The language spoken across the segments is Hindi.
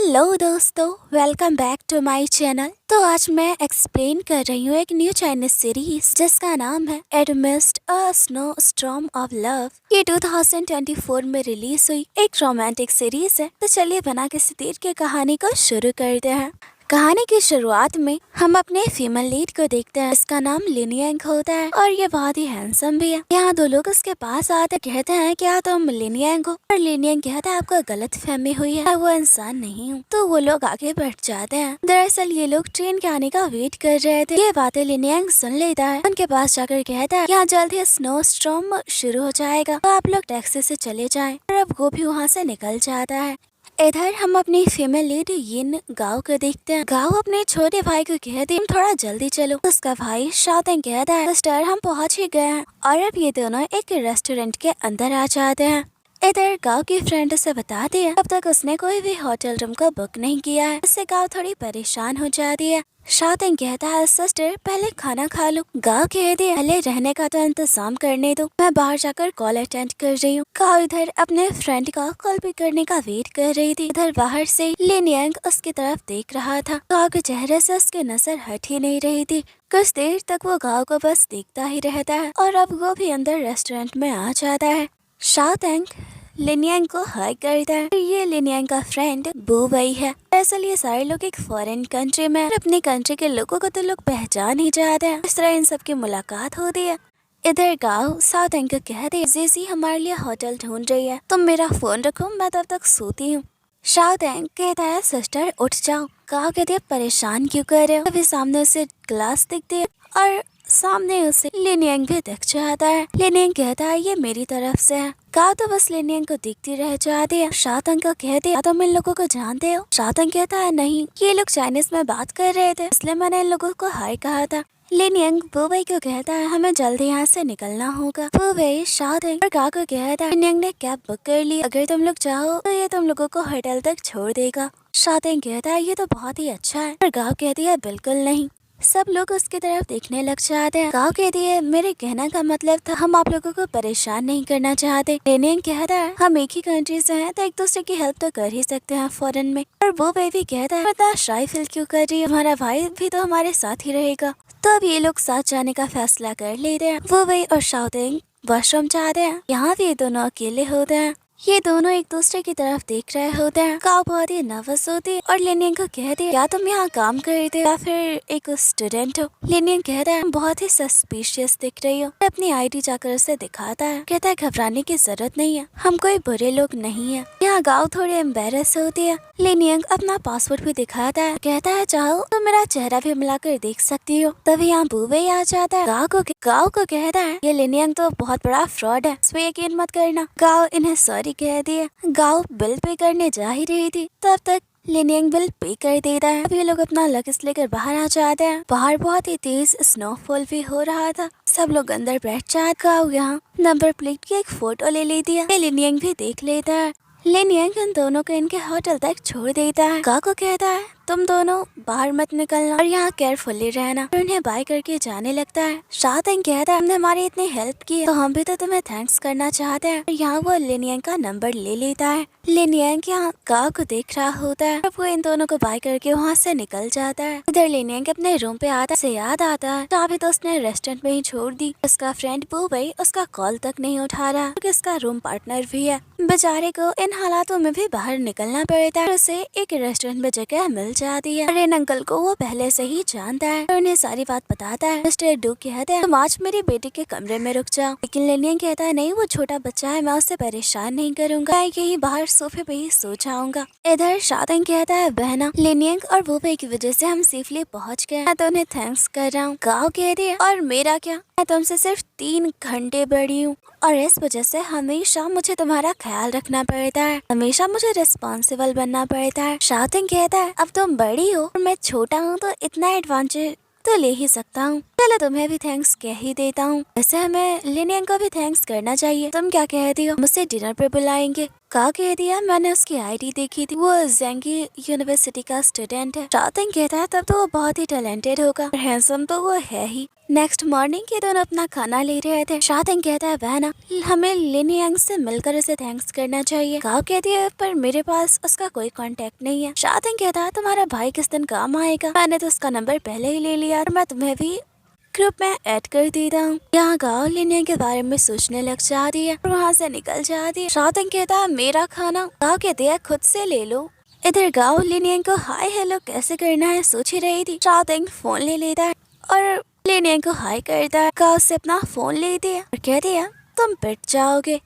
हेलो दोस्तों, welcome back to my channel. तो आज मैं एक्सप्लेन कर रही हूँ एक न्यू चाइनीज सीरीज जिसका नाम है amidst a snow storm of love. ये 2024 में रिलीज हुई एक रोमांटिक सीरीज है। तो चलिए बिना किसी देर के कहानी को शुरू करते हैं। कहानी की शुरुआत में हम अपने फीमेल लीड को देखते हैं। इसका नाम लिन यांग होता है और ये बहुत ही हैंडसम भी है। यहाँ दो लोग उसके पास आते कहते हैं क्या तुम लिन यांग हो, और लिन यांग कहता है आपको गलत फहमी हुई है, वो इंसान नहीं हूँ। तो वो लोग आगे बढ़ जाते हैं। दरअसल ये लोग ट्रेन के आने का वेट कर रहे थे। ये बातें लिन यांग सुन लेता है। उनके पास जाकर कहता है यहाँ जल्द ही स्नो स्टॉर्म शुरू हो जाएगा, तो आप लोग टैक्सी से चले जाएं। और अब वो भी वहाँ से निकल जाता है। इधर हम अपनी फीमेल लीड यिन गाओ को देखते हैं। गाओ अपने छोटे भाई को कहती है थोड़ा जल्दी चलो। उसका भाई शाओतेंग कहता है सिस्टर हम पहुंच ही गए हैं। और अब ये दोनों एक रेस्टोरेंट के अंदर आ जाते हैं। इधर गाँव की फ्रेंड उसे बताती है अब तक उसने कोई भी होटल रूम को बुक नहीं किया है। इससे गाँव थोड़ी परेशान हो जाती है। शाओतेंग कहता है सिस्टर पहले खाना खा लो। गाँव कहती है पहले रहने का तो इंतजाम करने दो, मैं बाहर जाकर कॉल अटेंड कर रही हूँ। गाँव इधर अपने फ्रेंड का कॉल पिक करने का वेट कर रही थी। इधर बाहर से लिन यांग उसकी तरफ देख रहा था। गाँव के चेहरे से उसकी नजर हट ही नहीं रही थी। कुछ देर तक वो गाँव को बस देखता ही रहता है और अब वो भी अंदर रेस्टोरेंट में आ जाता है। शाओतेंग लिन यांग को हाई करता है। ये लिन यांग का फ्रेंड बू वही है। दरअसल ये सारे लोग एक फॉरेन कंट्री में, अपनी कंट्री के लोगों को तो लोग पहचान ही जाते हैं। इस तरह इन सब की मुलाकात होती है। इधर गाँव शाओतेंग को कहते हैं जेसी हमारे लिए होटल ढूंढ रही है, तुम मेरा फोन रखो मैं तब तक सोती हूँ। शाओतेंग कहता है सिस्टर उठ जाओ। गाँव कहते हैं परेशान क्यों कर रहे हो। अभी सामने उसे ग्लास दिखती है और सामने उसे लिन यांग भी दिख जाता है। लिन यांग कहता है ये मेरी तरफ से है। गाँव तो बस लिन यांग को देखती रह जाती है। शाओतेंग को कहती है तुम इन लोगों को जानते हो। शाओतेंग कहता है नहीं, ये लोग चाइनीज में बात कर रहे थे इसलिए मैंने इन लोगों को हाय कहा था। लिन यांग बुबई को कहता है हमें जल्दी यहाँ से निकलना होगा। बुबई शाओतेंग और गाँव को कहता है लिन यांग ने कैब बुक कर ली, अगर तुम लोग चाहो तो ये तुम लोगों को होटल तक छोड़ देगा। शाओतेंग कहता है ये तो बहुत ही अच्छा है, और गाँव कहती है बिल्कुल नहीं। सब लोग उसकी तरफ देखने लग जाते हैं। गाँव कहती है मेरे कहने का मतलब था हम आप लोगों को परेशान नहीं करना चाहते। लिन यांग कहता है हम एक ही कंट्री से हैं तो एक दूसरे की हेल्प तो कर ही सकते हैं फॉरेन में। और वो बेबी कहता है पता शाय फील क्यों कर रही है, हमारा भाई भी तो हमारे साथ ही रहेगा। तो अब ये लोग साथ जाने का फैसला कर लेते हैं। वो भाई और शाओतेंग वॉशरूम जाते हैं। यहाँ भी ये दोनों अकेले होते हैं। ये दोनों एक दूसरे की तरफ देख रहे होते हैं। गाँव बहुत ही नर्वस होती है और लिन यांग को कहती है क्या तुम यहाँ काम करते हो या फिर एक स्टूडेंट हो। लिन यांग कहता है बहुत ही सस्पिशियस दिख रही हो। अपनी आईडी जाकर उसे दिखाता है। कहता है घबराने की जरूरत नहीं है, हम कोई बुरे लोग नहीं है। यहाँ गाँव थोड़ी एम्बेरस होती है। लिन यांग अपना पासपोर्ट भी दिखाता है। कहता है चाहो तो मेरा चेहरा भी मिलाकर देख सकती हो। तभी यहाँ बुबई आ जाता है। गाँव को कहता है ये लिन यांग तो बहुत बड़ा फ्रॉड है, इस पे यकीन मत करना। गाँव इन्हें सॉरी कह दिया। गाँव बिल पे करने जा ही रही थी तब तक लिन यांग बिल पे कर देता है। अब ये लोग अपना लगेज लेकर बाहर आ जाते हैं। बाहर बहुत ही तेज स्नोफॉल भी हो रहा था। सब लोग अंदर बैठ जाते। गाँव यहाँ नंबर प्लेट की एक फोटो ले लेती है। लिन यांग भी देख लेता है। लिन यांग उन दोनों को इनके होटल तक छोड़ देता है। गाँव को कहता है तुम दोनों बाहर मत निकलना और यहाँ केयरफुली रहना, और उन्हें बाय करके जाने लगता है। शाओतेंग कहता है हमने हमारी इतनी हेल्प की तो हम भी तो तुम्हें थैंक्स करना चाहते हैं। यहाँ वो लिन यांग का नंबर ले लेता है। लिन यांग यहाँ गाँव को देख रहा होता है। अब वो इन दोनों को बाय करके वहाँ से निकल जाता है। इधर लिन यांग अपने रूम पे आता से याद आता है चाबी तो उसने रेस्टोरेंट में ही छोड़ दी। उसका फ्रेंड बुबई उसका कॉल तक नहीं उठा रहा, क्योंकि उसका रूम पार्टनर भी है। बेचारे को इन हालातों में भी बाहर निकलना पड़ता है। उसे एक रेस्टोरेंट में जगह मिल जाती है और इन अंकल को वो पहले से ही जानता है और उन्हें सारी बात बताता है। मिस्टर डू कहते हैं तुम आज मेरी बेटी के कमरे में रुक जाओ, लेकिन लिन यांग कहता है नहीं वो छोटा बच्चा है, मैं उसे परेशान नहीं करूंगा, मैं यही बाहर सोफे पे ही सो जाऊंगा। इधर शाओतेंग कहता है बहना लिन यांग और बुबई की वजह से हम सेफली पहुँच गए, मैं तो उन्हें थैंक्स कर रहा हूँ। गाँव कहती है और मेरा क्या, मैं तुमसे सिर्फ 3 घंटे बड़ी हूँ और इस वजह से हमेशा मुझे तुम्हारा ख्याल रखना पड़ता है, हमेशा मुझे रिस्पॉन्सिबल बनना पड़ता है। शाओतेंग कहता है अब तुम बड़ी हो और मैं छोटा हूँ तो इतना एडवांटेज तो ले ही सकता हूँ, चलो तुम्हें भी थैंक्स कह ही देता हूँ। वैसे हमें लिन यांग को भी थैंक्स करना चाहिए, तुम क्या कहती हो, मुझसे डिनर पे बुलाएंगे। का कह दिया मैंने उसकी आईडी देखी थी, वो जेंगी यूनिवर्सिटी का स्टूडेंट है। शाओतेंग कहता है तब तो वो बहुत ही टैलेंटेड होगा और हैंडसम तो वो है ही। नेक्स्ट मॉर्निंग ये दोनों अपना खाना ले रहे थे। शाओटिंग कहता है वह ना हमें लिन यांग से मिलकर उसे थैंक्स करना चाहिए। गाओ कहती है पर मेरे पास उसका कोई कांटेक्ट नहीं है। शाओटिंग कहता है तुम्हारा भाई किस दिन काम आएगा, मैंने तो उसका नंबर पहले ही ले लिया और मैं तुम्हें भी ग्रुप में ऐड कर देता हूँ। यहाँ गाओ लिन यांग के बारे में सोचने लग जाती है और वहाँ से निकल जाती है। शाओटिंग कहता है मेरा खाना। गाओ कहती है खुद से ले लो। इधर गाओ लिन यांग को हाय हेलो कैसे करना है सोच ही रही थी। शाओटिंग फोन ले लेता है और लिन यांग को हाय करता है। गाओ से अपना फोन लेती है और कहती है तुम पिट जाओगे।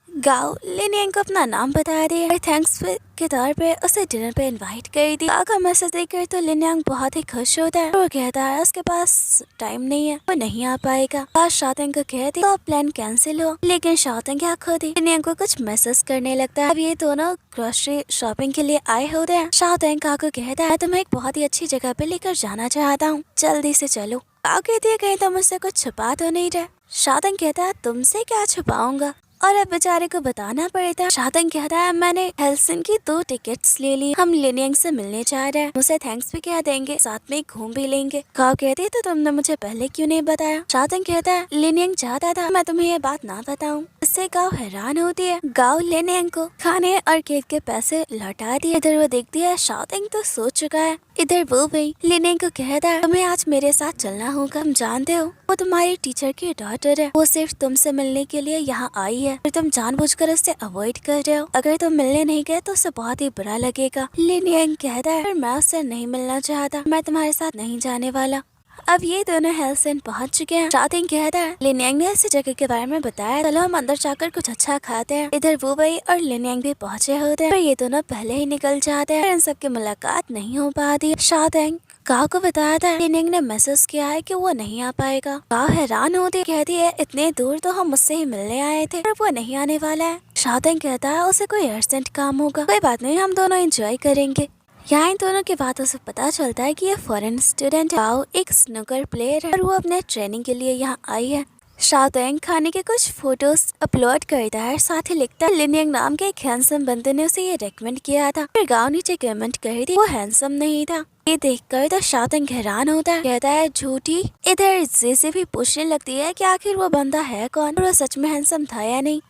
गाओ लिन यांग को अपना नाम बता दिया और थैंक्स के तौर पे उसे डिनर पे इनवाइट कर दी। गाओ का मैसेज देखकर तो लिन यांग बहुत ही खुश होता है। वो कहता है उसके पास टाइम नहीं है, वो नहीं आ पाएगा। गाओ शाओटिंग को कहती है प्लान कैंसिल हो, लेकिन शाओटिंग क्या खुद ही लिन यांग को कुछ मैसेज करने लगता है। अब ये दोनों ग्रोसरी शॉपिंग के लिए आए होते हैं। शाओटिंग गाओ को कहता है तुम्हें एक बहुत ही अच्छी जगह पे लेकर जाना चाहता हूँ, जल्दी से चलो। गाओ कहती है कहीं तुम मुझसे कुछ छुपा तो नहीं रहे। शाओटिंग कहता है तुमसे क्या छुपाऊंगा, और अब बेचारे को बताना पड़ता है। शाओटिंग कहता है मैंने हेलसिंकी 2 टिकट्स ले ली, हम लिन यांग से मिलने जा रहे हैं, उसे थैंक्स भी कह देंगे, साथ में घूम भी लेंगे। गाओ कहती है तो तुमने मुझे पहले क्यों नहीं बताया। शाओटिंग कहता है लिन यांग चाहता था मैं तुम्हें ये बात ना बताऊं। इससे गाओ हैरान होती है। गाओ लिन यांग को खाने और केक के पैसे लौटा दिए। इधर वो देखती है शाओटिंग तो सो चुका है। इधर वो भी लिन यांग को कहता है तुम्हें आज मेरे साथ चलना होगा, हम जानते हो वो तुम्हारी टीचर की डॉटर है, वो सिर्फ तुमसे मिलने के लिए यहाँ आई है और तुम जानबूझकर उससे अवॉइड कर रहे हो। अगर तुम मिलने नहीं गए तो उसे बहुत ही बुरा लगेगा। लिन यांग कहता है मैं उससे नहीं मिलना चाहता, मैं तुम्हारे साथ नहीं जाने वाला। अब ये दोनों हेलसिन पहुंच चुके हैं। शाओटिंग कहता है लिन यांग ने ऐसी जगह के बारे में बताया, चलो हम अंदर जाकर कुछ अच्छा खाते हैं। इधर वो भाई और लिन यांग भी पहुंचे होते हैं पर ये दोनों पहले ही निकल जाते हैं। इन सबकी मुलाकात नहीं हो पाती। शाओटिंग गाओ को बताया था लिन यांग ने मैसेज किया है कि वो नहीं आ पाएगा। गाओ हैरान होती कहती है इतने दूर तो हम मुझसे ही मिलने आए थे और वो नहीं आने वाला है। शाओटिंग कहता है उसे कोई अर्जेंट काम होगा, कोई बात नहीं हम दोनों एंजॉय करेंगे। यहाँ इन दोनों की बातों से पता चलता है कि ये फॉरेन स्टूडेंट है। गाओ एक स्नूकर प्लेयर है और वो अपने ट्रेनिंग के लिए यहाँ आई है। शाओटिंग खाने के कुछ फोटोज अपलोड करता है, साथ ही लिखता है लिन यांग नाम के एक हैंडसम बंदे ने उसे ये रेकमेंड किया था। फिर गाओ नीचे कमेंट कर दी वो हैंडसम नहीं था। ये देखकर तो शाओटिंग हैरान होता है, कहता है झूठी। इधर जेसे भी पूछने लगती है कि आखिर वो बंदा है कौन और वो सच में हैंडसम था या नहीं।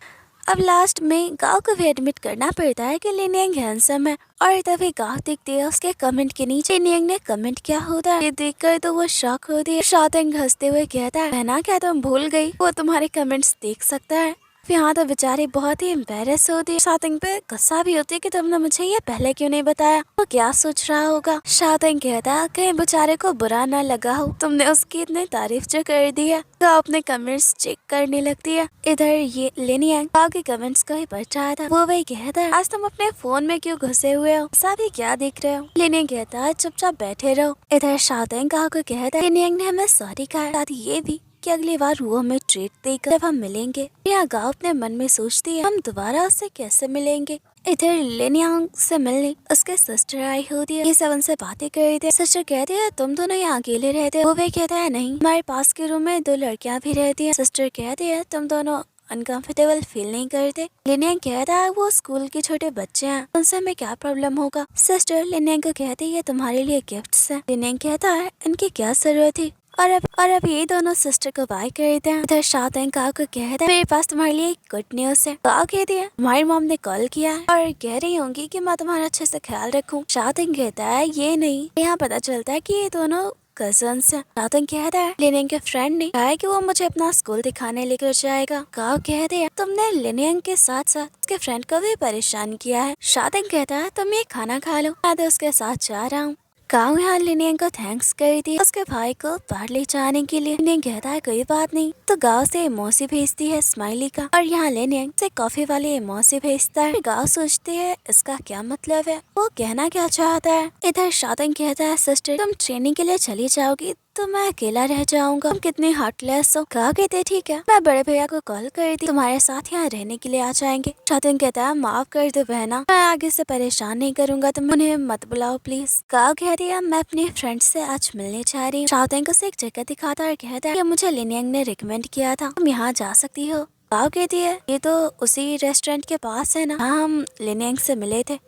अब लास्ट में गाओ को भी एडमिट करना पड़ता है कि लिन यांग हैंडसम है और तभी गाओ देखती है उसके कमेंट के नीचे लिन यांग ने कमेंट किया होता है। ये देखकर तो वो शॉक होती है। शाओटिंग हंसते हुए कहता है बहना क्या तुम भूल गई, वो तुम्हारे कमेंट्स देख सकता है। यहाँ तो बेचारी बहुत ही एम्बेरस होती है। शाओटिंग पे गुस्सा भी होती है कि तुमने मुझे ये पहले क्यों नहीं बताया। वो क्या सोच रहा होगा। शाओटिंग कहता है कहीं बेचारे को बुरा ना लगा हो, तुमने उसकी इतनी तारीफ जो कर दी है। तो अपने कमेंट्स चेक करने लगती है। इधर ये लिन यांग गाओ के कमेंट्स को ही पढ़ रहा था। वो वही कहता है आज तुम अपने फोन में क्यों घुसे हुए हो, साथ ही क्या देख रहे हो। लिन यांग कहता है चुपचाप बैठे रहो। इधर शाओटिंग गाओ को कहता है लिन यांग ने हमें सॉरी कहा, साथ ही ये भी कि अगली बार वो हमें ट्रीट देगा जब हम मिलेंगे। यहाँ गाओ अपने मन में सोचती है हम दोबारा उससे कैसे मिलेंगे। इधर लिन यांग से मिलने उसके सिस्टर आई होती है। ये सब उनसे बातें कर रहे थे। सिस्टर कहती है तुम दोनों यहाँ अकेले रहते हो। वो भी कहता है नहीं, हमारे पास के रूम में 2 लड़कियाँ भी रहती है। सिस्टर कहती है तुम दोनों अनकंफर्टेबल फील नहीं करते। लिन यांग कहता है वो स्कूल के छोटे बच्चे हैं, उनसे हमें क्या प्रॉब्लम होगा। सिस्टर लिन यांग को कहती है ये तुम्हारे लिए गिफ्ट्स हैं। लिन यांग कहता है इनकी क्या जरूरत थी। और अब ये दोनों सिस्टर को बाय करते हैं। इधर शाओटिंग गाओ को कहता है मेरे पास तुम्हारे लिए गुड न्यूज है। गाओ कहती है हमारी मॉम ने कॉल किया है और कह रही होंगी कि मैं तुम्हारा अच्छे से ख्याल रखूं। शाओटिंग कहता है ये नहीं। यहाँ पता चलता है कि ये दोनों कजन्स हैं। शाओटिंग कहता है लिन यांग के फ्रेंड ने कहा है कि वो मुझे अपना स्कूल दिखाने लेकर जाएगा। गाओ कहते हैं तुमने लिन यांग के साथ साथ उसके फ्रेंड को भी परेशान किया है। शाओटिंग कहता है तुम ये खाना खा लो, मैं तो उसके साथ जा रहा हूँ। गाओ यहाँ लिन यांग को थैंक्स कर दी उसके भाई को बाहर ले जाने के लिए। लिन यांग कहता है कोई बात नहीं, तो गाओ से इमोजी भेजती है स्माइली का और यहाँ लिन यांग से कॉफी वाली इमोजी भेजता है। गाओ सोचती है इसका क्या मतलब है, वो कहना क्या चाहता है। इधर शाओटिंग कहता है सिस्टर तुम ट्रेनिंग के लिए चली जाओगी तो मैं अकेला रह जाऊंगा, तुम कितनी हार्टलेस हो। गाओ कहते ठीक है, मैं बड़े भैया को कॉल कर दी, तुम्हारे साथ यहाँ रहने के लिए आ जाएंगे। शाओटिंग कहता है माफ कर दो बहना, मैं आगे से परेशान नहीं करूंगा, तुम उन्हें मत बुलाओ प्लीज। गाओ कहती है मैं अपने फ्रेंड से आज मिलने जा रही हूँ। शाओटिंग को एक जगह दिखाता है, कहता है मुझे लिन यांग ने रिकमेंड किया था, तुम यहाँ जा सकती हो। गाओ कहती है ये तो उसी रेस्टोरेंट के पास है ना, हाँ हम लिन यांग से मिले थे।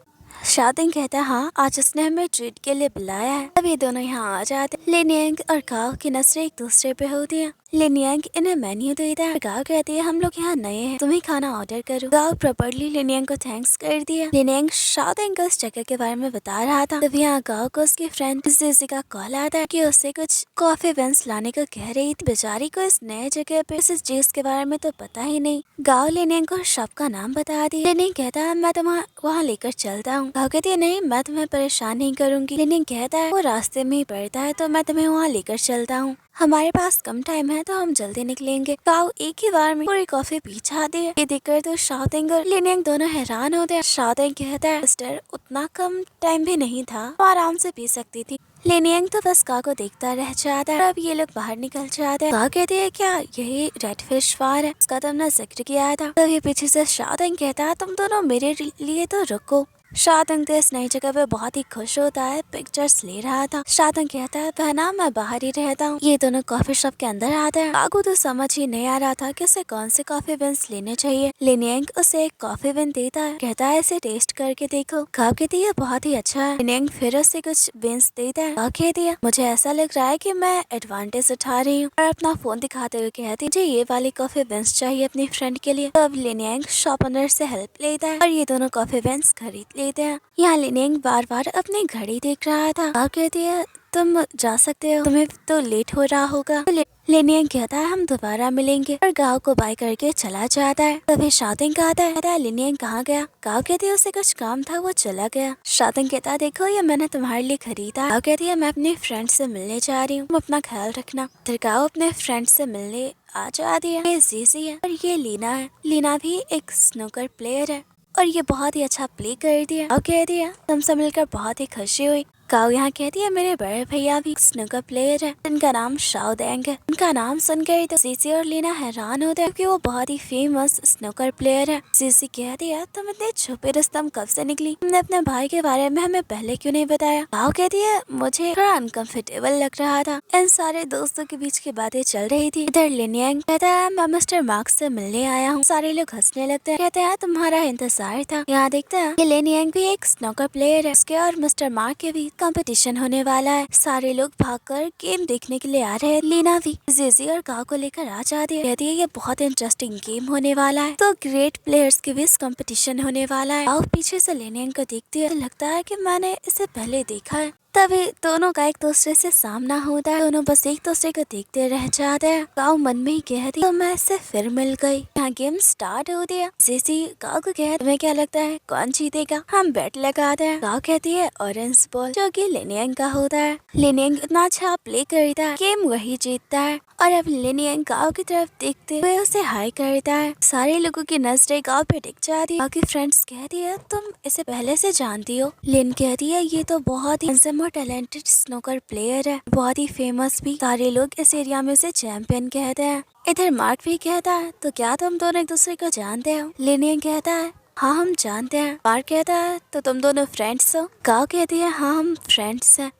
शाओटिंग कहता है हाँ आज उसने हमें ट्रीट के लिए बुलाया है। अब ये दोनों यहाँ आ जाते हैं। लिनियांग और गाओ की नजरें एक दूसरे पे होती हैं। लिनियांग इन्हें मेन्यू देता है। गाओ कहती है हम लोग यहाँ नए हैं, तुम ही खाना ऑर्डर करो। गाओ प्रॉपर्ली लिनियांग को थैंक्स कर दिया। लिनियांग शाओटिंग को उस जगह के बारे में बता रहा था। तब यहाँ गाओ को उसकी फ्रेंड जीजी का कॉल आता है कि उससे कुछ कॉफी बेंस लाने को कह रही थी। बेचारी को इस नए जगह पे इस चीज के बारे में तो पता ही नहीं। गाओ लिनियांग को शॉप का नाम बता दिया। लिनियांग कहता है मैं तुम्हें वहाँ लेकर चलता हूँ। गाओ कहती है नहीं मैं तुम्हें परेशान नहीं करूंगी। लिनियांग कहता है वो रास्ते में ही पड़ता है तो मैं तुम्हें वहाँ लेकर चलता हूँ, हमारे पास कम टाइम है तो हम जल्दी निकलेंगे। गाओ एक ही बार में पूरी कॉफी पी जाती है। ये देखकर तो शाओटिंग और लिनियांग दोनों हैरान होते हैं। शाओटिंग कहता है सिस्टर उतना कम टाइम भी नहीं था, वो आराम से पी सकती थी। लिनियांग तो बस गाओ को देखता रह जाता है। अब ये लोग बाहर निकल जाते हैं। गाओ कहती है क्या यही रेड फिश बार है, इसका तुमने जिक्र किया था। तभी पीछे से शाओटिंग कहता है तुम दोनों मेरे लिए तो रुको। शाओटिंग तो इस नई जगह पे बहुत ही खुश होता है, पिक्चर्स ले रहा था। शाओटिंग कहता है बहना मैं बाहर ही रहता हूँ। ये दोनों कॉफी शॉप के अंदर आते हैं। गाओ को तो समझ ही नहीं आ रहा था कि उसे कौन से कॉफी बीन्स लेने चाहिए। लिनियांग उसे एक कॉफी बीन देता है, कहता है इसे टेस्ट करके देखो। गाओ कहती है बहुत ही अच्छा है। लिनियांग फिर उसे कुछ बीन्स देता है। गाओ कहती है मुझे ऐसा लग रहा है कि मैं एडवांटेज उठा रही हूँ, और अपना फोन दिखाते हुए कहती है मुझे ये वाली कॉफी बीन्स चाहिए अपनी फ्रेंड के लिए। तब लिनियांग शॉप ओनर से हेल्प लेता है और ये दोनों कॉफी बीन्स खरीद लेते हैं। यहाँ लिनियांग बार बार अपनी घड़ी देख रहा था। गाओ कहती है तुम जा सकते हो, तुम्हें तो लेट हो रहा होगा। तो लिनियांग कहता है हम दोबारा मिलेंगे और गाओ को बाय करके चला जाता है। तभी शाओटिंग कहता है लिनियांग कहाँ गया। गाओ कहती है उसे कुछ काम था वो चला गया। शाओटिंग कहता है देखो ये मैंने तुम्हारे लिए खरीदा। गाओ कहती है मैं अपनी फ्रेंड से मिलने जा रही हूँ, तुम अपना ख्याल रखना। फिर गाओ अपने फ्रेंड से मिलने आ जाती है। ये जीजी है और ये लीना है। लीना भी एक स्नूकर प्लेयर है और ये बहुत ही अच्छा प्ले कर दिया। गाओ कहती है तुमसे मिलकर बहुत ही खुशी हुई। गाओ यहाँ कहती है मेरे बड़े भैया भी स्नूकर प्लेयर है, इनका नाम शाओडेंग है। उनका नाम सुनकर तो सीसी और लीना हैरान होते हैं क्योंकि वो बहुत ही फेमस स्नूकर प्लेयर है। सीसी कहती है तुम इतने छुपे रुस्तम कब से निकली, तुमने अपने भाई के बारे में हमें पहले क्यों नहीं बताया। गाओ कहती है मुझे थोड़ा अनकंफर्टेबल लग रहा था, इन सारे दोस्तों के बीच की बातें चल रही थी। इधर लिनियांग कहता है मैं मिस्टर मार्क्स से मिलने आया हूँ। सारे लोग हंसने लगते हैं, कहते हैं तुम्हारा इंतजार था। यहाँ देखते हैं कि लिनियांग भी एक स्नूकर प्लेयर है, उसके और मिस्टर मार्क के भी कंपटीशन होने वाला है। सारे लोग भागकर गेम देखने के लिए आ रहे हैं। लीना भी जीजी और गाओ को लेकर आ जाती है, कहती है ये बहुत इंटरेस्टिंग गेम होने वाला है, तो ग्रेट प्लेयर्स के बीच कंपटीशन होने वाला है। गाओ पीछे से लिनियांग को देखती है, लगता है कि मैंने इसे पहले देखा है। तभी दोनों का एक दूसरे से सामना होता है, दोनों बस एक दूसरे को देखते रह जाते हैं। गाओ मन में ही कहती तो मैं इससे फिर मिल गई। यहाँ गेम स्टार्ट हो गया। जीजी गाओ को कहती तुम्हें क्या लगता है कौन जीतेगा, हम बेट लगाते हैं। गाओ कहती है ऑरेंज बॉल, जो कि लिनियांग का होता है। लिनियांग इतना अच्छा प्ले करता है, गेम वही जीतता है। और अब लिनियांग गाओ की तरफ देखते हुए उसे हाई करता है। सारे लोगों की नजरें गाओ पे टिक जाती है। गाओ की फ्रेंड्स कहती है तुम इसे पहले से जानती हो। लिन कहती है ये तो बहुत ही हैंडसम और टैलेंटेड स्नूकर प्लेयर है, बहुत ही फेमस भी, सारे लोग इस एरिया में उसे चैंपियन कहते हैं। इधर मार्क भी कहता है तो क्या तुम दोनों एक दूसरे को जानते हो। लिनियांग कहता है हाँ हम जानते हैं। मार्क कहता है तो तुम दोनों फ्रेंड्स हो। गाओ कहती है हाँ हम फ्रेंड्स हैं।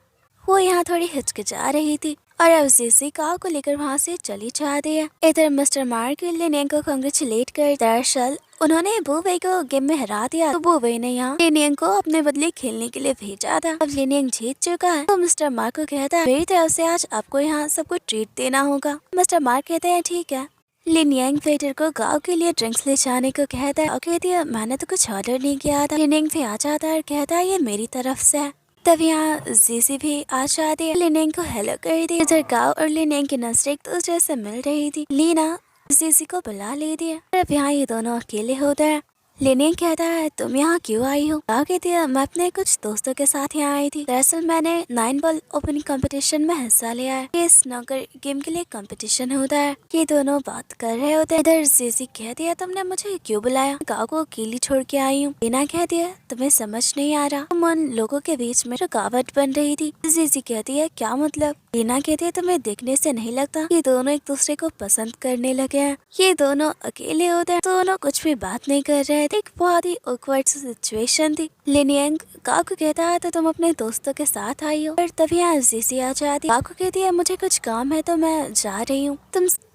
वो यहाँ थोड़ी हिचकिचा रही थी और अब जीजी गाओ को लेकर वहाँ से चली जाती है। इधर मिस्टर मार्क लिनियांग को कांग्रेचुलेट कर, दरअसल उन्होंने बुवे को गेम में हरा दिया, तो बुवे ने यहाँ लिनियांग को अपने बदले खेलने के लिए भेजा था। अब लिनियांग जीत चुका है तो मिस्टर मार्क को कहता है मेरी तरफ से आज आपको यहाँ सबको ट्रीट देना होगा। मिस्टर मार्क कहते हैं ठीक है। लिनियांग वेटर को गाओ के लिए ड्रिंक्स ले जाने को कहता है और कहती है मैंने तो कुछ ऑर्डर नहीं किया था। लिनियांग भी आ जाता है और कहता है ये मेरी तरफ से है। तब यहाँ जीजी भी आ जाती है, लिनियांग को हेलो कर दी। इधर गाओ और लिनियांग की नजरें एक दूसरे से मिल रही थी। लीना जीजी को बुला लेती है। अब यहाँ ये दोनों अकेले होते हैं। लिनियांग कहता है तुम यहाँ क्यों आई हो। गाओ कहती है मैं अपने कुछ दोस्तों के साथ यहाँ आई थी, दरअसल मैंने 9 बॉल ओपनिंग कंपटीशन में हिस्सा लिया है। ये स्नूकर गेम के लिए कंपटीशन होता है। ये दोनों बात कर रहे होते हैं। इधर जीजी कहती है तुमने मुझे क्यों बुलाया, गाओ को अकेली छोड़ के आई हूँ। लीना कहती है तुम्हें समझ नहीं आ रहा, तुम उन लोगों के बीच में रुकावट बन रही थी। जीजी कहती है क्या मतलब। लीना कहती है तुम्हें देखने से नहीं लगता ये दोनों एक दूसरे को पसंद करने लगे हैं। ये दोनों अकेले होते हैं, दोनों कुछ भी बात नहीं कर रहे थे। एक बहुत ही ऑकवर्ड सिचुएशन थी। लिनियांग गाओ को कहता है तो तुम अपने दोस्तों के साथ आई हो। और तभी यहाँ जीसी आ जाती। गाओ को कहती है मुझे कुछ काम है तो मैं जा रही हूँ,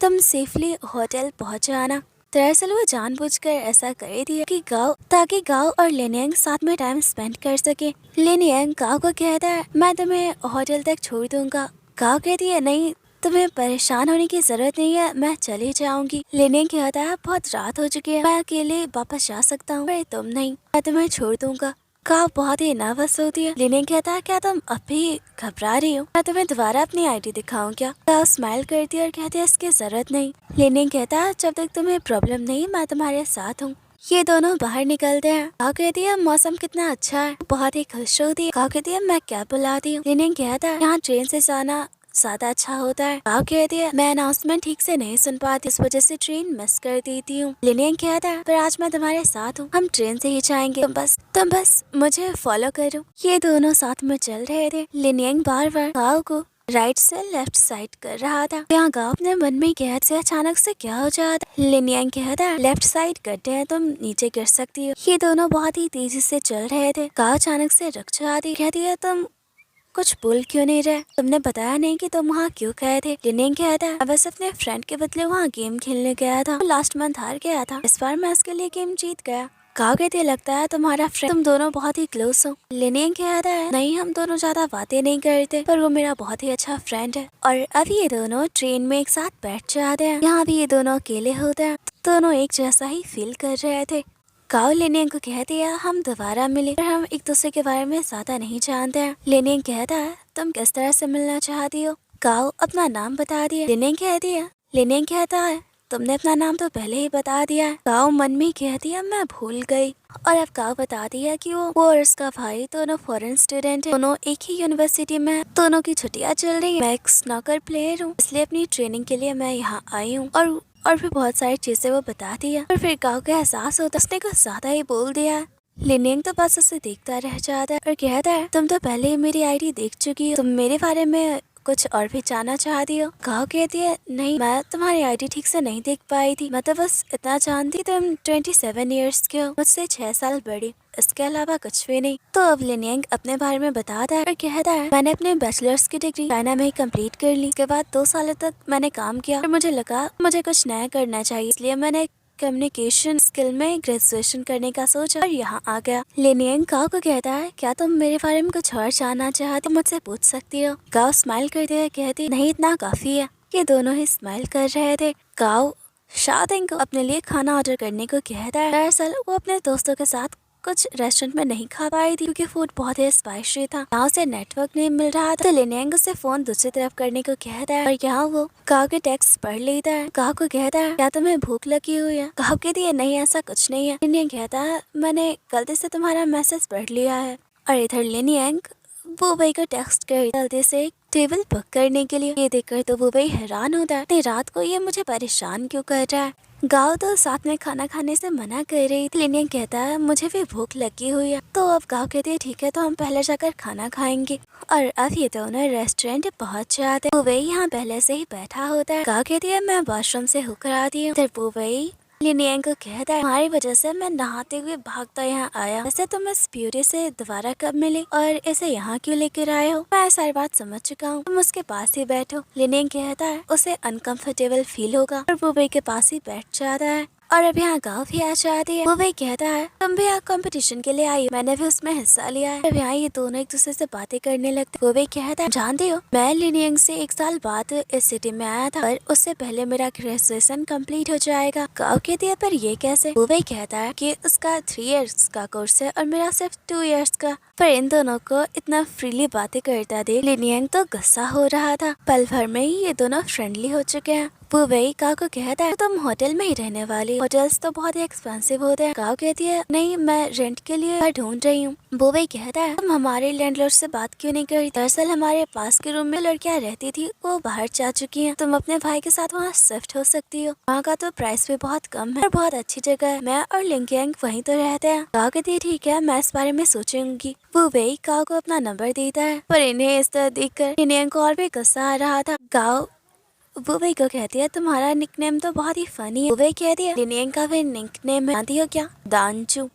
तुम सेफली होटल पहुँच जाना। दरअसल वो जानबूझकर ऐसा कर दिया कि गाओ ताकि गाओ और लिनियंग साथ में टाइम स्पेंड कर सके। लिनियंग गाओ को कहता है मैं तुम्हें होटल तक छोड़ दूंगा। गाओ कहती है नहीं, तुम्हें परेशान होने की जरूरत नहीं है, मैं चली जाऊंगी। लिनियंग कहता है बहुत रात हो चुकी है, मैं अकेले वापस जा सकता हूँ, पर तुम नहीं, मैं तुम्हें छोड़ दूंगा। गाओ बहुत ही नर्वस होती है। लिनियंग कहता है क्या तुम अब भी घबरा रही हो, मैं तुम्हें दोबारा अपनी आईडी दिखाऊं क्या। गाओ स्माइल करती है और कहती है इसकी जरूरत नहीं। लिनियंग कहता है जब तक तुम्हें प्रॉब्लम नहीं मैं तुम्हारे साथ हूँ। ये दोनों बाहर निकलते हैं। गाओ कहती है मौसम कितना अच्छा है, बहुत ही खुश होती है। गाओ कहती है मैं क्या बुलाती हूँ। लिनियंग कहता है यहाँ ट्रेन से जाना ज्यादा अच्छा होता है। गाओ कहती है मैं अनाउंसमेंट ठीक से नहीं सुन पाती, इस वजह से ट्रेन मिस कर देती हूँ। लिनियंग कहता है पर आज मैं तुम्हारे साथ हूँ, हम ट्रेन से ही जाएंगे, तुम बस मुझे फॉलो करो। ये दोनों साथ में चल रहे थे। लिनियंग बार बार गाओ को राइट से लेफ्ट साइड कर रहा था। यहाँ गाओ अपने मन में कहते से अचानक से क्या हो जाता। लिनियंग कहता है लेफ्ट साइड करते हैं, तुम नीचे गिर सकती हो। ये दोनों बहुत ही तेजी से चल रहे थे। गाओ अचानक से रुक जाती, कहती है तुम कुछ बोल क्यों नहीं रहे, तुमने बताया नहीं कि तुम वहाँ क्यों गए थे। लिनियंग कहता है बस अपने फ्रेंड के बदले वहाँ गेम खेलने गया था, लास्ट मंथ हार गया था, इस बार मैं उसके लिए गेम जीत गया। गाओ कहते लगता है तुम्हारा फ्रेंड, तुम दोनों बहुत ही क्लोज हो। लिनियंग कहता है नहीं, हम दोनों ज्यादा बातें नहीं करते, पर वो मेरा बहुत ही अच्छा फ्रेंड है। और अब ये दोनों ट्रेन में एक साथ बैठ जाते हैं। यहाँ भी ये दोनों अकेले होते हैं, दोनों एक जैसा ही फील कर रहे थे। गाओ लिनियंग को कहती है हम दोबारा मिले, पर हम एक दूसरे के बारे में ज्यादा नहीं जानते हैं। लिनियंग कहता है तुम किस तरह से मिलना चाहती हो। गाओ अपना नाम बता दिया। लिनियंग कहता है तुमने अपना नाम तो पहले ही बता दिया है। गाओ मन में कहती है मैं भूल गई। और अब गाओ बताती है कि वो और उसका भाई दोनों फॉरेन स्टूडेंट है, दोनों एक ही यूनिवर्सिटी में है, दोनों की छुट्टियां चल रही है। मैं एक स्नॉकर प्लेयर हूँ, इसलिए अपनी ट्रेनिंग के लिए मैं यहाँ आई हूँ। और फिर बहुत सारी चीजें वो बताती है। और फिर गाओ को एहसास होता उसने कुछ ज्यादा ही बोल दिया है। लिनियंग तो बस उसे देखता रह जाता है और कहता है तुम तो पहले ही मेरी आईडी देख चुकी हो, तुम मेरे बारे में कुछ और भी जानना चाहती हो। गाओ कहती है नहीं, मैं तुम्हारी आईडी ठीक से नहीं देख पाई थी, मैं तो बस इतना जानती तुम 27 ईयर्स के हो, मुझसे 6 साल बड़ी, इसके अलावा कुछ भी नहीं। तो अब लिनियंग अपने बारे में बताता है और कहता है मैंने अपने बैचलर्स की डिग्री चाइना में ही कंप्लीट कर ली। इसके बाद 2 सालों तक मैंने काम किया और मुझे लगा मुझे कुछ नया करना चाहिए, इसलिए मैंने कम्युनिकेशन स्किल में ग्रेजुएशन करने का सोचा और यहाँ आ गया। लिनियंग गाओ को कहता है क्या तुम मेरे बारे में कुछ और जानना चाहते, मुझसे पूछ सकती हो। गाओ स्माइल करते हुए कहती नहीं, इतना काफी है। ये दोनों ही स्माइल कर रहे थे। गाओ शाओटिंग को अपने लिए खाना ऑर्डर करने को कहता है। दरअसल वो अपने दोस्तों के साथ कुछ रेस्टोरेंट में नहीं खा पाई थी क्योंकि फूड बहुत ही स्पाइसी था। यहाँ से नेटवर्क नहीं मिल रहा था, तो लिनियंग उसे फोन दूसरी तरफ करने को कहता है और यहाँ वो गाओ के टेक्स्ट पढ़ लेता है। गाओ को कहता है क्या तुम्हें भूख लगी हुई है। गाओ कहती है नहीं, ऐसा कुछ नहीं है। लिनियंग कहता है मैंने गलती से तुम्हारा मैसेज पढ़ लिया है। और इधर लिनियंग वो भाई को टेक्स्ट कर जल्दी से एक टेबल बुक करने के लिए। ये देखकर तो वो भाई हैरान होता है, इतनी रात को ये मुझे परेशान क्यों कर रहा है। गाओ तो साथ में खाना खाने से मना कर रही थी। लिनियंग कहता है मुझे भी भूख लगी हुई है। तो अब गाओ कहती है ठीक है, तो हम पहले जाकर खाना खाएंगे। और अब ये दोनों रेस्टोरेंट पहुंच जाते हैं। वो भाई यहाँ पहले से ही बैठा होता है। गाओ कहती है मैं वॉशरूम से होकर आती हूँ। फिर वो भाई लिनियंग को कहता है हमारी वजह से मैं नहाते हुए भागता यहाँ आया, वैसे तुम इस ब्यूटी से दोबारा कब मिले और इसे यहाँ क्यों लेकर आए हो। मैं सारी बात समझ चुका हूँ, तुम उसके पास ही बैठो। लिनियंग कहता है उसे अनकंफर्टेबल फील होगा और वो भाई के पास ही बैठ जाता है। और अब यहाँ गाँव भी आ जाती है। वो भाई कहता है तुम भी यहाँ कंपटीशन के लिए आई हो, मैंने भी उसमें हिस्सा लिया है। अब यहाँ ये दोनों एक दूसरे से बातें करने लगते। वो भाई कहता है जानते हो मैं लिनियंग से 1 साल बाद इस सिटी में आया था, पर उससे पहले मेरा ग्रेजुएशन कंप्लीट हो जाएगा। गाँव कहती है पर ये कैसे। वो भाई कहता है कि उसका 3 इयर्स का कोर्स है और मेरा सिर्फ 2 इयर्स का। पर इन दोनों को इतना फ्रीली बातें करता देख लिनियंग तो गुस्सा हो रहा था। पल भर में ही ये दोनों फ्रेंडली हो चुके हैं। वो वही गाओ को कहता है तुम होटल में ही रहने वाली, होटल्स तो बहुत ही एक्सपेंसिव होते हैं। गाओ कहती है नहीं, मैं रेंट के लिए घर ढूंढ रही हूँ। वो वही कहता है तुम हमारे लैंडलॉर्ड से बात क्यों नहीं करी। दरअसल हमारे पास के रूम में लड़कियां रहती थी, वो बाहर जा चुकी हैं। तुम अपने भाई के साथ वहाँ शिफ्ट हो सकती हो, वहाँ का तो प्राइस भी बहुत कम है और बहुत अच्छी जगह है। मैं और लिनियंग वहीं तो रहते हैं। गाओ कहती है ठीक है, मैं इस बारे में सोचूंगी। वो वही गाओ को अपना नंबर देता है, पर इन्हें इस तरह देखकर लिनियंग को और भी गुस्सा आ रहा था। गाओ वो भाई को कहती है तुम्हारा निकनेम तो बहुत ही फनी है। वो भाई कहती है लिनियंग का भी निकनेम है, जानती हो क्या, दानचू।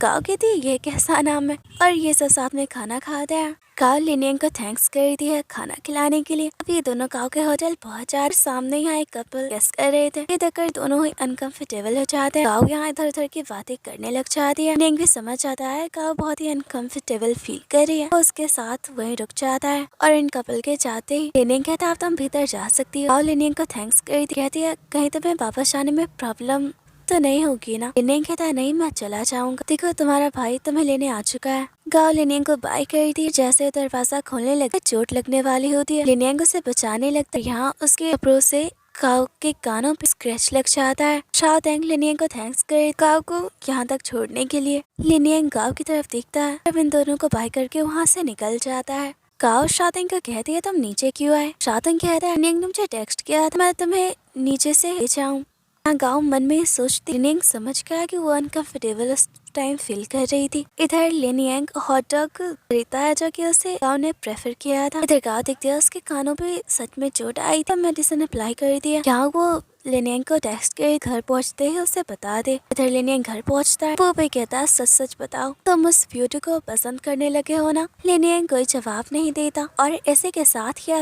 गाओ कहती है ये कैसा नाम है, और ये सब साथ में खाना खाते हैं। गाओ लिनियन को थैंक्स करती है खाना खिलाने के लिए। अब ये दोनों गाओ के होटल पहुंच जाते। सामने यहाँ एक कपल गेस्ट कर रहे थे। ये देखकर दोनों ही अनकंफर्टेबल हो जाते हैं। गाओ यहाँ इधर उधर की बातें करने लग जाती है। लिनियन भी समझ जाता है गाओ बहुत ही अनकंफर्टेबल फील कर रही है, तो उसके साथ वही रुक जाता है। और इन कपल के जाते ही लिनियन कहता है आप तुम भीतर जा सकती हो। गाओ लिनियन को थैंक्स करती कहती है कहीं तुम्हें वापस आने में प्रॉब्लम तो नहीं होगी ना। लिनियन कहता है नहीं मैं चला जाऊंगा, देखो तुम्हारा भाई तुम्हें लेने आ चुका है। गाओ लिनियन को बाय करती है। जैसे दरवाजा खोलने लगे चोट लगने वाली होती है। लिनियन उसे बचाने लगता है। यहाँ उसके कपड़ों से गाओ के कानों पे स्क्रैच लग जाता है। शाओ तेंग लिनियन को थैंक्स करे गाओ को यहाँ तक छोड़ने के लिए। लिनियन गाओ की तरफ देखता है, अब इन दोनों को बाय करके वहाँ से निकल जाता है। गाओ शाओ तेंग को कहती है तुम नीचे क्यों आए। शाओ तेंग कहता है लिनियन ने मुझे टेक्स्ट किया था मैं तुम्हें नीचे से ले जाऊँ। गाओ मन में सोचती। लिनियन समझ गया कि वो अनकंफर्टेबल उस टाइम फील कर रही थी। इधर लिनियन हॉट डॉग खरीदता है जो कि उसे गाओ ने प्रेफर किया था। इधर गाओ देखती है उसके कानों पे सच में चोट आई थी, मेडिसिन अप्लाई कर दिया। यहाँ वो लिनियन को टेक्स्ट के घर पहुंचते ही उसे बता दे। इधर लिनियन घर पहुंचता है। वो भी कहता है सच सच बताओ तुम उस ब्यूटी को पसंद करने लगे हो ना। लिनियन कोई जवाब नहीं देता और ऐसे के साथ ही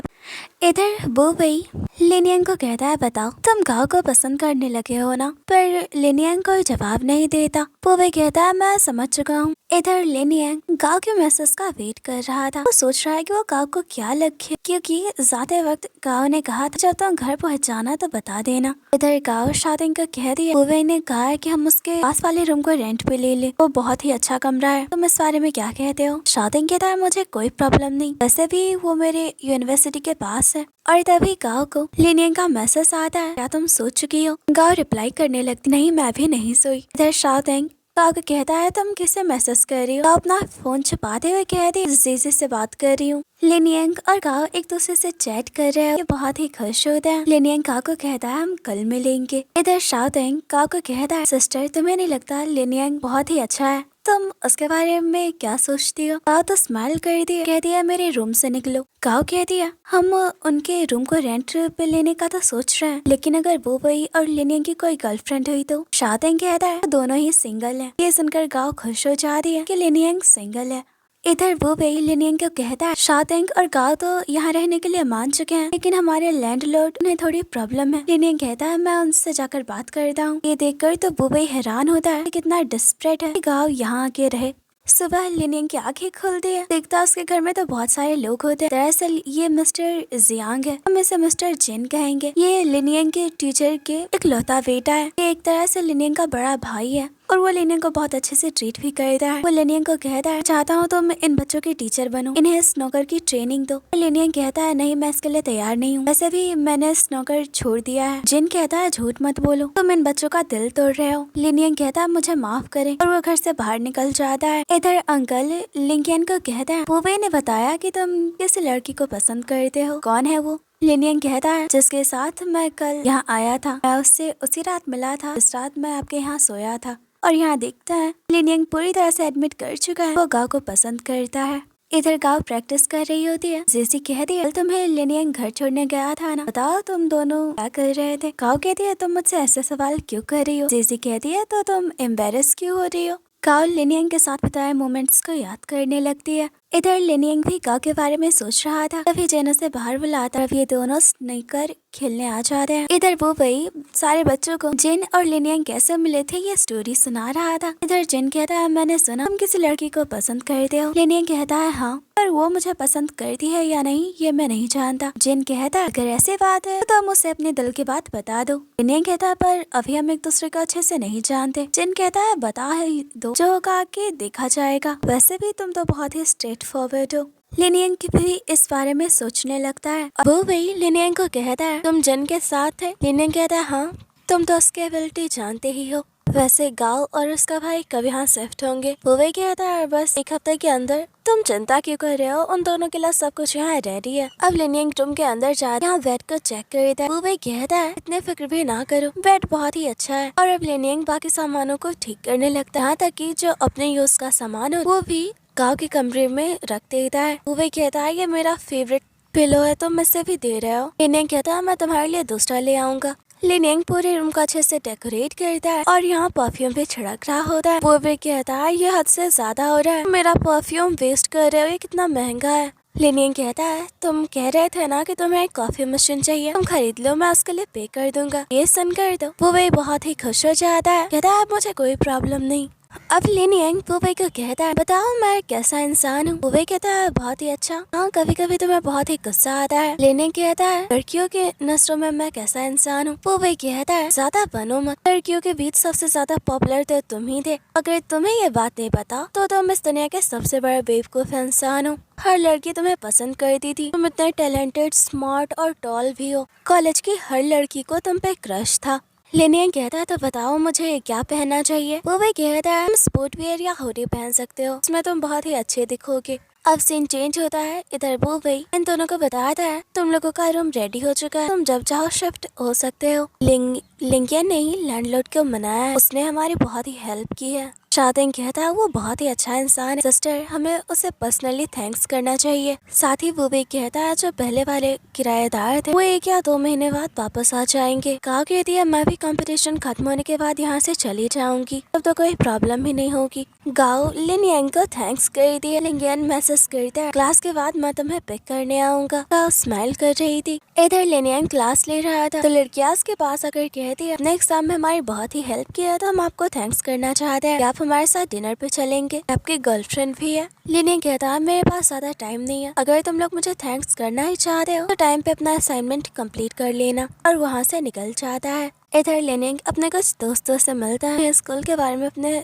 इधर वो भाई लिनियन को कहता है बताओ तुम गाओ को पसंद करने लगे हो ना, पर लिनियन कोई जवाब नहीं देता। वो भाई कहता है मैं समझ चुका हूँ। इधर लिनियन गाओ के मैसेज का वेट कर रहा था। वो सोच रहा है कि वो गाओ को क्या लगे, क्योंकि ज्यादा वक्त गाओ ने कहा था जब तुम घर पहुँच जाना तो बता देना। इधर गाओ शाओ तेंग को कह दिया। वो भाई ने कहा है कि हम उसके पास वाले रूम को रेंट पे ले ले, वो बहुत ही अच्छा कमरा है, तुम इस बारे में क्या कहते हो। शाओ तेंग कहता है मुझे कोई प्रॉब्लम नहीं, वैसे भी वो मेरे यूनिवर्सिटी के पास है। और तभी गाओ को लिनियन का मैसेज आता है क्या तुम सो चुकी हो। गाओ रिप्लाई करने लगती नहीं मैं भी नहीं सोई। इधर शाओ तेंग गाओ को कहता है तुम किसे मैसेज कर रही हो। गाओ अपना फोन छुपाते हुए कहती है जीजी से बात कर रही हूँ। लिनियन और गाओ एक दूसरे से चैट कर रहे हैं, बहुत ही खुश होते हैं। लिनियन गाओ को कहता है हम कल मिलेंगे। इधर शाओ तेंग गाओ को कहता है सिस्टर तुम्हें नहीं लगता लिनियन बहुत ही अच्छा है, तुम उसके बारे में क्या सोचती हो। गाओ तो स्माइल कर दिया, कहती है मेरे रूम से निकलो। गाओ कहती है हम उनके रूम को रेंट पे लेने का तो सोच रहे हैं, लेकिन अगर वो वही और लिनियन की कोई गर्लफ्रेंड हुई तो। शाओ तेंग कहता है दोनों ही सिंगल है। ये सुनकर गाओ खुश हो जा रही है कि लिनियन सिंगल है। इधर वो भाई लिनियन को कहता है शाओ तेंग और गाओ तो यहाँ रहने के लिए मान चुके हैं, लेकिन हमारे लैंडलॉर्ड उन्हें थोड़ी प्रॉब्लम है। लिनियन कहता है मैं उनसे जाकर बात करता हूँ। ये देखकर तो वो भाई हैरान होता है कि कितना डिस्परेट है कि गाओ यहाँ आके रहे। सुबह लिनियन की आंखें खुलती है, देखता उसके घर में तो बहुत सारे लोग होते हैं। दरअसल ये मिस्टर जियांग है, हम इसे मिस्टर जिन कहेंगे। ये लिनियन के टीचर के इकलौता बेटा है। ये एक तरह से लिनियन का बड़ा भाई है और वो लिनियन को बहुत अच्छे से ट्रीट भी करता है। वो लिनियन को कहता है चाहता हूँ तुम इन बच्चों की टीचर बनो, इन्हें स्नोकर की ट्रेनिंग दो। लिनियन कहता है नहीं मैं इसके लिए तैयार नहीं हूँ, वैसे भी मैंने स्नोकर छोड़ दिया है। जिन कहता है झूठ मत बोलो, तुम इन बच्चों का दिल तोड़ रहे हो। लिनियन कहता है मुझे माफ करें और वो घर से बाहर निकल जाता है। इधर अंकल लिनियन को कहता है वो ने बताया कि तुम किसी लड़की को पसंद करते हो, कौन है वो। लिनियन कहता है जिसके साथ मैं कल यहाँ आया था, मैं उससे उसी रात मिला था जिस रात मैं आपके यहाँ सोया था। और यहाँ देखता है लिनियन पूरी तरह से एडमिट कर चुका है, वो गाओ को पसंद करता है। इधर गाओ प्रैक्टिस कर रही होती है। जेसी कहती है तुम्हें लिनियन घर छोड़ने गया था ना, बताओ तुम दोनों क्या कर रहे थे। गाओ कहती है तुम मुझसे ऐसे सवाल क्यों कर रही हो। जेसी कहती है तो तुम एम्बेरस क्यों हो रही हो। गाओ लिनियन के साथ बिताए मोमेंट्स को याद करने लगती है। इधर लिनियन भी गाओ के बारे में सोच रहा था, तभी जेन उसे बाहर बुलाता है। ये दोनों स्नीकर खेलने आ जाते हैं। इधर वो भाई सारे बच्चों को जिन और लिनियन कैसे मिले थे ये स्टोरी सुना रहा था। इधर जिन कहता है मैंने सुना तुम किसी लड़की को पसंद करते हो। लिनियन कहता है हाँ, पर वो मुझे पसंद करती है या नहीं ये मैं नहीं जानता। जिन कहता है अगर ऐसी बात है तो मुझे अपने दिल की बात बता दो। लिनियन कहता है पर अभी हम एक दूसरे को अच्छे से नहीं जानते। जिन कहता है बता है दो, जो होगा आगे देखा जाएगा, वैसे भी तुम तो बहुत ही स्ट्रेट फॉरवर्ड हो। लिनियन की भी इस बारे में सोचने लगता है। वो भाई लिनियन को कहता है तुम जिन के साथ है। लिनियन कहता है हाँ, तुम तो उसकी एबिलिटी जानते ही हो, वैसे गाओ और उसका भाई कब यहाँ शिफ्ट होंगे। वो भाई कहता है बस एक हफ्ते के अंदर। तुम चिंता क्यों कर रहे हो, उन दोनों के लिए सब कुछ यहाँ रेडी है। अब लिनियन रूम के अंदर जा यहाँ बेड को चेक करता है। वो भाई कहता है इतने फिक्र भी ना करो, बेड बहुत ही अच्छा है। और अब लिनियन बाकी सामानों को ठीक करने लगता है, यहाँ तक कि जो अपने यूज का सामान हो वो भी गाँव के कमरे में रख देता है। वो भाई कहता है ये मेरा फेवरेट पिलो है, तुम मुझसे भी दे रहे हो। लिनियन कहता है मैं तुम्हारे लिए दूसरा ले आऊंगा। लिनियंग पूरे रूम को अच्छे से डेकोरेट करता है और यहाँ परफ्यूम भी छिड़क रहा होता है। वो भी कहता है ये हद से ज्यादा हो रहा है, मेरा परफ्यूम वेस्ट कर रहे हो, ये कितना महंगा है। लिनियंग कहता है तुम कह रहे थे ना कि तुम्हें एक कॉफी मशीन चाहिए, तुम खरीद लो, मैं उसके लिए पे कर दूंगा, ये सन कर दो। वो भी बहुत ही खुश हो जाता है, कहता है मुझे कोई प्रॉब्लम नहीं। अब लिनियंग पुवे को कहता है बताओ मैं कैसा इंसान हूँ। पुवे कहता है बहुत ही अच्छा, हाँ कभी कभी तुम्हें बहुत ही गुस्सा आता है। लिनियंग कहता है लड़कियों के नजरों में मैं कैसा इंसान हूँ। पुवे कहता है ज्यादा बनो मत, लड़कियों के बीच सबसे ज्यादा पॉपुलर तो तुम ही थे, अगर तुम्हें ये बात नहीं पता तो तुम इस दुनिया के सबसे बड़े बेवकूफ इंसान हो। हर लड़की तुम्हें पसंद करती थी, तुम इतने टैलेंटेड, स्मार्ट और टॉल भी हो, कॉलेज की हर लड़की को तुम पे क्रश था। लिनियन कहता है तो बताओ मुझे क्या पहनना चाहिए। वो भी कहता है तुम स्पोर्ट वेयर या हुडी पहन सकते हो, इसमें तुम बहुत ही अच्छे दिखोगे। अब सीन चेंज होता है, इधर वो भाई इन दोनों को बताता है तुम लोगों का रूम रेडी हो चुका है, तुम जब चाहो शिफ्ट हो सकते हो। लिंकियन ने ही लैंडलॉर्ड को मनाया है, उसने हमारी बहुत ही हेल्प की है। शादिंग कहता है वो बहुत ही अच्छा इंसान है सिस्टर, हमें उसे पर्सनली थैंक्स करना चाहिए। साथ ही वो भी कहता है जो पहले वाले किराएदार थे वो 1 या 2 महीने बाद वापस आ जाएंगे। कहा कहती है मैं भी कंपटीशन खत्म होने के बाद यहाँ से चली जाऊंगी, तब तो कोई प्रॉब्लम ही नहीं होगी। गाओ लिनियन को थैंक्स कर दिया। लिनियन मैसेज करता है क्लास के बाद मैं तुम्हें पिक करने आऊंगा। गाओ स्माइल कर रही थी। इधर लिनियन क्लास ले रहा था तो लड़कियां उसके पास आकर कहती है अपने एग्जाम में हमारी बहुत ही हेल्प किया, तो हम आपको थैंक्स करना चाहते हैं, आप हमारे साथ डिनर पे चलेंगे, आपकी गर्लफ्रेंड भी है। लिनियन कहता है मेरे पास ज्यादा टाइम नहीं है, अगर तुम लोग मुझे थैंक्स करना ही चाहते हो तो टाइम पे अपना असाइनमेंट कंप्लीट कर लेना, और वहाँ से निकल जाता है। इधर लिनियन अपने कुछ दोस्तों से मिलता है, स्कूल के बारे में अपने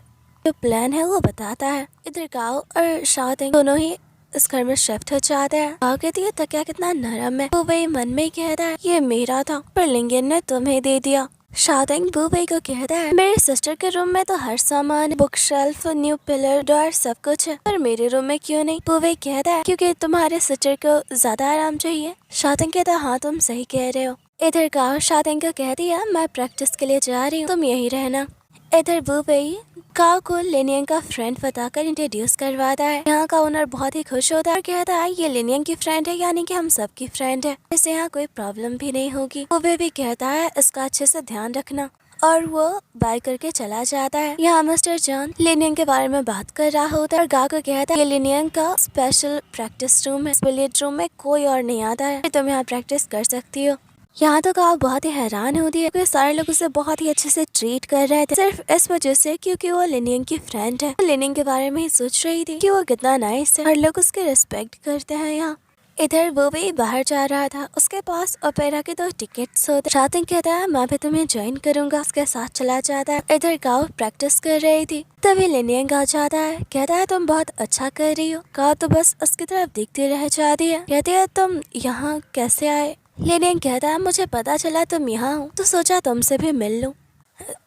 जो प्लान है वो बताता है। इधर गाओ और शादिंग दोनों ही इस घर में शिफ्ट हो जाते हैं। गाओ कहती है तकिया कितना नरम है, वो वही मन में कहता है ये मेरा था पर लिंगन ने तुम्हें दे दिया। शादिंग बूबई को कहता है मेरे सिस्टर के रूम में तो हर सामान, book shelf, new pillar, door सब कुछ है, पर मेरे रूम में क्यों नहीं। बूबई कहता है क्योंकि तुम्हारे सिस्टर को ज्यादा आराम चाहिए। शादिंग कहता है हाँ तुम सही कह रहे हो। इधर गाओ शादिंग को कहती है मैं प्रैक्टिस के लिए जा रही हूँ, तुम यही रहना। इधर बूबई गाओ को लिनियन का फ्रेंड बताकर इंट्रोड्यूस करवाता है। यहाँ का ओनर बहुत ही खुश होता है और कहता है ये लिनियन की फ्रेंड है, यानी कि हम सबकी फ्रेंड है, इससे यहाँ कोई प्रॉब्लम भी नहीं होगी। वो भी कहता है इसका अच्छे से ध्यान रखना, और वो बाय करके चला जाता है। यहाँ मिस्टर जॉन लिनियन के बारे में बात कर रहा होता है और गाओ को कहता है ये लिनियन का स्पेशल प्रैक्टिस रूम है, इस बिलियर्ड रूम में कोई और नहीं आता है, तुम यहाँ प्रैक्टिस कर सकती हो। यहाँ तो गाओ बहुत ही हैरान होती है क्योंकि सारे लोग उसे बहुत ही अच्छे से ट्रीट कर रहे थे, सिर्फ इस वजह से क्योंकि वो लिनियन की फ्रेंड है। लिनियन के बारे में ही सोच रही थी कि वो कितना नाइस है, हर लोग उसके रिस्पेक्ट करते हैं यहाँ। इधर वो भी बाहर जा रहा था, उसके पास ओपेरा के 2 टिकट्स होते। शादिंग कहता है मैं भी तुम्हें ज्वाइन करूंगा, उसके साथ चला जाता है। इधर गाओ प्रैक्टिस कर रही थी, तभी लिनियन आ जाता है, कहता है तुम बहुत अच्छा कर रही हो। गाओ तो बस उसकी तरफ देखती रह जाती है, कहती है तुम यहाँ कैसे आए। लिनियन कहता है मुझे पता चला तुम यहाँ हो तो सोचा तुमसे भी मिल लूं।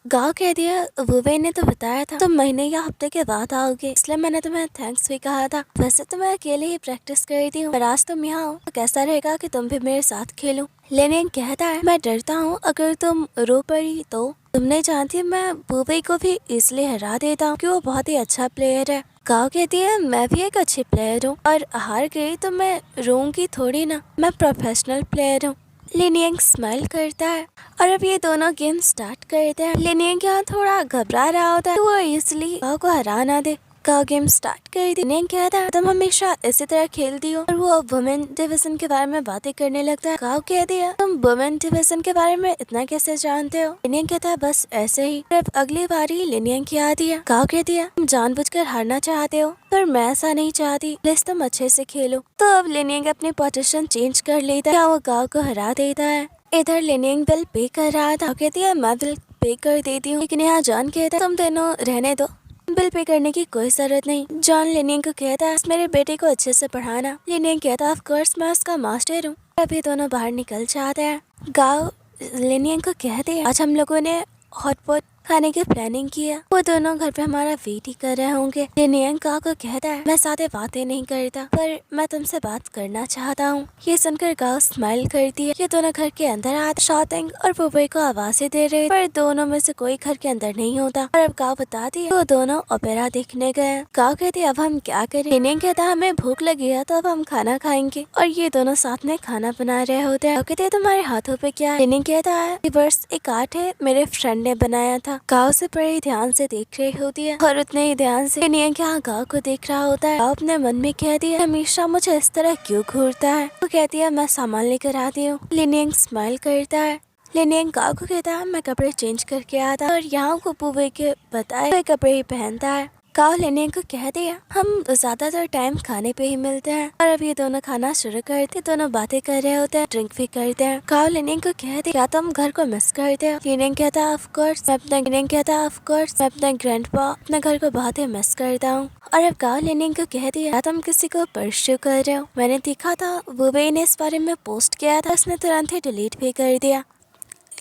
गाँव कह दिया वुबे ने तो बताया था तुम महीने या हफ्ते के बाद आओगे, इसलिए मैंने तुम्हें थैंक्स भी कहा था। वैसे तो मैं अकेले ही प्रैक्टिस करती हूँ, पर आज तुम यहाँ हो तो कैसा रहेगा कि तुम भी मेरे साथ खेलो। लिनियन कहता है मैं डरता हूँ अगर तुम रो पड़ी तो। तुम नहीं जानती मैं वुबे को भी इसलिए हरा देता हूँ कि वो बहुत ही अच्छा प्लेयर है। गाँव कहती है मैं भी एक अच्छी प्लेयर हूँ और हार गई तो मैं रोऊंगी थोड़ी ना, मैं प्रोफेशनल प्लेयर हूँ। लिनियन स्माइल करता है और अब ये दोनों गेम स्टार्ट करते हैं। लिनियन यहाँ थोड़ा घबरा रहा होता है तो वो इसलिए गाँव को हरा ना दे। गाँव गेम स्टार्ट कर दी। लिनियन कहता है तुम हमेशा इसी तरह खेलती हो, और वो वुमेन डिवीजन के बारे में बातें करने लगता है। गाँव कहती है तुम वुमेन डिवीजन के बारे में इतना कैसे जानते हो। लिनियन कहता है बस ऐसे ही। अब अगली बारी लिनियन की आती है। गाँव कहती है तुम जानबूझकर हारना चाहते हो, पर मैं ऐसा नहीं चाहती, प्लीज तुम अच्छे से खेलो। तो अब लिनियन अपनी पोजीशन चेंज कर लेता है, वो गाँव को हरा देता है। इधर लिनियन बिल पे कर रहा था, कहती है मैं बिल पे कर देती हूँ, लेकिन यहाँ जॉन कहता है तुम दोनों रहने दो, बिल पे करने की कोई जरूरत नहीं। जॉन लिनियन को कहता है मेरे बेटे को अच्छे से पढ़ाना। लिनियन कहता है ऑफ कोर्स मैं उसका मास्टर हूँ। अभी दोनों बाहर निकल जाते हैं। गाँव लिनियन को कहते हैं आज हम लोगों ने हॉटपॉट खाने की प्लानिंग किया। वो दोनों घर पे हमारा वेट ही कर रहे होंगे। लिनियंग गाओ को कहता है, मैं साथे बातें नहीं करता, पर मैं तुमसे बात करना चाहता हूँ। ये सुनकर गाओ स्माइल करती है। ये दोनों घर के अंदर आते शाओटेंग और बुबई को आवाजें दे रहे, पर दोनों में से कोई घर के अंदर नहीं होता। और अब गाओ बताती है वो दोनों ओपेरा देखने गए। गाओ कहती है, अब हम क्या करें? लिनियंग कहता है, हमें भूख लगी है तो अब हम खाना खाएंगे। और ये दोनों साथ में खाना बना रहे होते हैं। गाओ कहते हैं, तुम्हारे हाथों पे क्या है? लिनियंग कहता है, रिवर्स एक आर्ट है, मेरे फ्रेंड ने बनाया था। गाओ से बड़े ध्यान से देख रही होती है और उतने ही ध्यान से लिनियंग यहाँ गाओ को देख रहा होता है। गाओ अपने मन में कहती है, हमेशा मुझे इस तरह क्यों घूरता है? वो कहती है, मैं सामान लेकर आती हूँ। लिनियंग स्माइल करता है। लिनियंग गाओ को कहता है, मैं कपड़े चेंज करके आता और यहाँ को बुबई के बताए हुए कपड़े ही पहनता है। गाओ लिनियंग को कह दिया, हम ज्यादातर टाइम खाने पे ही मिलते हैं। और अब ये दोनों खाना शुरू करते, दोनों बातें कर रहे होते हैं, ड्रिंक भी करते हैं। गाओ लिनियंग को कह दिया, क्या तुम घर को मिस करते हो? लिनियंग कहता है, ऑफ कोर्स मैं अपने ग्रैंडपा अपने घर को बहुत ही मिस करता हूँ। और अब गाओ लिनियंग को कह दिया, क्या तुम किसी को परस्यू कर रहे हो? मैंने देखा था बुबई ने इस बारे में पोस्ट किया था, उसने तुरंत ही डिलीट भी कर दिया।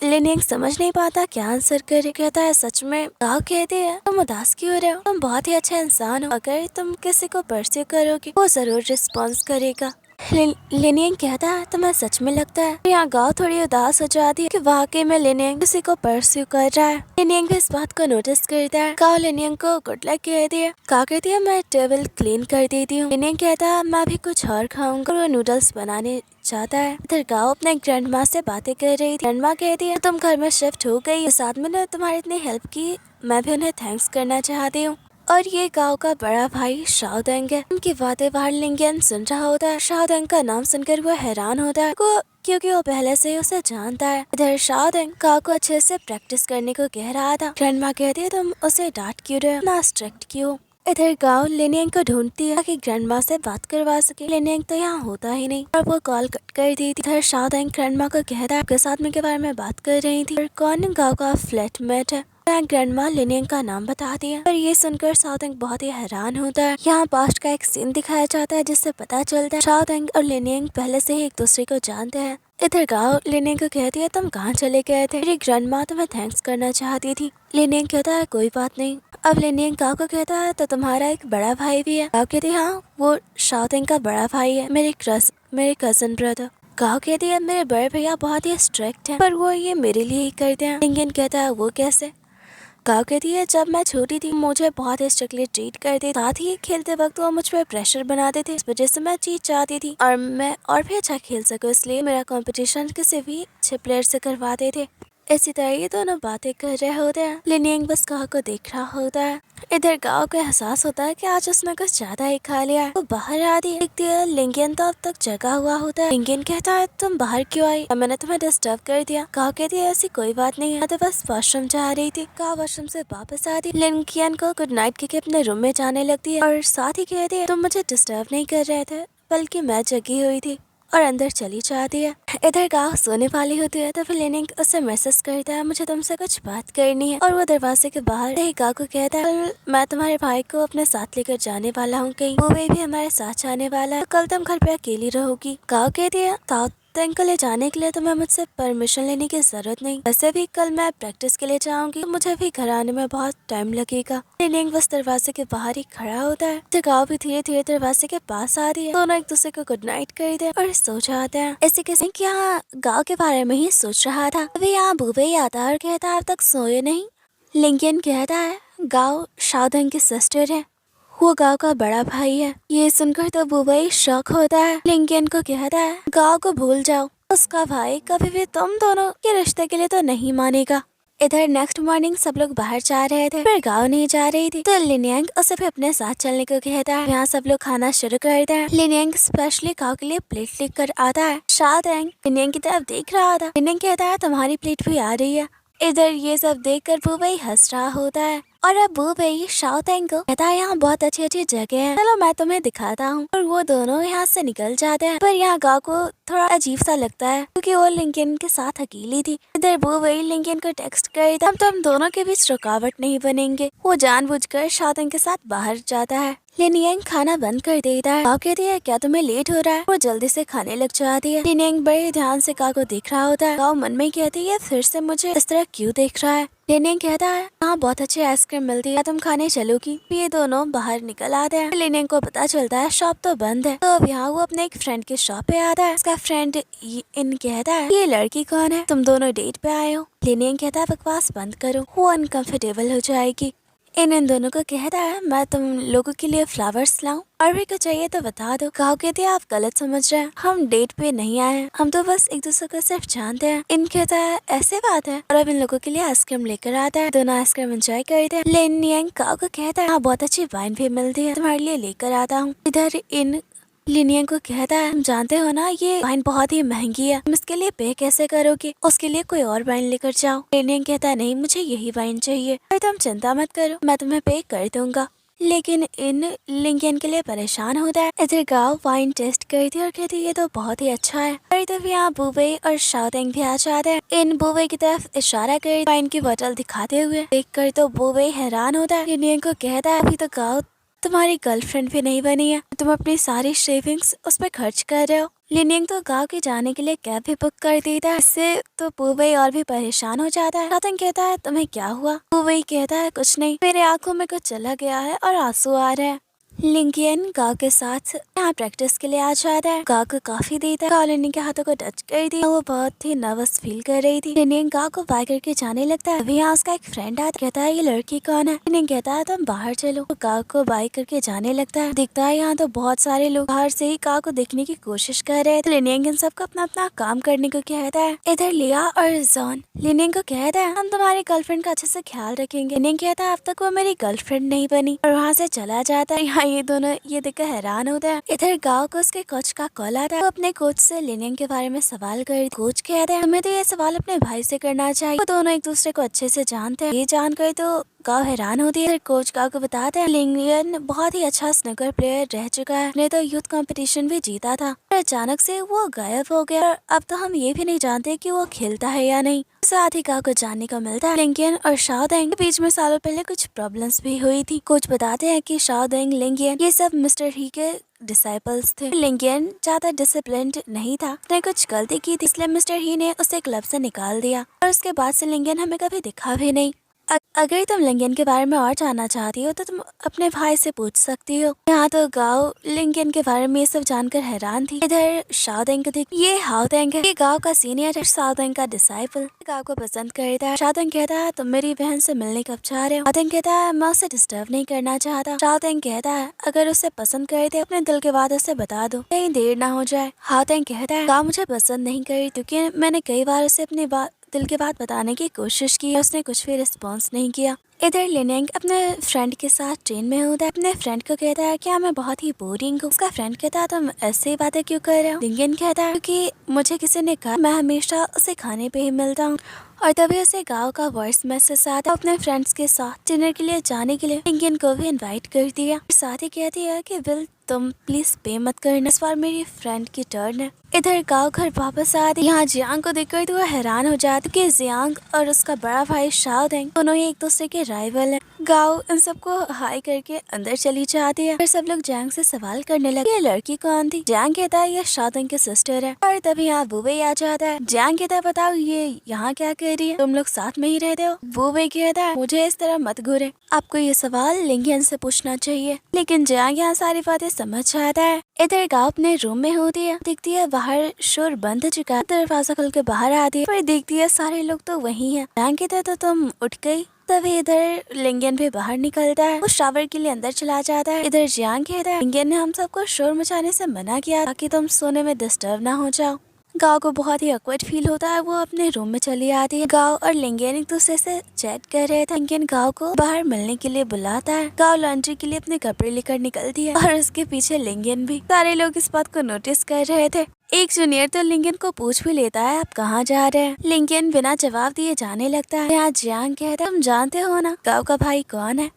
लिनियंग समझ नहीं पाता क्या आंसर करे। कहता है, सच में? गाओ कहते हैं, तुम उदास क्यों हो रहे हो? तुम बहुत ही अच्छा इंसान हो। अगर तुम किसी को परस्यू करोगे वो जरूर रिस्पॉन्स करेगा। लिनियंग कहता है, तुम्हें सच में लगता है? यहाँ गाओ थोड़ी उदास हो जाती है कि वाकई में लिनियंग किसी को परस्यू कर रहा है। लिनियंग भी इस बात को नोटिस करता है। गाओ लिनियंग को गुड लक कहती है। गाओ कहती है, मैं टेबल क्लीन कर देती हूँ। लिनियंग कहता है, मैं भी कुछ और खाऊंगा। और वो नूडल्स बनाने चाहता है। इधर गाओ अपने ग्रैंड माँ से बातें कर रही थी। ग्रैंड माँ कहती है, तुम घर में शिफ्ट हो गई, साथ में ने तुम्हारी इतनी हेल्प की, मैं भी उन्हें थैंक्स करना चाहती हूँ। और ये गांव का बड़ा भाई शाओटेंग है। उनकी बातें बाहर लिंगियन सुन रहा होता है। शाओटेंग का नाम सुनकर वो हैरान होता है क्योंकि वो पहले से ही उसे जानता है। इधर शाओटेंग गांव को अच्छे से प्रैक्टिस करने को कह रहा था। ग्रैंडमा कहती है, तुम उसे डांट क्यों रहे हो? ना स्ट्रिक्ट क्यों? इधर गांव लिनियंग को ढूंढती है कि ग्रैंडमा से बात करवा सके। लिनियंग तो यहाँ होता ही नहीं और वो कॉल कट कर दी थी। इधर शाओटेंग ग्रैंडमा को कहता है, आपके साथ में के बारे में बात कर रही थी और कौन गांव का फ्लैटमेट है? ग्रैंडमा लिनियंग का नाम बताती है। पर ये सुनकर शाओटेंग बहुत ही हैरान होता है। यहाँ पास्ट का एक सीन दिखाया जाता है जिससे पता चलता है शाओटेंग और लिनियंग पहले से ही एक दूसरे को जानते हैं। इधर गाओ लिनियंग को कहती है, तुम कहाँ चले गए थे? मेरी ग्रैंडमा तुम्हें थैंक्स करना चाहती थी। लिनियंग कहता है, कोई बात नहीं। अब लिनियंग गाओ को कहता है, तो तुम्हारा एक बड़ा भाई भी है? गाओ कहती है, हाँ, वो शाओटेंग का बड़ा भाई है, मेरे कजन ब्रदर। गाओ कहती है, मेरे बड़े भैया बहुत ही स्ट्रिक्ट हैं, पर वो ये मेरे लिए ही करते हैं। लिनियंग कहता है, वो कैसे? गाओ कहती है, जब मैं छोटी थी मुझे बहुत ही स्ट्रिक्टली ट्रीट करते, साथ ही खेलते वक्त वो मुझ पर प्रेशर बनाते थे। इस वजह से मैं जीत जाती थी और मैं और भी अच्छा खेल सकूं, इसलिए मेरा कंपटीशन किसी भी अच्छे प्लेयर से करवाते थे। इसी तरह ये दोनों बातें कर रहे होते हैं। लिनियंग बस गाओ को देख रहा होता है। इधर गाओ को एहसास होता है कि आज उसने कुछ ज्यादा ही खा लिया है। वो बाहर आती है, देखती है लिंगियन तो अब तक जगा हुआ होता है। लिंगियन कहता है, तुम बाहर क्यों आई? मैंने तुम्हें डिस्टर्ब कर दिया? गाओ कहती है, ऐसी कोई बात नहीं है, मैं तो बस वॉशरूम जा रही थी। गाओ वॉशरूम से वापस आती है। लिंगियन को गुड नाइट कहके अपने रूम में जाने लगती है और साथ ही कहती है, तुम मुझे डिस्टर्ब नहीं कर रहे थे, बल्कि मैं जगी हुई थी, और अंदर चली जाती है। इधर गाओ सोने वाली होती है तो फिर लिनियंग उसे मैसेज करता है, मुझे तुमसे कुछ बात करनी है। और वो दरवाजे के बाहर ही गाओ को कहता है, कल मैं तुम्हारे भाई को अपने साथ लेकर जाने वाला हूँ कहीं, वो भी हमारे साथ जाने वाला है, कल तुम घर पे अकेली रहोगी। गाओ कहती है, शाओटेंग को ले जाने के लिए तुम्हें मुझसे परमिशन लेने की जरूरत नहीं, वैसे भी कल मैं प्रैक्टिस के लिए जाऊंगी, तो मुझे भी घर आने में बहुत टाइम लगेगा। लिनियंग बस दरवाजे के बाहर ही खड़ा होता है। तो गाओ भी धीरे धीरे दरवाजे के पास आ रही है। दोनों एक दूसरे को गुड नाइट करते हैं और सो जाते हैं। ऐसे किसी यहाँ गाओ के बारे में ही सोच रहा था, अभी यहाँ बुबई आता है और कहता है, अब तक सोए नहीं? लिंगियन कहता है, गाओ शाओटेंग की सिस्टर है, वो गाओ का बड़ा भाई है। ये सुनकर तो बुबई शॉक होता है। लिंगियन को कहता है, गाओ को भूल जाओ, उसका भाई कभी भी तुम दोनों के रिश्ते के लिए तो नहीं मानेगा। इधर नेक्स्ट मॉर्निंग सब लोग बाहर जा रहे थे, पर गाओ नहीं जा रही थी, तो लिनियंग उसे भी अपने साथ चलने को कहता है। यहाँ सब लोग खाना शुरू करते हैं। लिनियंग स्पेशली गाओ के लिए प्लेट लेकर आता है। शाओटेंग लिनियंग की तरफ देख रहा था। लिनियंग कहता है, तुम्हारी प्लेट भी आ रही है। इधर ये सब देखकर बुबई हंस रहा होता है और अब बुबई शाओटेंग को कहता है, यहाँ बहुत अच्छी अच्छी जगह है, चलो मैं तुम्हें दिखाता हूँ। और वो दोनों यहाँ से निकल जाते हैं। पर यहाँ गाओ को थोड़ा अजीब सा लगता है क्योंकि वो लिंगियन के साथ अकेली थी। इधर बुबई लिंगियन को टेक्स्ट करता है, अब तो हम दोनों के बीच रुकावट नहीं बनेंगे। वो जानबूझकर शाओटेंग के साथ बाहर जाता है। लिनियंग खाना बंद कर देता है। गाओ कहती है क्या तुम्हें लेट हो रहा है? वो जल्दी से खाने लग जाती है। लिनियंग बड़े ध्यान से गाओ को देख रहा होता है। गाओ मन में कहती है फिर से मुझे इस तरह क्यों देख रहा है। लिनियंग कहता है यहाँ बहुत अच्छी आइसक्रीम मिलती है, तुम खाने चलोगी? ये दोनों बाहर निकल आते हैं। लिनियंग को पता चलता है शॉप तो बंद है। तो अब यहाँ वो अपने एक फ्रेंड की शॉप पे आता है। उसका फ्रेंड इन कहता है ये लड़की कौन है, तुम दोनों डेट पे आए हो? लिनियंग कहता है बकवास बंद करो, वो अनकंफर्टेबल हो जाएगी। इन दोनों को कहता है मैं तुम लोगों के लिए फ्लावर्स लाऊं, और भी कुछ चाहिए तो बता दो। गाओ कहते हैं आप गलत समझ रहे हैं, हम डेट पे नहीं आए हैं, हम तो बस एक दूसरे को सिर्फ जानते हैं। इन कहता है ऐसे बात है, और अब इन लोगों के लिए आइसक्रीम लेकर आता है। दोनों आइसक्रीम एंजॉय करते हैं। लिन यांग गाओ को कहता है हाँ बहुत अच्छी वाइन भी मिलती है, तुम्हारे लिए लेकर आता हूँ। इधर इन लिनियंग को कहता है तुम जानते हो ना ये वाइन बहुत ही महंगी है, तुम इसके लिए पे कैसे करोगे? उसके लिए कोई और वाइन लेकर जाओ। लिनियंग कहता है नहीं मुझे यही वाइन चाहिए। और तुम चिंता मत करो, मैं तुम्हें पे कर दूंगा। लेकिन इन लिंकियन के लिए परेशान होता है। इधर गाओ वाइन टेस्ट करती है और कहती है ये तो बहुत ही अच्छा है। और तब यहाँ बुबे और शाओतेंग भी आ जाते हैं। इन बुबे की तरफ इशारा कर वाइन की बोतल दिखाते हुए देखकर तो बुबे हैरान होता है। लिनियंग को कहता है अभी तो गाओ तुम्हारी गर्लफ्रेंड भी नहीं बनी है, तुम अपनी सारी सेविंग्स उस पर खर्च कर रहे हो। लिनियंग तो गांव के जाने के लिए कैब भी बुक कर देता है। इससे तो पूवई और भी परेशान हो जाता है। शाओतेंग कहता है तुम्हें क्या हुआ? पूवई कहता है कुछ नहीं, मेरे आंखों में कुछ चला गया है और आंसू आ रहे हैं। लिंकियन गांव के साथ यहाँ प्रैक्टिस के लिए आ जाता है। गांव को काफी देता है। गांव लिनियंग के हाथों को टच कर दिया। वो बहुत ही नर्वस फील कर रही थी। लिनियंग गांव को बाय करके जाने लगता है। अभी यहाँ उसका एक फ्रेंड आता कहता है ये लड़की कौन है? लिनियंग कहता है तुम बाहर चलो। तो गांव को बाय करके जाने लगता है। दिखता है यहाँ तो बहुत सारे लोग बाहर से ही गांव को देखने की कोशिश कर रहे थे। लिनियंग इन सबको अपना अपना काम करने को कहता है। इधर लिया और जॉन लिनियंग को कहता है हम तुम्हारी गर्लफ्रेंड का अच्छे से ख्याल रखेंगे। लिनियंग कहता है अब तक वो मेरी गर्लफ्रेंड नहीं बनी, और वहाँ से चला जाता है। यहाँ ये दोनों ये देखकर हैरान होता है। इधर गांव को उसके कोच का कॉल आता है। वो अपने कोच से लिनियंग के बारे में सवाल कर। कोच कहता है हमें तो ये सवाल अपने भाई से करना चाहिए, वो दोनों एक दूसरे को अच्छे से जानते हैं। ये जानकर तो गांव हैरान होती है। कोच गांव को बताते हैं लिनियंग बहुत ही अच्छा स्नूकर प्लेयर रह चुका है, ने तो यूथ कंपटीशन भी जीता था, और अचानक से वो गायब हो गया। अब तो हम ये भी नहीं जानते कि वो खेलता है या नहीं। साथ ही गांव को जानने को मिलता है लिंकियन और शाओतेंग के बीच में सालों पहले कुछ प्रॉब्लम्स भी हुई थी। कोच बताते हैं कि शाओतेंग लिंकियन ये सब मिस्टर ही के डिसाइपल्स थे। लिंकियन ज्यादा डिसिप्लिन्ड नहीं था, उसने कुछ गलती की थी, इसलिए मिस्टर ही ने उसे क्लब से निकाल दिया, और उसके बाद से लिंकियन हमें कभी दिखा भी नहीं। अगर तुम लिंकियन के बारे में और जानना चाहती हो तो तुम अपने भाई से पूछ सकती हो। यहाँ तो गाओ लिंकियन के बारे में ये सब जानकर हैरान थी। इधर शाओतेंग को देख ये हाओतेंग है, ये गांव का सीनियर है, शाओतेंग का डिसाइपल। गांव को पसंद करता है। शाओतेंग कहता है तुम मेरी बहन से मिलने कब चाह रहे हो? शाओतेंग कहता है मैं उसे डिस्टर्ब नहीं करना चाहता। शाओतेंग कहता है अगर उसे पसंद करते अपने दिल के बात उसे बता दो, कहीं देर ना हो जाए। हाओतेंग कहता है गांव मुझे पसंद नहीं करी, क्योंकि मैंने कई बार उसे अपनी दिल की बात बताने की कोशिश की, उसने कुछ भी रिस्पॉन्स नहीं किया। इधर लिनियंग अपने फ्रेंड के साथ ट्रेन में होता है। अपने फ्रेंड को कहता है क्या मैं बहुत ही बोरिंग हूँ। उसका फ्रेंड कहता है तुम ऐसे ही बातें क्यों कर रहे हो? लिनियंग कहता है क्योंकि मुझे किसी ने कहा मैं हमेशा उसे खाने पे ही मिलता हूँ, और तभी उसे गांव का वॉइस मैसेज आता है अपने फ्रेंड्स के साथ डिनर के लिए जाने के लिए। लिंकियन को भी इनवाइट कर दिया। साथ ही कहती है कि विल तुम प्लीज पे मत करना, इस बार मेरी फ्रेंड की टर्न है। इधर गांव घर वापस आते यहाँ जियांग को देखकर तो वो हैरान हो जाती कि जियांग और उसका बड़ा भाई शाओतेंग दोनों ही एक दूसरे के राइवल हैं। गांव इन सबको हाई करके अंदर चली जाती है। फिर सब लोग जियांग से सवाल करने लगे ये लड़की कौन थी? जियांग कहता है ये शाओतेंग की सिस्टर है। और तभी यहाँ बुबे आ जाता है। जियांग कहता है बताओ ये यहाँ क्या कर रही है, तुम लोग साथ में ही रहते हो? बुबे कहता है मुझे इस तरह मत घूरे, आपको ये सवाल लिंकियन से पूछना चाहिए। लेकिन जियांग यहाँ सारी बातें समझ जाता है। इधर गांव अपने रूम में होती है, दिखती है बाहर शोर बंद हो चुका है। दरवाजा खोल के बाहर आती है, पर देखती है सारे लोग तो वही है। जियांग कहता है तो तुम उठ गई। तभी इधर लिंगियन भी बाहर निकलता है, वो शावर के लिए अंदर चला जाता है। इधर जियांग कहता है लिंगियन ने हम सबको शोर मचाने से मना किया ताकि तुम सोने में डिस्टर्ब ना हो जाओ। गांव को बहुत ही ऑकवर्ड फील होता है, वो अपने रूम में चली आती है। गांव और लिंगियन एक दूसरे से चैट कर रहे थे। लिंगियन गांव को बाहर मिलने के लिए बुलाता है। गांव लॉन्ड्री के लिए अपने कपड़े लेकर निकलती है और उसके पीछे लिंगियन भी। सारे लोग इस बात को नोटिस कर रहे थे। एक जूनियर तो लिंगियन को पूछ भी लेता है आप कहाँ जा रहे हैं। लिंगियन बिना जवाब दिए जाने लगता है। यहाँ जियांग कहता है तुम जानते हो ना गांव का भाई कौन है?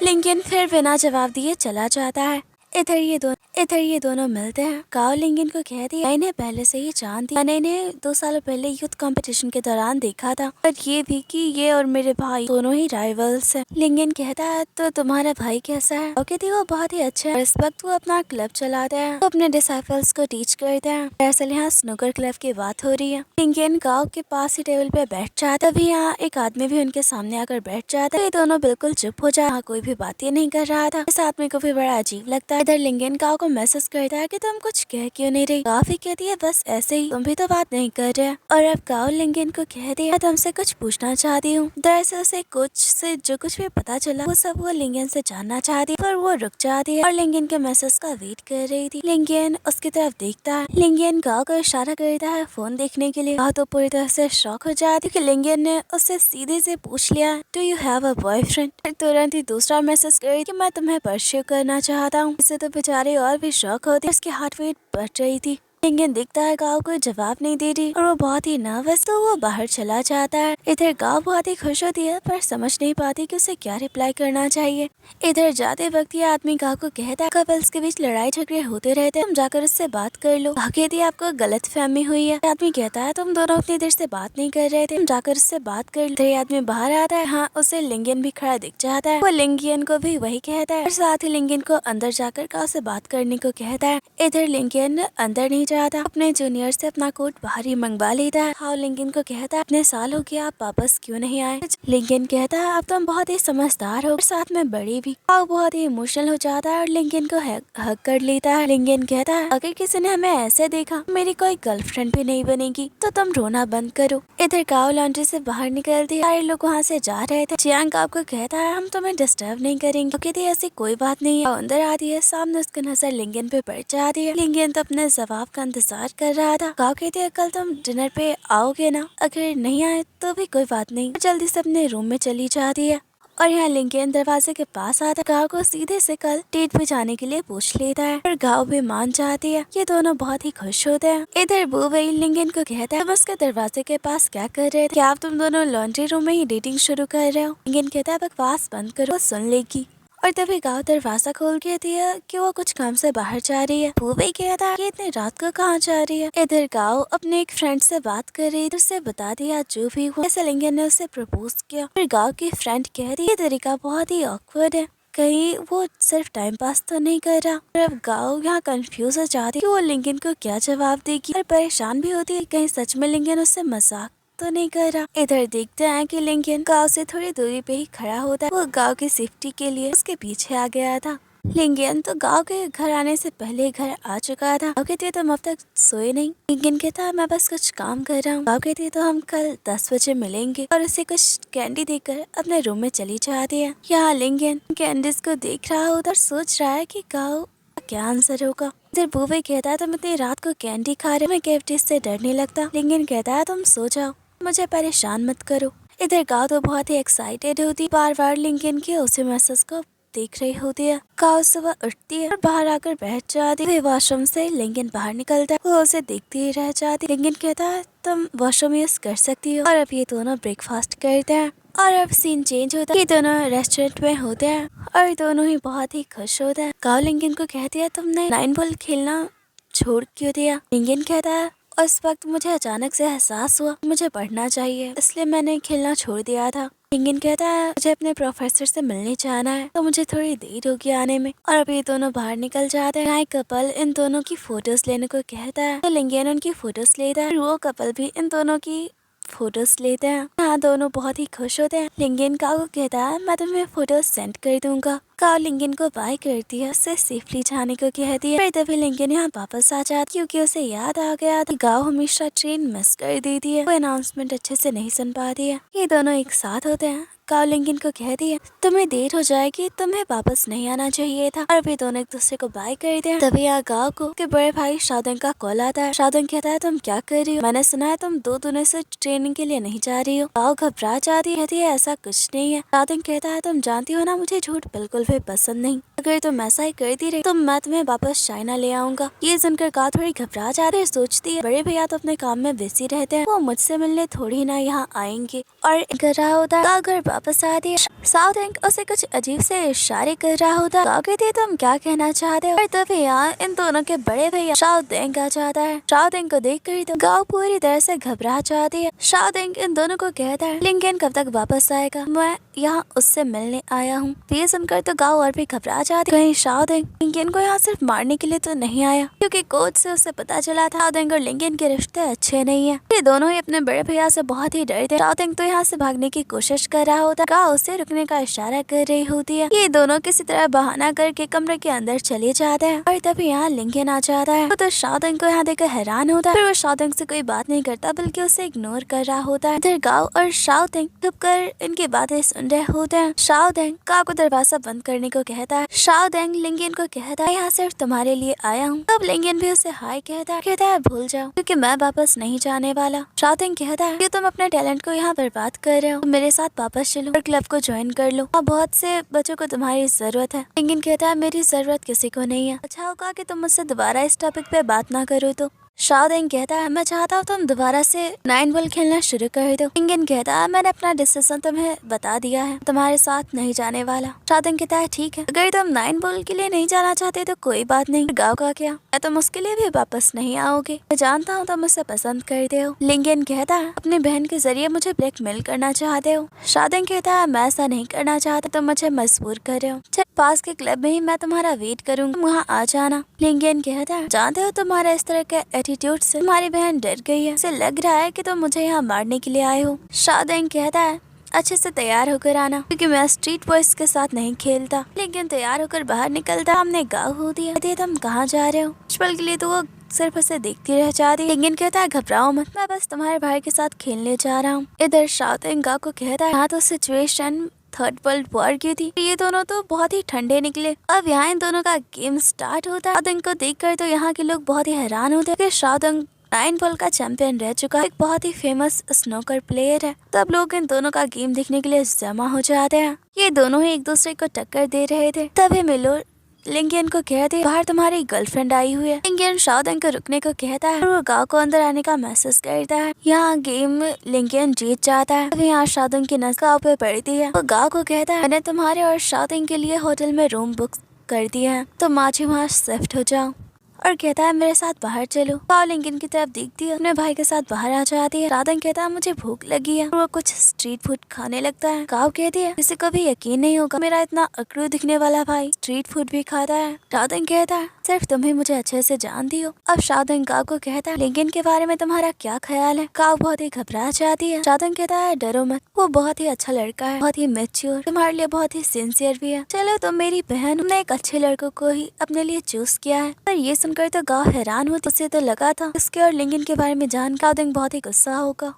लिंगियन फिर बिना जवाब दिए चला जाता है। इधर ये दोनों मिलते हैं। गाओ लिंगन को कहती है मैं इन्हें पहले से ही जानती, मैंने इन्हें 2 साल पहले यूथ कंपटीशन के दौरान देखा था, पर ये भी कि ये और मेरे भाई दोनों ही राइवल्स हैं। लिंगन कहता है तो तुम्हारा भाई कैसा है? गाओ कहती है वो बहुत ही अच्छा है, इस वक्त वो अपना क्लब चलाता है, वो अपने डिसाइपल्स को टीच करता है। दरअसल यहाँ स्नूकर क्लब की बात हो रही है। लिंगन गाओ के पास ही टेबल पे बैठ जाता है, तभी यहाँ एक आदमी भी उनके सामने आकर बैठ जाता है। ये दोनों बिल्कुल चुप हो जाए, कोई भी बातें नहीं कर रहा था। इस आदमी को भी बड़ा अजीब लगता है। इधर लिंगन गाओ को मैसेज करता है कि तुम कुछ कह क्यों नहीं रही? गाओ भी कहती है बस ऐसे ही, तुम भी तो बात नहीं कर रहे। और अब गाओ लिंगन को कहती है तुमसे कुछ पूछना चाहती हूँ। दरअसल उसे कुछ से जो कुछ भी पता चला वो सब वो लिंगन से जानना चाहती, पर वो रुक जाती है और लिंगन के मैसेज का वेट कर रही थी। लिंगन उसकी तरफ देखता है। लिंगन गाओ को इशारा करता है फोन देखने के लिए। गाओ तो पूरी तरह से शॉक हो जाती कि लिंगन ने उससे सीधे से पूछ लिया do you have a boyfriend? तुरंत ही दूसरा मैसेज कर कि मैं तुम्हें परस्यू करना चाहता हूँ। इससे तो बेचारी और भी शॉक होती, उसकी हार्ट बीट बढ़ रही थी। लिंगन दिखता है गाओ को जवाब नहीं दे रही और वो बहुत ही नर्वस, तो वो बाहर चला जाता है। इधर गाओ बहुत ही खुश होती है पर समझ नहीं पाती कि उसे क्या रिप्लाई करना चाहिए। इधर जाते वक्त ये आदमी गाओ को कहता है कपल्स के बीच लड़ाई झगड़े होते रहते हैं, तुम जाकर उससे बात कर लो। गाओ कहती है आपको गलत फहमी हुई है। आदमी कहता है तुम दोनों उतनी देर से बात नहीं कर रहे थे, तुम जाकर उससे बात कर लो। ये आदमी बाहर आता है, हाँ उसे लिंगन भी खड़ा दिख जाता है। वो लिंगन को भी वही कहता है और साथ ही लिंगन को अंदर जाकर गाओ से बात करने को कहता है। इधर लिंगन अंदर नहीं जाता, अपने जूनियर से अपना कोट बाहर ही मंगवा लेता है। हाउ लिंगन को कहता है इतने साल हो गया आप वापस क्यों नहीं आए? लिंगन कहता है अब तुम बहुत ही समझदार हो और साथ में बड़ी भी। हाउ बहुत ही इमोशनल हो जाता है और लिंगन को हग कर लेता है। लिंगन कहता है अगर किसी ने हमें ऐसे देखा मेरी कोई गर्लफ्रेंड भी नहीं बनेगी, तो तुम रोना बंद करो। इधर गाओ लॉन्ड्री से बाहर निकलती है, सारे लोग वहाँ से जा रहे थे। जियांग गाओ को कहता है हम तुम्हें डिस्टर्ब नहीं करेंगे। कहती है ऐसी कोई बात नहीं है। अंदर आती है, सामने उसकी नजर लिंगन पे पड़ जाती है। लिंगन तो अपने जवाब का इंतजार कर रहा था। गाओ कहती है कल तुम डिनर पे आओगे ना? अगर नहीं आए तो भी कोई बात नहीं। जल्दी से अपने रूम में चली जाती है और यहाँ लिंगन दरवाजे के पास आता है। गाओ को सीधे से कल डेट पे जाने के लिए पूछ लेता है और गाओ भी मान जाती है। ये दोनों बहुत ही खुश होते हैं। इधर बुबई लिंगन को कहता है तुम उसके दरवाजे के पास क्या कर रहे थे? क्या आप तुम दोनों लॉन्ड्री रूम में ही डेटिंग शुरू कर रहे हो? लिंगन कहता है बकवास बंद करो, वो सुन लेगी। और तभी गाओ दरवाजा खोल कहती है कि वो कुछ काम से बाहर जा रही है। बुबई कहता है कि इतनी रात को कहाँ जा रही है? इधर गाओ अपने एक फ्रेंड से बात कर रही थी, उससे बता दिया जो भी हुआ। ऐसे लिंगन ने उसे प्रपोज किया। फिर गाओ की फ्रेंड कह रही है तरीका बहुत ही ऑकवर्ड है, कहीं वो सिर्फ टाइम पास तो नहीं कर रहा। और अब गाओ यहाँ कंफ्यूज हो जाती है कि वो लिंगन को क्या जवाब देगी और परेशान भी होती है कहीं सच में लिंगन उससे मजाक तो नहीं कर रहा। इधर देखते हैं कि लिंगन गांव से थोड़ी दूरी पे ही खड़ा होता है। वो गांव की सेफ्टी के लिए उसके पीछे आ गया था। लिंगन तो गांव के घर आने से पहले घर आ चुका था। गांव कहती है तुम अब तक सोए नहीं? लिंगन कहता मैं बस कुछ काम कर रहा हूँ। गांव कहती है तो हम कल 10 बजे मिलेंगे और उसे कुछ कैंडी देकर अपने रूम में चली जाती है। यहाँ लिंगन कैंडीज को देख रहा होता और सोच रहा है कि गांव क्या आंसर होगा। इधर बुबई कहता है तुम इतनी रात को कैंडी खा रहे हो, मैं कैविटीज से डर नहीं लगता। लिंगन कहता है तुम सो जाओ, मुझे परेशान मत करो। इधर गाओ तो बहुत ही एक्साइटेड होती, बार बार लिंगन के उसी मैसेज को देख रही होती है। गाओ सुबह उठती है और बाहर आकर बैठ जाती है। वॉशरूम से लिंगन बाहर निकलता है, वो उसे देखती ही रह जाती। लिंगन कहता है तुम वॉशरूम यूज कर सकती हो। और अब ये दोनों ब्रेकफास्ट करते हैं और अब सीन चेंज होता है। ये दोनों रेस्टोरेंट में होते हैं और दोनों ही बहुत ही खुश होते हैं। गाओ लिंगन को कहती है तुमने 9 बॉल खेलना छोड़ क्यों दिया? लिंगन कहता है उस वक्त मुझे अचानक से एहसास हुआ मुझे पढ़ना चाहिए, इसलिए मैंने खेलना छोड़ दिया था। लिंगन कहता है मुझे अपने प्रोफेसर से मिलने जाना है, तो मुझे थोड़ी देर होगी आने में। और अब ये दोनों बाहर निकल जाते हैं। एक कपल इन दोनों की फोटोज लेने को कहता है, तो लिंगन उनकी फोटोज लेता है। वो कपल भी इन दोनों की फोटोज लेते हैं। हाँ दोनों बहुत ही खुश होते हैं। लिंगन गाओ को कहता है मैं तुम्हें फोटोज सेंड कर दूंगा। गाओ लिंगन को बाय करती है, उससे सेफली जाने को कहती है। फिर तभी लिंगन यहाँ वापस आ जाती क्योंकि उसे याद आ गया था गाओ हमेशा ट्रेन मिस कर देती है, वो अनाउंसमेंट अच्छे से नहीं सुन पाती है। ये दोनों एक साथ होते हैं। गाओ लिंगन को कहती है तुम्हें देर हो जाएगी, तुम्हें वापस नहीं आना चाहिए था। और वे दोनों एक दूसरे को बाय करते हैं। तभी यहाँ गाओ को के बड़े भाई शादंग का कॉल आता है। शादंग कहता है तुम क्या कर रही हो? मैंने सुना है तुम 2 दिनों से ट्रेनिंग के लिए नहीं जा रही हो। गाओ घबरा जाती है, कहती है ऐसा कुछ नहीं है। शादंग कहता है तुम जानती हो ना मुझे झूठ बिल्कुल भी पसंद नहीं। अगर तुम ऐसा ही करती रही तो मैं तुम्हें वापस चाइना ले आऊंगा। ये सुनकर का थोड़ी घबरा जाती है, सोचती है बड़े भैया तो अपने काम में बिजी रहते हैं, वो मुझसे मिलने थोड़ी ना यहाँ आएंगे। और कर रहा होता है घर वापस आती है। साउथ एंग उसे कुछ अजीब से इशारे कर रहा होता है। कहती है तुम क्या कहना चाहते हो। और तभी यहाँ इन दोनों के बड़े भैया साउथ एंग आ जाता है। साउथ एंग को देख कर तो गाँव पूरी तरह से घबरा जाती है। साउथ एंग इन दोनों को कहता है लिंकन कब तक वापस आएगा, मैं यहाँ उससे मिलने आया हूँ। ये सुनकर तो गाँव और भी घबरा जाती है, कहीं साउथ एंग लिंकन को यहाँ सिर्फ मारने के लिए तो नहीं आया, क्योंकि कोच से उसे पता चला था साउथ एंग और लिंकन के रिश्ते अच्छे नहीं है। ये दोनों ही अपने बड़े भैया से बहुत ही डरते। साउथ एंग तो यहाँ से भागने की कोशिश कर रहा होता, गाँव उसे रुकने का इशारा कर रही होती है। ये दोनों किसी तरह बहाना करके कमरे के अंदर चले जाते हैं। और तभी यहाँ लिंकन आ जाता है। तो साउथ एंग को यहाँ देखकर हैरान होता है, फिर वो साउथ एंग से कोई बात नहीं करता बल्कि उसे इग्नोर कर रहा होता है। इधर गाँव और साउथ एंग चुप कर इनकी बातें सुन रहे होते हैं। साउथ एंग गाँव को दरवाजा बंद करने को कहता है। साउथ एंग लिंकन को कहता है यहाँ सिर्फ तुम्हारे लिए आया हूँ। तब लिंकन भी उसे हाय कहता है भूल जाओ क्योंकि मैं वापस नहीं जाने वाला। साउथ एंग कहता है कि तुम अपने टैलेंट को यहाँ बर्बाद कर रहे हो, मेरे साथ वापस चलो और क्लब को ज्वाइन कर लो, और बहुत से बच्चों को तुम्हारी जरूरत है। लिंकन कहता है मेरी जरूरत किसी को नहीं है, अच्छा होगा कि तुम मुझसे दोबारा इस टॉपिक पे बात ना करो। तो साउथ एंग कहता है मैं चाहता हूँ तुम दोबारा से 9 बॉल खेलना शुरू कर दो। लिंकन कहता है मैंने अपना डिसीजन तुम्हें बता दिया है, तुम्हारे साथ नहीं जाने वाला। साउथ एंग कहता है ठीक है, अगर तुम 9 बॉल के लिए नहीं जाना चाहते तो कोई बात नहीं, गाँव का क्या, तुम उसके लिए भी वापस नहीं आओगे, मैं जानता हूँ तुम मुझसे पसंद करते हो। लिंकन कहता है अपनी बहन के जरिए मुझे ब्लैकमेल करना चाहते हो। साउथ एंग कहता है मैं ऐसा नहीं करना चाहता, तुम मुझे मजबूर कर रहे हो, पास के क्लब में ही मैं तुम्हारा वेट करूंगा, वहाँ आ जाना। लिंकन कहता है जानते हो तुम्हारा इस तरह का एटीट्यूड से तुम्हारी बहन डर गई है, उसे लग रहा है कि तुम मुझे यहाँ मारने के लिए आए हो। साउथ एंग कहता है अच्छे से तैयार होकर आना क्योंकि मैं स्ट्रीट बॉयज के साथ नहीं खेलता। लेकिन तैयार होकर बाहर निकलता हमने गाँव हो दिया। तुम कहाँ जा रहे हो। कुछ पल के लिए तो वो सिर्फ उसे देखती रह जाती। लिंकन कहता है घबराओ मत, मैं बस तुम्हारे भाई के साथ खेलने जा रहा हूँ। इधर साउथ एंग गाँव को कहता है यहाँ तो सिचुएशन थर्ड वर्ल्ड वॉर की थी, ये दोनों तो बहुत ही ठंडे निकले। अब यहाँ इन दोनों का गेम स्टार्ट होता है। साउथ एंग को देखकर तो यहाँ के लोग बहुत ही हैरान होते हैं कि साउथ एंग 9 बॉल का चैंपियन रह चुका है, एक बहुत ही फेमस स्नूकर प्लेयर है। तब लोग इन दोनों का गेम देखने के लिए जमा हो जाते हैं। ये दोनों ही एक दूसरे को टक्कर दे रहे थे। तभी मिलो लिंकन को कहते बाहर तुम्हारी गर्लफ्रेंड आई हुई है। लिंकन साउथ एंग को रुकने को कहता है और वो गाँव को अंदर आने का मैसेज करता है। यहाँ गेम लिंकन जीत जाता है। अभी यहाँ साउथ एंग की नजर गाँव पे पड़ती है। वो गाँव को कहता है मैंने तुम्हारे और साउथ एंग के लिए होटल में रूम बुक कर दिया है, तो आज ही वहाँ शिफ्ट हो जाओ। और कहता है मेरे साथ बाहर चलो। गाँव लिंकन की तरफ देखती है, अपने भाई के साथ बाहर आ जाती है। साउथ एंग कहता है मुझे भूख लगी है, और वो कुछ स्ट्रीट फूड खाने लगता है। गाँव कहती है किसी को भी यकीन नहीं होगा मेरा इतना अकड़ू दिखने वाला भाई स्ट्रीट फूड भी खाता है। साउथ एंग कहता है सिर्फ तुम्हें मुझे अच्छे से जानती हो। अब साउथ एंग गाँव को कहता है लिंकन के बारे में तुम्हारा क्या ख्याल है। गाँव बहुत ही घबरा जाती है। साउथ एंग कहता है डरो मत, वो बहुत ही अच्छा लड़का है, बहुत ही मैच्योर, तुम्हारे लिए बहुत ही सिंसियर भी है। चलो तुम मेरी बहन, तुमने एक अच्छे लड़कों को ही अपने लिए चूज किया है। पर ये सुनकर तो गाँव हैरान हुआ, उसे तो लगा था उसके और लिंकन के बारे में जान साउथ एंग बहुत ही गुस्सा होगा।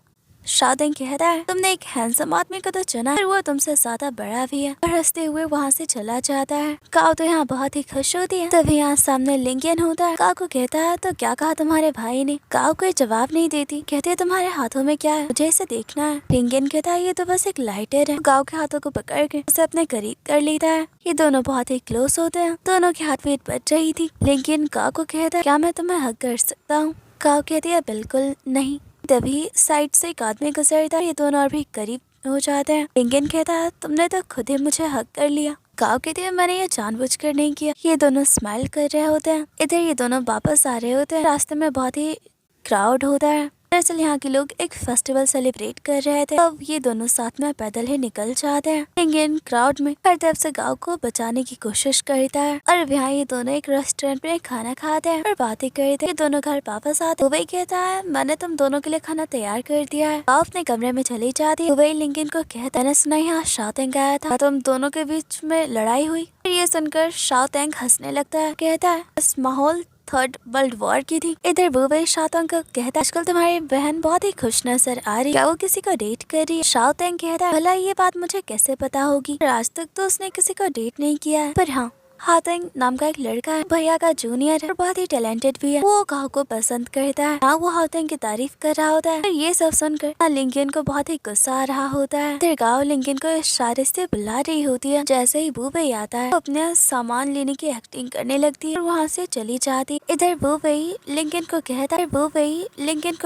साउथ एंग कहता है तुमने एक हैंडसम आदमी को तो चुना है, वो तुमसे ज्यादा बड़ा भी है, और हंसते हुए वहाँ से चला जाता है। काव तो यहाँ बहुत ही खुश होती है। तभी यहाँ सामने लिंकन होता है। काव को कहता है तो क्या कहा तुम्हारे भाई ने। काव कोई जवाब नहीं देती। कहते हैं तुम्हारे हाथों में क्या है, मुझे इसे देखना है। लिंकन कहता है ये तो बस एक लाइटर है। काव के हाथों को पकड़ के उसे अपने करीब कर लेता है। ये दोनों बहुत ही क्लोज होते हैं। दोनों की हाथ पीट बच रही थी। लिंकन काव को कहता है क्या मैं तुम्हें हक कर सकता हूँ। काव कहती है बिल्कुल नहीं। तभी साइड से एक आदमी गुजरता है। ये दोनों और भी करीब हो जाते हैं। लिंकन कहता है तुमने तो खुद ही मुझे हक कर लिया। काव कहती है मैंने ये जानबूझकर नहीं किया। ये दोनों स्माइल कर रहे होते हैं। इधर ये दोनों वापस आ रहे होते हैं। रास्ते में बहुत ही क्राउड होता है। दरअसल यहाँ के लोग एक फेस्टिवल सेलिब्रेट कर रहे थे। अब ये दोनों साथ में पैदल ही निकल जाते हैं। लिंकन क्राउड में हर तरफ से गाँव को बचाने की कोशिश करता है। और यहाँ ये दोनों एक रेस्टोरेंट में खाना खाते हैं और बातें करते हैं। ये दोनों घर वापस आते हैं। वही कहता है मैंने तुम दोनों के लिए खाना तैयार कर दिया है। गाँव अपने कमरे में चली जाती है। वही लिंकन को कहता है मैंने सुना यहाँ साउथ एंग आया था, तुम दोनों के बीच में लड़ाई हुई। ये सुनकर साउथ एंग हंसने लगता है। कहता है इस माहौल थर्ड वर्ल्ड वॉर की थी। इधर वो वही साउथ एंग को कहता है आजकल तुम्हारी बहन बहुत ही खुश नजर आ रही, क्या वो किसी को डेट कर रही है। साउथ एंग कहता है भला ये बात मुझे कैसे पता होगी, आज तक तो उसने किसी को डेट नहीं किया है, पर हाँ हातिंग नाम का एक लड़का है, भैया का जूनियर है और बहुत ही टैलेंटेड भी है। वो गाओ को पसंद करता है। वो हातिंग की तारीफ कर रहा होता है और ये सब सुनकर लिंकन को बहुत ही गुस्सा आ रहा होता है। फिर गाओ लिंकन को इशारे से बुला रही होती है। जैसे ही बूबई आता है, वो अपने सामान लेने की एक्टिंग करने लगती है और वहाँ से चली जाती। इधर बूबई लिंकन को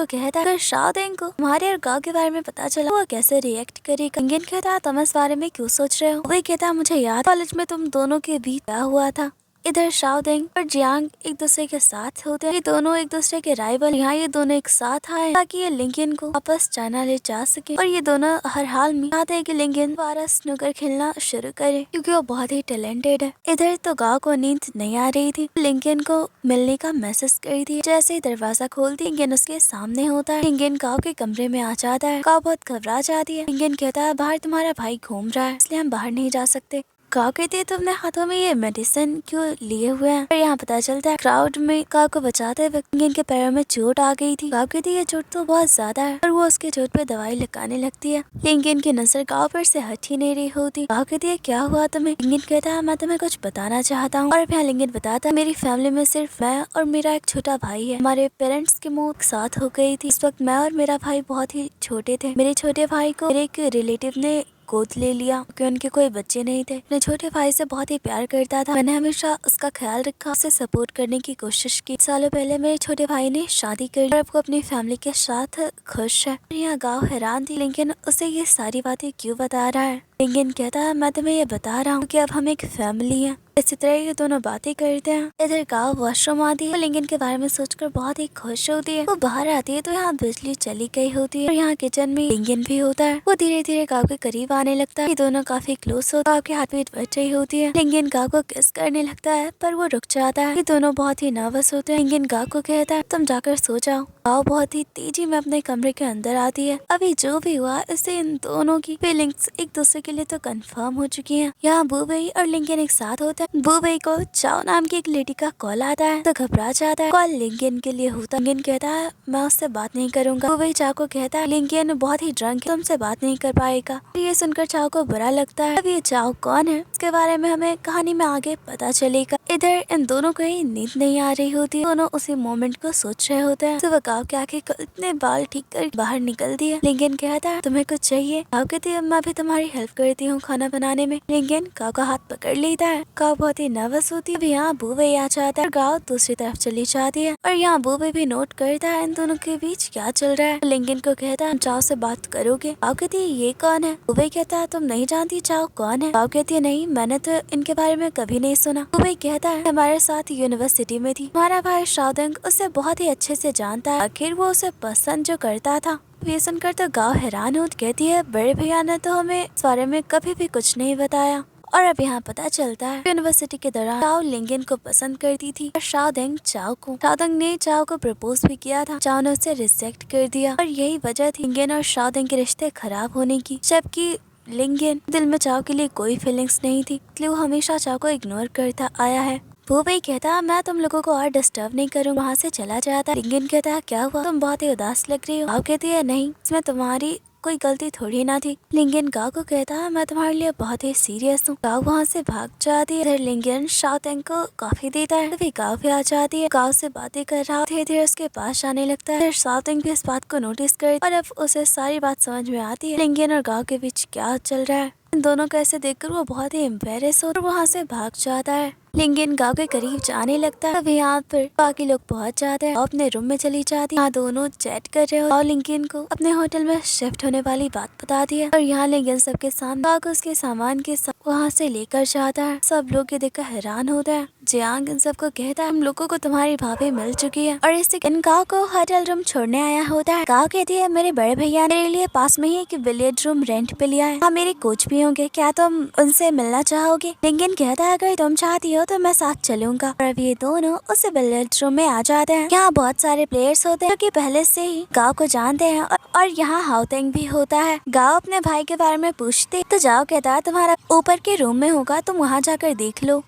कहता है अगर शाओदिंग को हमारे और गाँव के बारे में पता चला वो कैसे रिएक्ट करेगा। लिंकन कहता है तुम इस बारे में क्यों सोच रहे हो। बूबई कहता है मुझे याद कॉलेज में तुम दोनों के बीच क्या हुआ था। इधर शाओदिंग और जियांग एक दूसरे के साथ होते हैं। ये दोनों एक दूसरे के राइवल। यहाँ ये दोनों एक साथ आए ताकि ये लिंकन को वापस चाइना ले जा सके और ये दोनों हर हाल में चाहते हैं कि लिंकन दोबारा स्नूकर खेलना शुरू करे क्योंकि वो बहुत ही टैलेंटेड है। इधर तो गाँव को नींद नहीं आ रही थी। लिंकन को मिलने का मैसेज कर दिया। जैसे ही दरवाजा खोलती लिंकन उसके सामने होता है। लिंकन गाँव के कमरे में आ जाता है। गाँव बहुत घबरा जाती है। लिंकन कहता है बाहर तुम्हारा भाई घूम रहा है इसलिए हम बाहर नहीं जा सकते। गाँव कहती है तुमने हाथों में ये मेडिसिन क्यों लिए हुए हैं। और यहाँ पता चलता है क्राउड में गाँव को बचाते वक्त लिंकन के पैरों में चोट आ गई थी। गाँव कहती है ये चोट तो बहुत ज्यादा है और वो उसके चोट पे दवाई लगाने लगती है। लिंकन की नजर गाँव पर से हट ही नहीं रही होती। गाँव कहती है क्या हुआ तुम्हें। लिंकन कहता है मैं तुम्हें कुछ बताना चाहता हूँ। और यहाँ लिंकन बताता है मेरी फैमिली में सिर्फ मैं और मेरा एक छोटा भाई है। हमारे पेरेंट्स की मौत साथ हो गई थी। इस वक्त मैं और मेरा भाई बहुत ही छोटे थे। मेरे छोटे भाई को मेरे एक रिलेटिव ने गोद ले लिया क्योंकि उनके कोई बच्चे नहीं थे। अपने छोटे भाई से बहुत ही प्यार करता था। मैंने हमेशा उसका ख्याल रखा, उसे सपोर्ट करने की कोशिश की। सालों पहले मेरे छोटे भाई ने शादी कर ली और अब वो अपनी फैमिली के साथ खुश है। यहाँ गाँव हैरान थी लेकिन उसे ये सारी बातें क्यों बता रहा है। लिंकन कहता है मैं तुम्हें ये बता रहा हूँ कि अब हम एक फैमिली है। इसी तरह ये दोनों बातें करते हैं। इधर गाँव वॉशरूम आती है। लिंकन के बारे में सोचकर बहुत ही खुश होती है। वो बाहर आती है तो यहाँ बिजली चली गई होती है और यहाँ किचन में लिंकन भी होता है। वो धीरे धीरे गाँव के करीब आने लगता है। ये दोनों काफी क्लोज होता है। गाँव के हाथ में बच रही होती है। लिंकन गाँव को किस करने लगता है पर वो रुक जाता है। ये दोनों बहुत ही नर्वस होते हैं। लिंकन गाँव को कहता है तुम जाकर सो जाओ। गाँव बहुत ही तेजी में अपने कमरे के अंदर आती है। अभी जो भी हुआ इससे इन दोनों की फीलिंग्स एक दूसरे के लिए तो कंफर्म हो चुकी है। यहाँ बूबई और लिंकन एक साथ होता है। बूबई को चाओ नाम की एक लेडी का कॉल आता है तो घबरा जाता है। कॉल लिंकन के लिए होता है। लिंकन कहता है मैं उससे बात नहीं करूंगा। बूबई चाओ को कहता है लिंकन बहुत ही ड्रंक है, तुमसे बात नहीं कर पाएगा। ये सुनकर चाओ को बुरा लगता है। अब ये चाओ कौन है इसके बारे में हमें कहानी में आगे पता चलेगा। इधर इन दोनों को ही नींद नहीं आ रही होती। दोनों उसी मोमेंट को सोच रहे होते हैं। तो गाँव के आके इतने बाल ठीक कर बाहर निकलती है। लिंकन कहता है तुम्हें कुछ चाहिए। गाँव कहती है मैं भी तुम्हारी हेल्प करती हूँ खाना बनाने में। लिंकन गाँव का हाथ पकड़ लेता है। गाँव बहुत ही नर्वस होती है। अब यहाँ बूबई आ जाता है। गाँव दूसरी तरफ चली जाती है और यहाँ बूबई भी नोट करता है इन दोनों के बीच क्या चल रहा है। लिंकन को कहता है चाओ से बात करोगे। गाँव कहती है ये कौन है। बूबई कहता है तुम नहीं जानती चाओ कौन है। गाँव कहती है नहीं मैंने तो इनके बारे में कभी नहीं सुना। बूबई कहता है हमारे साथ यूनिवर्सिटी में थी। हमारा भाई शाओदिंग उसे बहुत ही अच्छे से जानता है। आखिर वो उसे पसंद जो करता था। ये सुनकर तो गाँव हैरान हो कहती है बड़े भैया ने तो हमें इस बारे में कभी भी कुछ नहीं बताया। और अब यहाँ पता चलता है यूनिवर्सिटी के दौरान चाओ लिंकन को पसंद करती थी और शाओदिंग चाओ को। शाओदिंग ने चाओ को प्रपोज भी किया था। चाओ ने उसे रिजेक्ट कर दिया और यही वजह थी लिंकन और शाओदिंग के रिश्ते खराब होने की। जबकि लिंकन दिल में चाओ के लिए कोई फीलिंग्स नहीं थी इसलिए वो हमेशा चाओ को इग्नोर करता आया है। बूबई कहता मैं तुम लोगों को और डिस्टर्ब नहीं करूँ। वहाँ से चला जाता। लिंकन कहता क्या हुआ तुम बहुत ही उदास लग रही हो। गाँव कहती है नहीं इसमें तुम्हारी कोई गलती थोड़ी ना थी। लिंकन गाँव को कहता है मैं तुम्हारे लिए बहुत ही सीरियस हूँ। गाँव वहाँ से भाग जाती है। लिंकन शाओदिंग को कॉफी देता है। तभी गाँव भी आ जाती है। गाँव से बातें कर रहा धीरे धीरे उसके पास आने लगता है। शाओदिंग भी इस बात को नोटिस कर और अब उसे सारी बात समझ में आती है लिंकन और गाँव के बीच क्या चल रहा है। इन दोनों को ऐसे देखकर वो बहुत ही एम्बेरस हो और वहाँ से भाग जाता है। लिंकन गाँव के करीब जाने लगता है। तभी यहाँ पर बाकी लोग पहुँच जाते हैं और अपने रूम में चली जाती है। यहाँ दोनों चैट कर रहे हो और लिंकन को अपने होटल में शिफ्ट होने वाली बात बताती है और यहाँ लिंकन सबके सामने गाँव को उसके सामान के साथ वहाँ से लेकर जाता है। सब लोग ये देखकर हैरान होता है। जियांग इन सबको कहता है हम लोगों को तुम्हारी भाभी मिल चुकी है और इससे इन गाँव को होटल रूम छोड़ने आया होता है। गाँव कहती है मेरे बड़े भैया मेरे लिए पास में ही एक विलेज रूम रेंट पे लिया है। हाँ मेरे कोच भी होंगे, क्या तुम उनसे मिलना चाहोगे। लिंकन कहता है अगर तुम चाहती हो तो मैं साथ चलूंगा। और अब ये दोनों उस विलेज रूम में आ जाते हैं। यहाँ बहुत सारे प्लेयर्स होते हैं जो कि पहले से ही गाँव को जानते हैं और यहाँ हाउटिंग भी होता है। गाँव अपने भाई के बारे में पूछते तो जाओ कहता है तुम्हारा ऊपर के रूम में होगा, तुम वहाँ जाकर देख लो।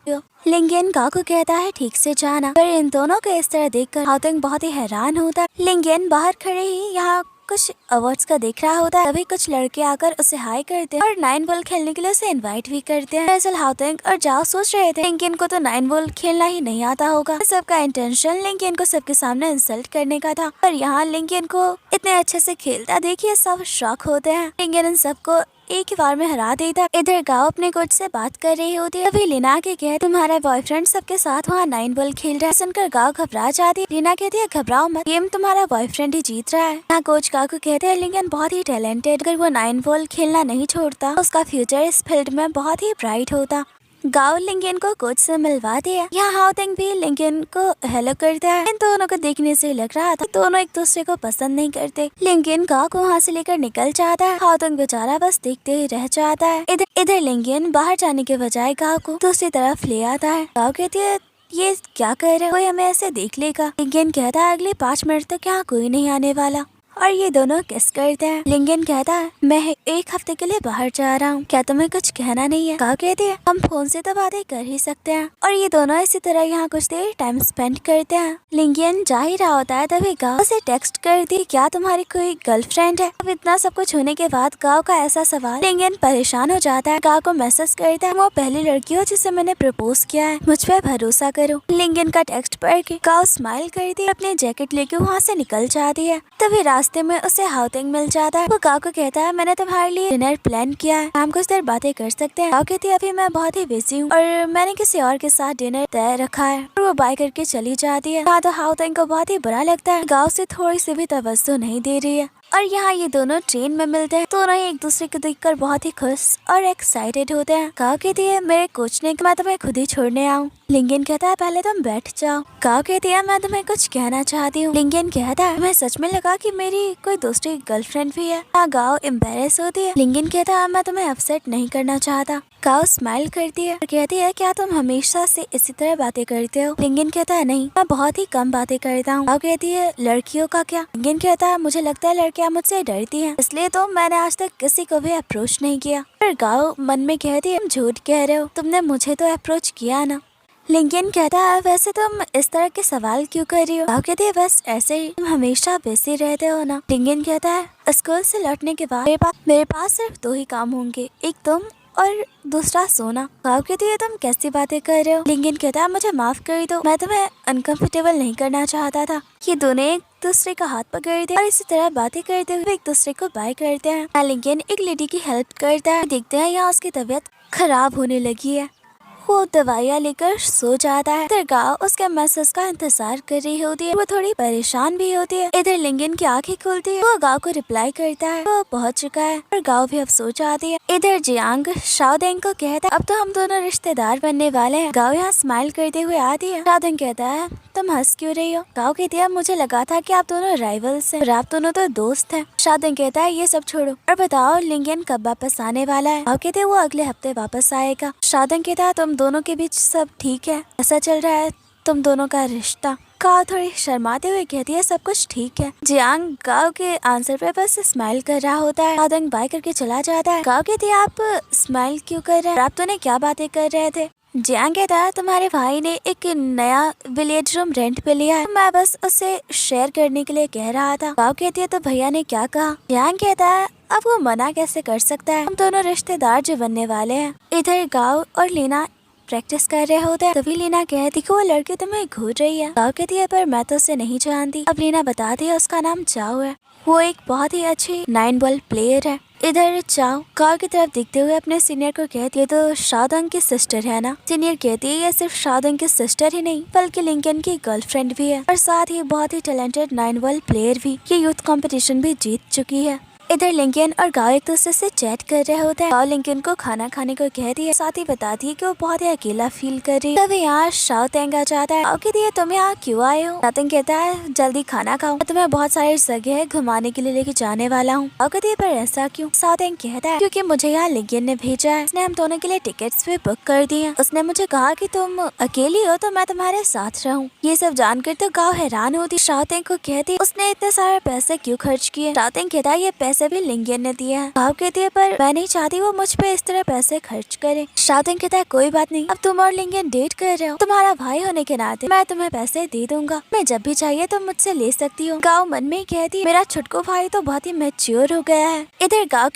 लिंकन गाँव को कहता है ठीक से जाना। पर इन दोनों को इस तरह देखकर हाउटिंग बहुत ही हैरान होता है। लिंकन बाहर खड़े ही यहाँ कुछ अवार्ड्स का देख रहा होता है, तभी कुछ लड़के आकर उसे हाई करते हैं और 9 बॉल खेलने के लिए उसे इनवाइट भी करते हैं। दरअसल हाउतेंग और जाओ सोच रहे थे लिंकेन को तो 9 बॉल खेलना ही नहीं आता होगा। सबका इंटेंशन लिंकेन को सबके सामने इंसल्ट करने का था, पर यहाँ लिंकेन को इतने अच्छे से खेलता देखिए सब शॉक होते हैं। लिंकेन इन सबको एक ही बार में हरा देता। इधर गाँव अपने कोच से बात कर रही होती है, तभी लीना के कहे तुम्हारा बॉयफ्रेंड सबके साथ वहाँ 9 बॉल खेल रहा है। सुनकर गाँव घबरा जाती है। लीना कहती है घबराओ मत, गेम तुम्हारा बॉयफ्रेंड ही जीत रहा है। यहाँ कोच गाँव को कहते हैं लिंकन बहुत ही टैलेंटेड, अगर वो 9 बॉल खेलना नहीं छोड़ता उसका फ्यूचर इस फील्ड में बहुत ही ब्राइट होता। गाँव लिंकन को कोच से मिलवा दिया। यहाँ हाउतेंग भी लिंकन को हेलो करता है। इन दोनों को देखने से लग रहा था दोनों एक दूसरे को पसंद नहीं करते। लिंकन गाँव को वहाँ से लेकर निकल जाता है। हाउतेंग बेचारा बस देखते ही रह जाता है। इधर लिंकन बाहर जाने के बजाय गाँव को दूसरी तरफ ले आता है। गाँव कहती है ये क्या कर रहे हो, कोई हमें ऐसे देख लेगा। लिंकन कहता है अगले 5 मिनट तक यहाँ कोई नहीं आने वाला और ये दोनों किस करते हैं। लिंकन कहता है मैं 1 हफ्ते के लिए बाहर जा रहा हूँ, क्या तुम्हें कुछ कहना नहीं है। गाँव कहती है हम फोन से तो बातें कर ही सकते हैं। और ये दोनों इसी तरह यहाँ कुछ देर टाइम स्पेंड करते हैं। लिंकन जा ही रहा होता है तभी गाँव उसे टेक्स्ट करती क्या तुम्हारी कोई गर्लफ्रेंड है। अब इतना सब कुछ होने के बाद गाँव का ऐसा सवाल लिंकन परेशान हो जाता है। गाँव को मैसेज करता है वो पहली लड़की हो जिसे मैंने प्रपोज किया है, मुझ पर भरोसा करो। लिंकन का टेक्स्ट पढ़ के गाँव स्माइल करती है, अपनी जैकेट लेके वहाँ से निकल जाती है। तभी रास्ते में उसे हाउतेंग मिल जाता है। वो गाँव को कहता है मैंने तुम्हारे लिए डिनर प्लान किया है, हम कुछ देर बातें कर सकते हैं। गाँव कहती है अभी मैं बहुत ही बिजी हूँ और मैंने किसी और के साथ डिनर तय रखा है। और वो बाय करके चली जाती है। तो हाउतेंग को बहुत ही बुरा लगता है, गाँव से थोड़ी सी भी तवज्जो नहीं दे रही है। और यहाँ ये दोनों ट्रेन में मिलते हैं। दोनों ही एक दूसरे को देखकर बहुत ही खुश और एक्साइटेड होते हैं। गाँव कहती है मेरे कोच ने मैं तुम्हें खुद ही छोड़ने आऊँ। लिंकन कहता है पहले तुम बैठ जाओ। गाँव कहती है मैं तुम्हें कुछ कहना चाहती हूँ। लिंकन कहता है तुम्हें सच में लगा कि मेरी कोई दूसरी गर्लफ्रेंड भी है। गाँव एम्बेरस होती है। लिंकन कहता है मैं तुम्हें अपसेट नहीं करना चाहता। गाँव स्माइल करती है और कहती है क्या तुम हमेशा से इसी तरह बातें करते हो। लिंकन कहता है नहीं, मैं बहुत ही कम बातें करता हूँ। गाँव कहती है लड़कियों का क्या। लिंकन कहता है मुझे लगता है लड़कियां मुझसे डरती हैं, इसलिए तो मैंने आज तक किसी को भी अप्रोच नहीं किया। पर गाँव मन में कहती है तुम झूठ कह रहे हो, तुमने मुझे तो अप्रोच किया ना। लिंकन कहता है वैसे तुम इस तरह के सवाल क्यों कर रही हो। गाँव कहती है बस ऐसे ही, तुम हमेशा बिजी रहते हो ना। लिंकन कहता है स्कूल से लौटने के बाद मेरे पास सिर्फ 2 ही काम होंगे, एक तुम और दूसरा सोना। गाँव कहती है तुम कैसी बातें कर रहे हो। लिंकन कहता है मुझे माफ कर दो, मैं तुम्हें अनकंफर्टेबल नहीं करना चाहता था। ये दोनों एक दूसरे का हाथ पकड़ते और इसी तरह बातें करते हुए एक दूसरे को बाय करते हैं। लिंकन एक लेडी की हेल्प करता है। देखते हैं यहाँ उसकी तबीयत खराब होने लगी है, वो दवाइयाँ लेकर सो जाता है। इधर गाँव उसके मैसेज का इंतजार कर रही होती है, वो थोड़ी परेशान भी होती है। इधर लिंकन की आंखें खुलती है, वो गाँव को रिप्लाई करता है वो पहुंच चुका है और गाँव भी अब सो जाती है। इधर जियांग शाओदेंग को कहता है अब तो हम दोनों रिश्तेदार बनने वाले हैं। गाँव यहाँ स्माइल करते हुए आती है। शाओदेंग कहता है तुम हंस क्यों रही हो। गाँव कहती है मुझे लगा था कि आप दोनों राइवल्स हैं और आप दोनों तो दोस्त हैं। शाओदेंग कहता है ये सब छोड़ो और बताओ लिंकन कब वापस आने वाला है। गाँव कहते हैं वो अगले हफ्ते वापस आएगा। शाओदेंग कहता है तुम दोनों के बीच सब ठीक है, ऐसा चल रहा है तुम दोनों का रिश्ता। गाँव थोड़ी शर्माते हुए कहती है सब कुछ ठीक है। जियांग गाँव के आंसर पे बस स्माइल कर रहा होता है। शाओदेंग बाय करके चला जाता है। गाँव कहती है आप स्माइल क्यों कर रहे हैं, आप दोनों क्या बातें कर रहे थे। जियांग कहता है तुम्हारे भाई ने एक नया विलेज रूम रेंट पे लिया है, मैं बस उसे शेयर करने के लिए कह रहा था। गाँव कहती है तो भैया ने क्या कहा। जियांग कहता है अब वो मना कैसे कर सकता है, हम दोनों रिश्तेदार जो बनने वाले हैं। इधर गाँव और लीना प्रैक्टिस कर रहे होते हैं। तभी लीना कहती कि वो लड़की तुम्हें घूर रही है। गाँव कहती है पर मैं तो उसे नहीं जानती। अब लीना बताती है उसका नाम चाओ है, वो एक बहुत ही अच्छी 9 बॉल प्लेयर है। इधर चाओ गाँव की तरफ देखते हुए अपने सीनियर को कहती है तो शाओदेंग की सिस्टर है ना। सीनियर कहती है ये सिर्फ शाओदेंग की सिस्टर ही नहीं बल्कि लिंकन की गर्लफ्रेंड भी है और साथ ही बहुत ही टैलेंटेड 9 बॉल प्लेयर भी। ये यूथ कंपटीशन भी जीत चुकी है। इधर लिंकन और गाँव एक दूसरे से चैट कर रहे होते हैं। गाँव लिंकन को खाना खाने को कहती है, साथ ही बताती है कि वो बहुत ही अकेला फील कर रही है। तभी यहाँ शाओतेंग आ जाता है। गाँव कहती है तुम यहाँ क्यों आए हो। शाओतेंग कहता है जल्दी खाना खाओ, मैं तुम्हें बहुत सारी जगह घुमाने के लिए लेके जाने वाला हूँ। गाँव कहती है पर ऐसा क्यों। शाओतेंग कहता है क्योंकि मुझे यहाँ लिंकन ने भेजा है, उसने हम दोनों के लिए टिकट्स भी बुक कर दी है। उसने मुझे कहा कि तुम अकेली हो तो मैं तुम्हारे साथ रहूँ। ये सब जानकर तो गाँव हैरान होती। शाओतेंग को कहती उसने इतने सारे पैसे क्यों खर्च किए। शाओतेंग कहता है ये पैसे पैसे भी लिंगन ने दिए हैं। गाँव कहती है पर मैं नहीं चाहती वो मुझ पे इस तरह पैसे खर्च करे। शाओटिंग कहता है कोई बात नहीं, अब तुम और लिंगन डेट कर रहे हो, तुम्हारा भाई होने के नाते मैं तुम्हें पैसे दे दूंगा, मैं जब भी चाहिए तुम मुझसे ले सकती हो। गाँव मन में ही कहती मेरा छुटकू भाई तो बहुत ही मैच्योर हो गया है। इधर गाँव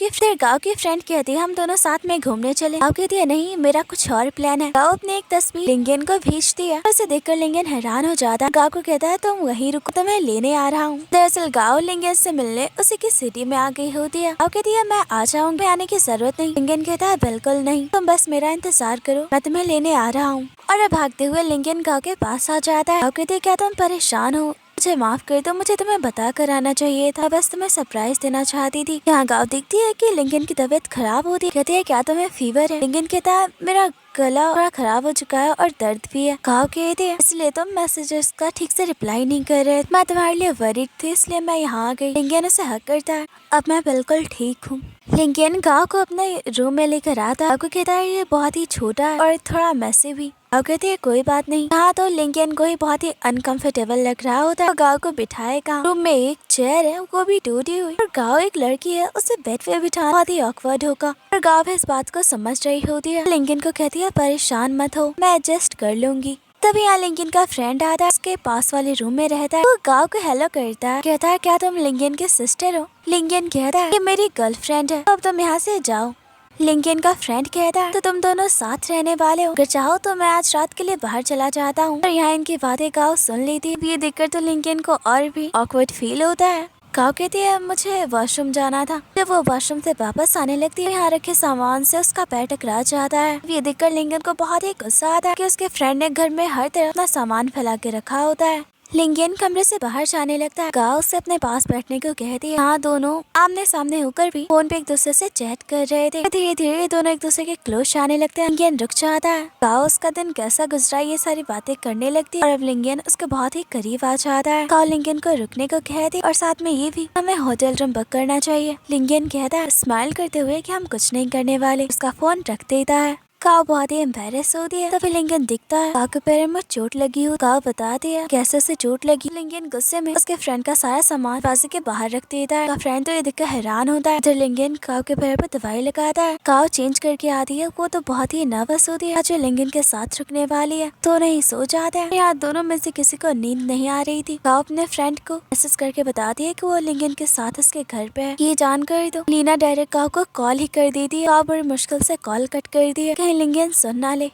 की फ्रेंड कहती है हम दोनों साथ में घूमने चले। गाँव कहती है नहीं मेरा कुछ और प्लान है। गाँव अपने एक तस्वीर लिंगन को भेजती है, उसे देखकर लिंगन हैरान हो जाता है। गाँव को कहता है तुम वहीं रुको, तुम्हें लेने आ रहा हूँ। दरअसल गाँव लिंगन से मिलने उसी की सिटी में आ गई होती है। गाँव कहती है मैं आ जाऊंगी, आने की जरूरत नहीं। लिंगन कहता है बिल्कुल नहीं, तुम बस मेरा इंतजार करो, मैं तुम्हें लेने आ रहा हूँ। और भागते हुए लिंगन गाँव के पास आ जाता है। गाँव कहती है क्या तुम परेशान हो, मुझे माफ कर दो, मुझे तुम्हें बता कर आना चाहिए था, बस तुम्हें सरप्राइज देना चाहती थी। यहाँ गाँव दिखती है कि लिंगन की तबीयत खराब होती है। कहती है क्या तुम्हें फीवर है? लिंगन कहता है मेरा गला थोड़ा खराब हो चुका है और दर्द भी है। गाँव कहते हैं इसलिए तुम मैसेजेस का ठीक से रिप्लाई नहीं कर रहे, मैं तुम्हारे लिए वरीड थी इसलिए मैं यहाँ आ गई। लिंगन उसे हक करता है, अब मैं बिल्कुल ठीक हूँ। लिंगन गाँव को अपने रूम में लेकर आता है। गाँव को कहता है ये बहुत ही छोटा है और थोड़ा मैसी भी। गाँव कहती है कोई बात नहीं। यहाँ तो लिंगन को ही बहुत ही अनकंफर्टेबल लग रहा होता है। गाँव को बिठाएगा, रूम में एक चेयर है वो भी टूटी हुई, और गाँव एक लड़की है उसे बेड पे बिठाना बहुत ही ऑकवर्ड होगा, और गाँव इस बात को समझ रही होती है। लिंगन को कहती है परेशान मत हो, मैं एडजस्ट कर लूंगी। तभी यहाँ लिंगन का फ्रेंड आता है, उसके पास वाले रूम में रहता है। वो गाँव को हेलो करता है, कहता है क्या तुम लिंगन के सिस्टर हो? लिंगन कहता है ये मेरी गर्लफ्रेंड है, अब तुम यहाँ से जाओ। लिंगन का फ्रेंड कहता है तो तुम दोनों साथ रहने वाले हो, अगर चाहो तो मैं आज रात के लिए बाहर चला जाता हूँ। और यहाँ इनकी बातें गाँव सुन लेती है। ये देखकर तो लिंगन को और भी ऑकवर्ड फील होता है। गाँव कहती है मुझे वॉशरूम जाना था। जब वो वॉशरूम से वापस आने लगती है, यहाँ रखे सामान से उसका पैर टकरा जाता है। ये देखकर लिंगन को बहुत ही गुस्सा आता है कि उसके फ्रेंड ने घर में हर तरफ अपना सामान फैला के रखा होता है। लिंगन कमरे से बाहर जाने लगता है। गाँव से अपने पास बैठने को कहती है। यहाँ दोनों आमने सामने होकर भी फोन पे एक दूसरे से चैट कर रहे थे। धीरे धीरे दोनों एक दूसरे के क्लोज आने लगते हैं। लिंगन रुक जाता है। गाँव उसका दिन कैसा गुजरा ये सारी बातें करने लगती है, और अब लिंगन उसके बहुत ही करीब आ जाता है। गाँव लिंगन को रुकने को कहती है और साथ में ये भी हमें होटल रूम बुक करना चाहिए। लिंगन कहता है स्माइल करते हुए कि हम कुछ नहीं करने वाले, उसका फोन रख देता है। गाँव बहुत ही एम्बेरस होती है। तभी लिंगन दिखता है, गाँव के पैर में चोट लगी हो। गाँव बताती है कैसे से चोट लगी। लिंगन गुस्से में उसके फ्रेंड का सारा सामान दरवाजे के बाहर रख देता है। फ्रेंड तो ये देखकर हैरान होता है। इधर लिंगन गाँव के पैर पर दवाई लगाता है। गाँव चेंज करके आती है, वो तो बहुत ही नर्वस होती है जो लिंगन के साथ रुकने वाली है। तो नहीं सो जाते हैं। यहाँ दोनों में से किसी को नींद नहीं आ रही थी। गाँव अपने फ्रेंड को मैसेज करके बताती है कि वो लिंगन के साथ उसके घर पे है। ये जानकर तो लीना डायरेक्ट गाँव को कॉल ही कर देती है। गाँव बड़ी मुश्किल से कॉल कट कर दी है, लिंगन सुन ना ले।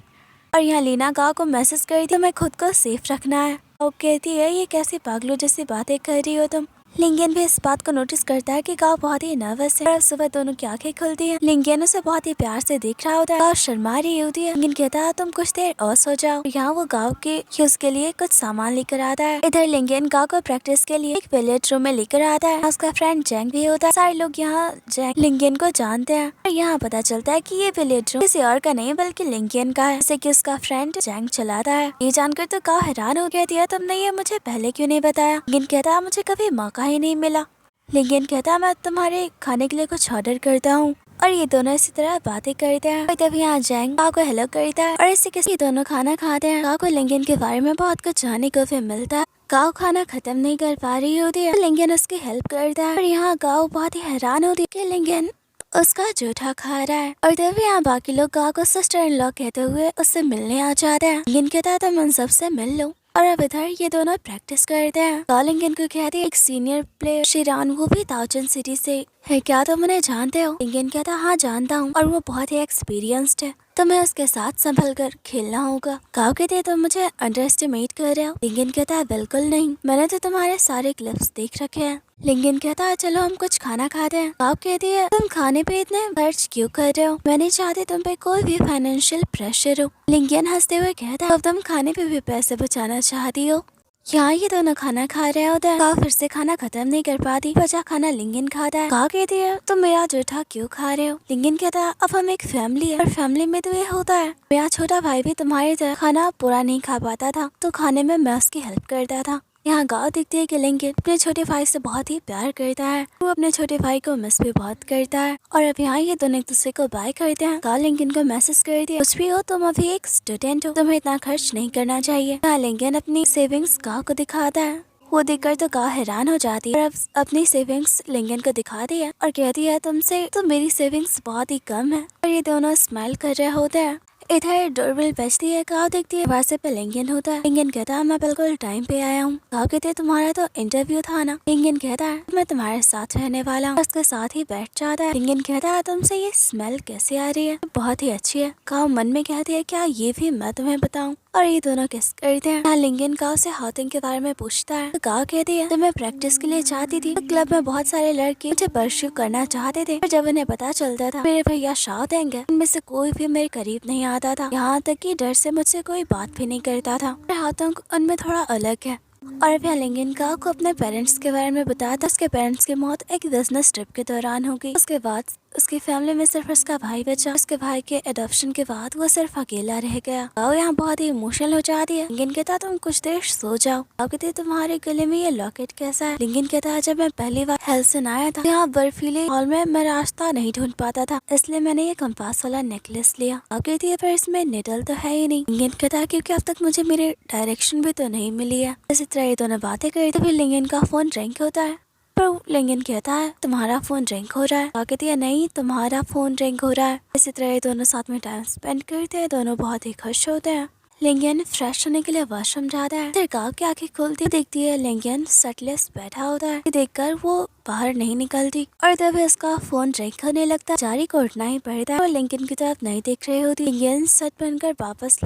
और यहाँ लीना गाँव को मैसेज कर दी मैं खुद को सेफ रखना है। वो कहती है ये कैसी पागलों जैसी बातें कर रही हो तुम। लिंगन भी इस बात को नोटिस करता है कि गाँव बहुत ही नर्वस है। और सुबह दोनों की आंखें खुलती हैं। लिंगन उसे बहुत ही प्यार से देख रहा होता है। गाँव शर्मा रही होती है। लिंगन कहता है तुम कुछ देर और सो जाओ। यहाँ वो गाँव के यूज के लिए कुछ सामान लेकर आता है। इधर लिंगन गाँव को प्रैक्टिस के लिए एक विलेज रूम में लेकर आता है। उसका फ्रेंड जैंग भी होता है। सारे लोग यहाँ जैंग लिंगन को जानते हैं। और यहाँ पता चलता है कि ये विलेज रूम किसी और का नहीं बल्कि लिंगन का है, जैसे कि उसका फ्रेंड जैंग चलाता है। ये जानकर तो गाँव हैरान हो गया, दिया तुमने ये मुझे पहले क्यों नहीं बताया। लिंगन कहता मुझे कभी मौका ही नहीं मिला। लिंगन कहता मैं तुम्हारे खाने के लिए कुछ ऑर्डर करता हूँ। और ये दोनों इसी तरह बातें करते हैं। और तब यहाँ जैंग गाँव को हेलो करता है और इसी के ये दोनों खाना खाते हैं। गाँव को लिंगन के बारे में बहुत कुछ जानने को फिर मिलता है। गाँव खाना खत्म नहीं कर पा रही होती है, लिंगन उसकी हेल्प करता है। और यहाँ गाँव बहुत ही हैरान होती है कि लिंगन उसका जूठा खा रहा है। और तभी यहाँ बाकी लोग गाँव को सिस्टर इन लॉ कहते हुए उससे मिलने आ जाते हैं। लिंगन कहता है तुम उन सबसे मिल लो। और अब इधर ये दोनों प्रैक्टिस करते हैं। गाँव लिंगन को कहते हैं एक सीनियर प्लेयर शिरान, वो भी ताउजन सिटी से है, क्या तुम उन्हें जानते हो? लिंगन कहता हाँ जानता हूँ, और वो बहुत ही एक्सपीरियंस्ड है, तुम्हें उसके साथ संभल कर खेलना होगा। गाँव कहते तुम मुझे अंडर एस्टिमेट कर रहे हो। लिंगन कहता है बिल्कुल नहीं, मैंने तो तुम्हारे सारे क्लिप्स देख रखे हैं। लिंगन कहता है चलो हम कुछ खाना खाते हैं। गाँव कहती है तुम खाने पे इतने खर्च क्यों कर रहे हो, मैं नहीं चाहती तुम पे कोई भी फाइनेंशियल प्रेशर हो। लिंगन हंसते हुए कहता है अब तुम खाने पे भी पैसे बचाना चाहती हो। यहाँ ये दोनों खाना खा रहे होते हैं। गाँव फिर से खाना खत्म नहीं कर पाती, बचा खाना लिंगन खाता है। गाँव कहती है तुम मेरा जूठा क्यों खा रहे हो। लिंगन कहता है अब हम एक फैमिली है, और फैमिली में तो ये होता है, मेरा छोटा भाई भी तुम्हारी तरह खाना पूरा नहीं खा पाता था, तो खाने में मैं उसकी हेल्प करता था। यहाँ गाँव दिखती है कि लिंगन अपने छोटे भाई से बहुत ही प्यार करता है, वो अपने छोटे भाई को मिस भी बहुत करता है। और अब यहाँ ये दोनों एक दूसरे को बाय करते हैं। गाँव लिंगन को मैसेज कर दिया कुछ भी हो तुम अभी एक स्टूडेंट हो, तुम्हें इतना खर्च नहीं करना चाहिए। यहाँ लिंगन अपनी सेविंग्स गाँव को दिखाता है, वो देखकर तो गाँव हैरान हो जाती है और अब अपनी सेविंग्स लिंगन को दिखाती है और कहती है तुमसे तो मेरी सेविंग्स बहुत ही कम है। और ये दोनों स्माइल कर रहे होते हैं। इधर डोरबेल बजती है। गाँव देखती है दरवाजे पे लिंगन होता है। लिंगन कहता है मैं बिल्कुल टाइम पे आया हूँ। गाँव कहते हैं तुम्हारा तो इंटरव्यू था ना। लिंगन कहता है मैं तुम्हारे साथ रहने वाला हूँ। उसके साथ ही बैठ जाता है। लिंगन कहता है तुमसे ये स्मेल कैसे आ रही है, बहुत ही अच्छी है। गाँव मन में कहती है क्या ये भी मैं तुम्हें बताऊँ। और ये दोनों किस करते हैं। यहाँ लिंगन गाँव से हाउटिंग के बारे में पूछता है। तो गाँव कहती है तो मैं प्रैक्टिस के लिए चाहती थी। तो क्लब में बहुत सारे लड़के मुझे परस्यू करना चाहते थे, पर जब उन्हें पता चलता था मेरे भैया शाउट देंगे, उनमें से कोई भी मेरे करीब नहीं आता था। यहाँ तक कि डर से मुझसे कोई बात भी नहीं करता था। हाउटिंग उनमें थोड़ा अलग है। और फिर लिंगन गाँव को अपने पेरेंट्स के बारे में बताया था। उसके पेरेंट्स की मौत एक बिजनेस ट्रिप के दौरान हो गई। उसके बाद उसकी फैमिली में सिर्फ उसका भाई बचा। उसके भाई के एडॉप्शन के बाद वो सिर्फ अकेला रह गया। गाँव यहाँ बहुत ही इमोशनल हो जाती है। लिंगन कहता तुम कुछ देर सो जाओ। गाँव कहती तुम्हारे गले में ये लॉकेट कैसा है। लिंगन कहता है जब मैं पहली बार हेल्सन आया था यहाँ बर्फीले हॉल में मैं रास्ता नहीं ढूंढ पाता था, इसलिए मैंने ये कंपास वाला नेकलेस लिया। गाँव कहती है पर इसमें निडल तो है ही नहीं। लिंगन कहता है क्योंकि अब तक मुझे मेरे डायरेक्शन भी तो नहीं मिली है। इसी तरह ये दोनों बातें करते हुए लिंगन का फोन रिंग होता है। पर लिंगन कहता है तुम्हारा फोन रिंग हो रहा है। कहती है नहीं तुम्हारा फोन रिंग हो रहा है। इसी तरह ये दोनों साथ में टाइम स्पेंड करते हैं। दोनों बहुत ही खुश होते हैं। लिंगन फ्रेश होने के लिए वॉशरूम जाता है। फिर गाँव की आंखें खुलती देखती है लिंगन शर्टलेस बैठा होता है। देखकर वो बाहर नहीं निकलती और तभी उसका फोन रिंग होने लगता है। जारी को उठना ही पड़ता है और लिंगन की तरफ नहीं देख रही होती। लिंगन शर्ट पहनकर वापस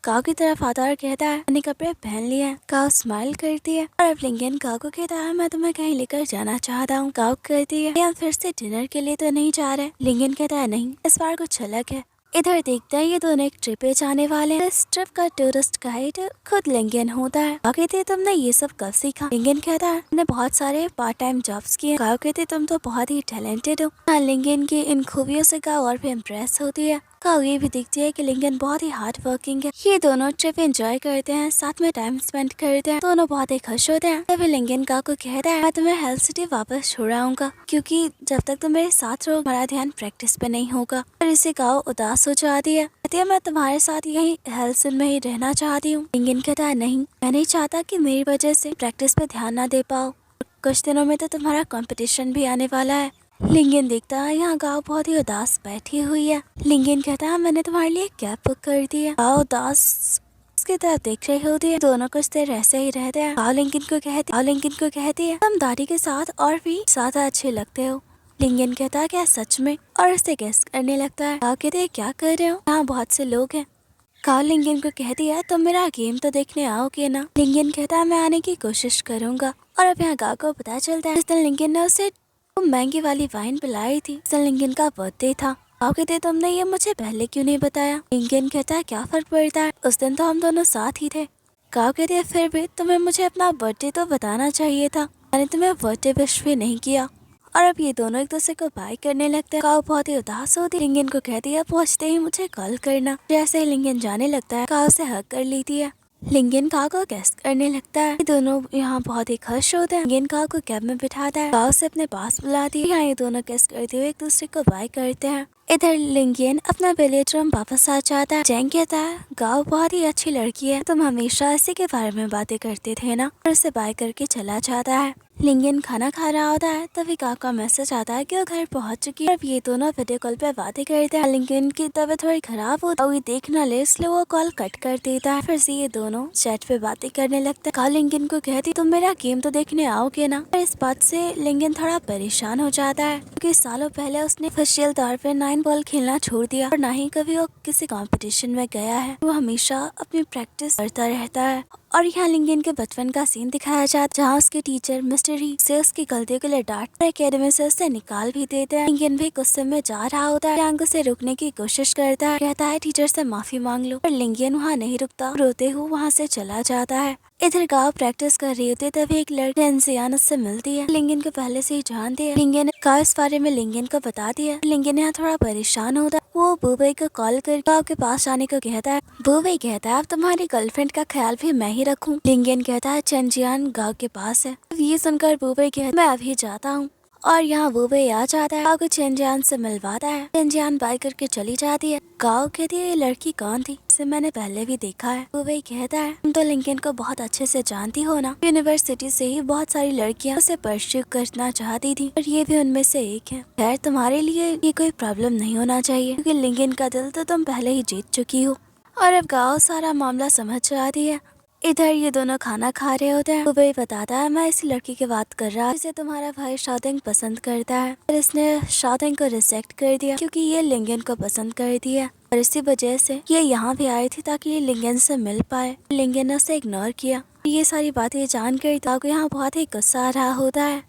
गाँव की तरफ आता और कहता है मैंने कपड़े पहन लिए हैं। गाँव स्माइल करती है और अब लिंगन गाँव को कहता है मैं तुम्हें कहीं लेकर जाना चाहता हूँ। गाँव कहती है हम फिर से डिनर के लिए तो नहीं जा रहे। लिंगन कहता है नहीं, इस बार कुछ अलग है। इधर देखते हैं ये दोनों एक ट्रिप पे जाने वाले हैं। इस ट्रिप का टूरिस्ट गाइड खुद लिंगन होता है। गाँव कहते तुमने ये सब कब सीखा। लिंगन कहता है मैंने बहुत सारे पार्ट टाइम जॉब्स किए। गाँव कहते तुम तो बहुत ही टैलेंटेड हो। हाँ, लिंगन की इन खूबियों से गाँव और भी इम्प्रेस होती है। गाँव ये भी दिखती है कि लिंगन बहुत ही हार्ड वर्किंग है। ये दोनों ट्रिप एंजॉय करते हैं, साथ में टाइम स्पेंड करते हैं। दोनों बहुत ही खुश होते हैं। तभी लिंगन गाँव को कहता है मैं तुम्हें हेल्थ सिटी वापस छोड़ आऊंगा, क्योंकि जब तक तुम मेरे साथ रहो हमारा ध्यान प्रैक्टिस पे नहीं होगा। और इसे गाँव उदास हो जाती है। कहती है मैं तुम्हारे साथ यही हेल्सन में ही रहना चाहती हूँ। लिंगन कहता है नहीं, मैं नहीं चाहता कि मेरी वजह से प्रैक्टिस पे ध्यान न दे पाओ। कुछ दिनों में तो तुम्हारा कंपटीशन भी आने वाला है। लिंगन देखता है यहाँ गाँव बहुत ही उदास बैठी हुई है। लिंगन कहता है मैंने तुम्हारे लिए कैब बुक कर दी है। गाँव उदास उसकी तरफ देख रही होती है। दोनों कुछ देर ऐसे ही रहते हैं। गाँव लिंगन को कहती है तुम दाढ़ी के साथ और भी ज्यादा अच्छे लगते हो। लिंगन कहता है क्या सच में, और उससे गेस करने लगता है। गाँव कहते हैं क्या कर रहे हो, यहाँ बहुत से लोग हैं। गाँव लिंगन को कहती है तुम मेरा गेम तो देखने आओगे ना। लिंगन कहता है मैं आने की कोशिश करूंगा। और अब यहाँ गाँव को पता चलता है जिस दिन लिंगन ने उसे महंगी वाली वाइन पिलाई थी उस दिन लिंगन का बर्थडे था। गाँव कहते तुमने ये मुझे पहले क्यों नहीं बताया। लिंगन कहता है क्या फर्क पड़ता है, उस दिन तो हम दोनों साथ ही थे। गाँव कहते हैं फिर भी तुम्हें मुझे अपना बर्थडे तो बताना चाहिए था, मैंने तुम्हें बर्थडे विश भी नहीं किया। और अब ये दोनों एक दूसरे को बाय करने लगते हैं। गाँव बहुत ही उदास होती है। लिंगन को कहती है पहुँचते ही मुझे कॉल करना। जैसे ही लिंगन जाने लगता है गाँव से हक कर लेती है। लिंगन गाँव को गेस करने लगता है। ये दोनों यहाँ बहुत ही खुश होते हैं। लिंगन गाँव को कैब में बिठाता है, गाँव से अपने पास बुलाती है। यहाँ ये दोनों गेस करते हुए एक दूसरे को बाय करते हैं। इधर लिंगन अपना विलेज रूम वापस आ जाता है। जैंग कहता है गाँव बहुत ही अच्छी लड़की है, तुम हमेशा इसी के बारे में बातें करते थे ना, और उसे बाय करके चला जाता है। लिंगन खाना खा रहा होता है तभी गाँव का मैसेज आता है कि वो घर पहुंच चुकी है। अब ये दोनों वीडियो कॉल पे बातें करते हैं। लिंगन की तबीयत थोड़ी खराब होती है, देख ना ले इसलिए वो कॉल कट कर देता है। फिर से ये दोनों चैट पे बातें करने लगते हैं। गाँव लिंगन को कहती तुम मेरा गेम तो देखने आओगे ना। इस बात से लिंगन थोड़ा परेशान हो जाता है, क्योंकि सालों पहले उसने ऑफिशियल तौर पे 9 बॉल खेलना छोड़ दिया और ना ही कभी वो किसी कंपटीशन में गया है। वो हमेशा अपनी प्रैक्टिस करता रहता है। और यहाँ लिंगन के बचपन का सीन दिखाया जाता है, जहाँ उसके टीचर मिस्टर ही से उसकी गलतियों के लिए डांट एकेडमी से उसे निकाल भी देते हैं। लिंगन भी गुस्से में जा रहा होता है। यांग उसे रोकने की कोशिश करता है, कहता है टीचर से माफी मांग लो, पर लिंगन वहाँ नहीं रुकता, रोते हुए वहाँ से चला जाता है। इधर गाँव प्रैक्टिस कर रही होती है तभी एक लड़की एनसियान उससे मिलती है। लिंगन को पहले से ही जानती है। लिंगन गाँव इस बारे में लिंगन को बताती है। लिंगन यहाँ थोड़ा परेशान होता है। वो बूबई को कॉल कर गाँव के पास आने को कहता है। बूबई कहता है अब तुम्हारी गर्लफ्रेंड का ख्याल भी मैं ही रखूं। लिंगन कहता है चंजियान गाँव के पास है। ये सुनकर बूबई कहता है मैं अभी जाता हूँ। और यहाँ वो भी आ जाता है, गाओ को चेंजियान से मिलवाता है। चेंजियान बाय करके चली जाती है। गाओ कहती है ये लड़की कौन थी, इसे मैंने पहले भी देखा है। वो वही कहता है तुम तो लिंकन को बहुत अच्छे से जानती हो ना, यूनिवर्सिटी से ही बहुत सारी लड़कियां उसे परस्यू करना चाहती थी और ये भी उनमें से एक है। खैर तुम्हारे लिए ये कोई प्रॉब्लम नहीं होना चाहिए क्योंकि लिंकन का दिल तो तुम पहले ही जीत चुकी हो। और अब गाओ सारा मामला समझ जाती है। इधर ये दोनों खाना खा रहे होते हैं। वो वही बताता है मैं इसी लड़की की बात कर रहा, जिसे तुम्हारा भाई शाओतिंग पसंद करता है और इसने शाओतिंग को रिजेक्ट कर दिया क्योंकि ये लिंगन को पसंद करती है और इसी वजह से ये यहाँ भी आई थी ताकि ये लिंगन से मिल पाए। लिंगन ने उसे इग्नोर किया। ये सारी बातें जानकर गाओ को यहाँ बहुत ही गुस्सा आ रहा होता है।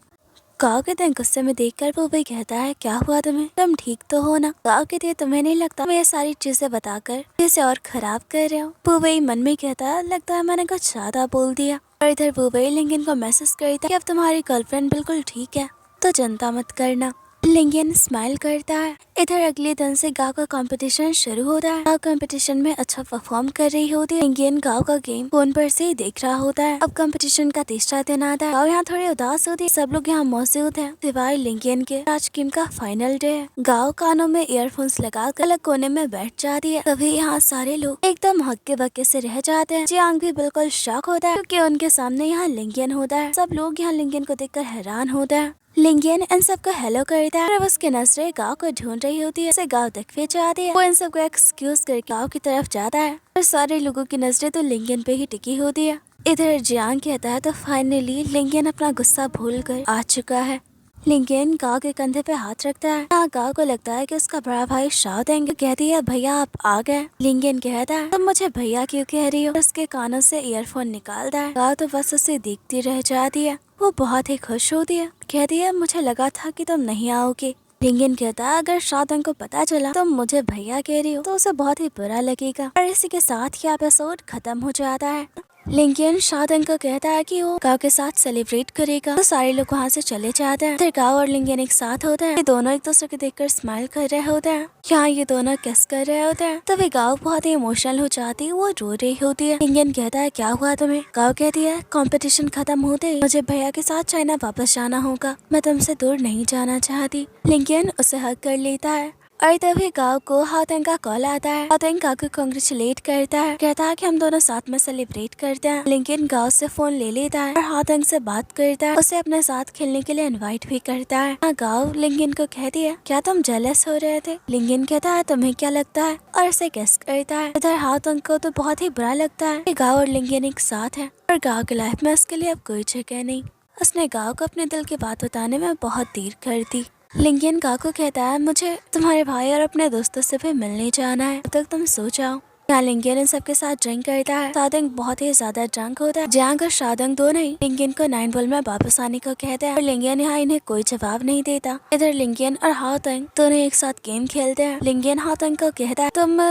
गाओ के दिन गुस्से में देखकर वो भी कहता है क्या हुआ तुम्हें, तुम ठीक तो हो ना। गाओ के दिन तुम्हें नहीं लगता मैं ये सारी चीजें बताकर इसे और खराब कर रहे हो। वो वही मन में कहता है लगता है मैंने कुछ ज्यादा बोल दिया। और इधर वो वही लिंगन को मैसेज करता है कि अब तुम्हारी गर्लफ्रेंड बिल्कुल ठीक है तो चिंता मत करना। लिंगन स्माइल करता है। इधर अगले दिन से गांव का कंपटीशन शुरू होता है। गांव कंपटीशन में अच्छा परफॉर्म कर रही होती है। लिंगन गांव का गेम फोन पर से ही देख रहा होता है। अब कंपटीशन का तीसरा दिन आता है। गांव यहाँ थोड़ी उदास होती है। सब लोग यहाँ मौजूद हैं सिवाय लिंगन के। आज गेम का फाइनल डे है। गांव कानों में ईयरफोन्स लगाकर अलग कोने में बैठ जाती है। तभी यहाँ सारे लोग एकदम हक्के बक्के से रह जाते हैं। जियांग भी बिल्कुल शॉक होता है क्योंकि उनके सामने यहाँ लिंगन होता है। सब लोग यहाँ लिंगन को देखकर हैरान होता है। लिंगन इन सबको हेलो करता है और उसके नजरें गांव को ढूंढ रही होती है। उसे गांव तक भी जाती है। वो इन सबको एक्सक्यूज करके गांव की तरफ जाता है और सारे लोगों की नजरें तो लिंगन पे ही टिकी होती है। इधर जियांग कहता है तो फाइनली लिंगन अपना गुस्सा भूल कर आ चुका है। लिंगन गांव के कंधे पे हाथ रखता है। गांव को लगता है कि उसका बड़ा भाई शाओतिंग कहती है भैया आप आ गए। लिंगन कहता है तुम मुझे भैया क्यों कह रही हो। उसके कानों से ईयरफोन निकालता है। गांव तो बस उसे देखती रह जाती है। वो बहुत ही खुश होती है। कहती है मुझे लगा था कि तुम नहीं आओगे। लिंगन कहता है अगर शाओतिंग को पता चला तुम मुझे भैया कह रही हो तो उसे बहुत ही बुरा लगेगा। और इसी के साथ ही एपिसोड खत्म हो जाता है। लिंगन शाओतिंग को कहता है कि वो गांव के साथ सेलिब्रेट करेगा तो सारे लोग वहाँ से चले जाते हैं। फिर गांव और लिंगन एक साथ होते हैं। ये दोनों एक दूसरे को देखकर स्माइल कर रहे होते हैं। यहाँ ये दोनों किस कर रहे होते हैं। तभी गांव बहुत ही इमोशनल हो जाती है। वो रो रही होती है। लिंगन कहता है क्या हुआ तुम्हें। गांव कहती है कंपटीशन खत्म होते ही मुझे भैया के साथ चाइना वापस जाना होगा। मैं तुमसे दूर नहीं जाना चाहती। लिंगन उसे हग कर लेता है। और तभी गांव को हाओतिंग का कॉल आता है। हाओतिंग गांव को कांग्रेचुलेट करता है। कहता है कि हम दोनों साथ में सेलिब्रेट करते हैं। लिंगन गांव से फोन ले लेता है और हाओतिंग से बात करता है। उसे अपने साथ खेलने के लिए इनवाइट भी करता है। गांव लिंगन को कहती है क्या तुम जेलस हो रहे थे। लिंगन कहता है तुम्हें क्या लगता है और उसे गेस करता है। इधर हाओतिंग को तो बहुत ही बुरा लगता है कि गांव और लिंगन एक साथ है और गांव की लाइफ में उसके लिए अब कोई जगह नहीं। उसने गांव को अपने दिल की बात बताने में बहुत देर कर दी। लिंगन गांव को कहता है मुझे तुम्हारे भाई और अपने दोस्तों से भी मिलने जाना है, तब तक तुम सो जाओ। यहाँ लिंगन इन सबके साथ ड्रिंक करता है। शाओतिंग बहुत ही ज्यादा ड्रंक होता है। जियांग और शाओतिंग दोनों ही लिंगन को 9 बॉल में वापस आने को कहते हैं और लिंगन यहाँ इन्हें कोई जवाब नहीं देता। इधर लिंगन और हाओतिंग दोनों एक साथ गेम खेलते हैं। लिंगन हाओतिंग को कहता है तुम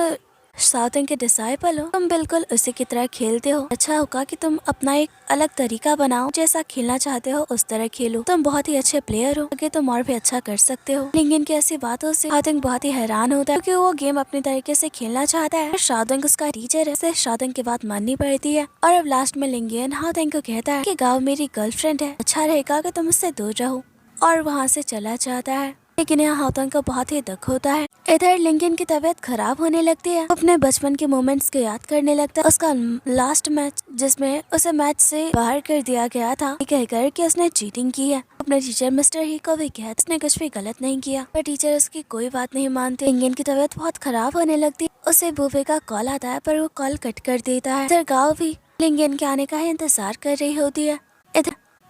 शाओतिंग के डिसाइपल हो, तुम बिल्कुल उसी की तरह खेलते हो। अच्छा होगा कि तुम अपना एक अलग तरीका बनाओ, जैसा खेलना चाहते हो उस तरह खेलो। तुम बहुत ही अच्छे प्लेयर हो, आगे तुम और भी अच्छा कर सकते हो। लिंगन की ऐसी बातों से शाओतिंग बहुत ही हैरान होता है क्योंकि वो गेम अपने तरीके से खेलना चाहता है। शाओतिंग उसका टीचर है, उसे शाओतिंग की बात माननी पड़ती है। और अब लास्ट में लिंगन हाओतिंग को कहता है कि गाँव मेरी गर्लफ्रेंड है, अच्छा रहेगा कि तुम उससे दूर रहो, और वहाँ से चला जाता है। लेकिन यहाँ हाओतिंग को बहुत ही दुख होता है। इधर लिंगन की तबीयत खराब होने लगती है। अपने बचपन के मोमेंट्स को याद करने लगता है। उसका लास्ट मैच जिसमें उसे मैच से बाहर कर दिया गया था कहकर कि उसने चीटिंग की है। अपने टीचर मिस्टर ही को भी कहता उसने कुछ भी गलत नहीं किया, पर टीचर उसकी कोई बात नहीं मानते। लिंगन की तबीयत बहुत खराब होने लगती है। उसे बुबे का कॉल आता है पर वो कॉल कट कर देता है। इधर गाँव भी लिंगन के आने का इंतजार कर रही होती है।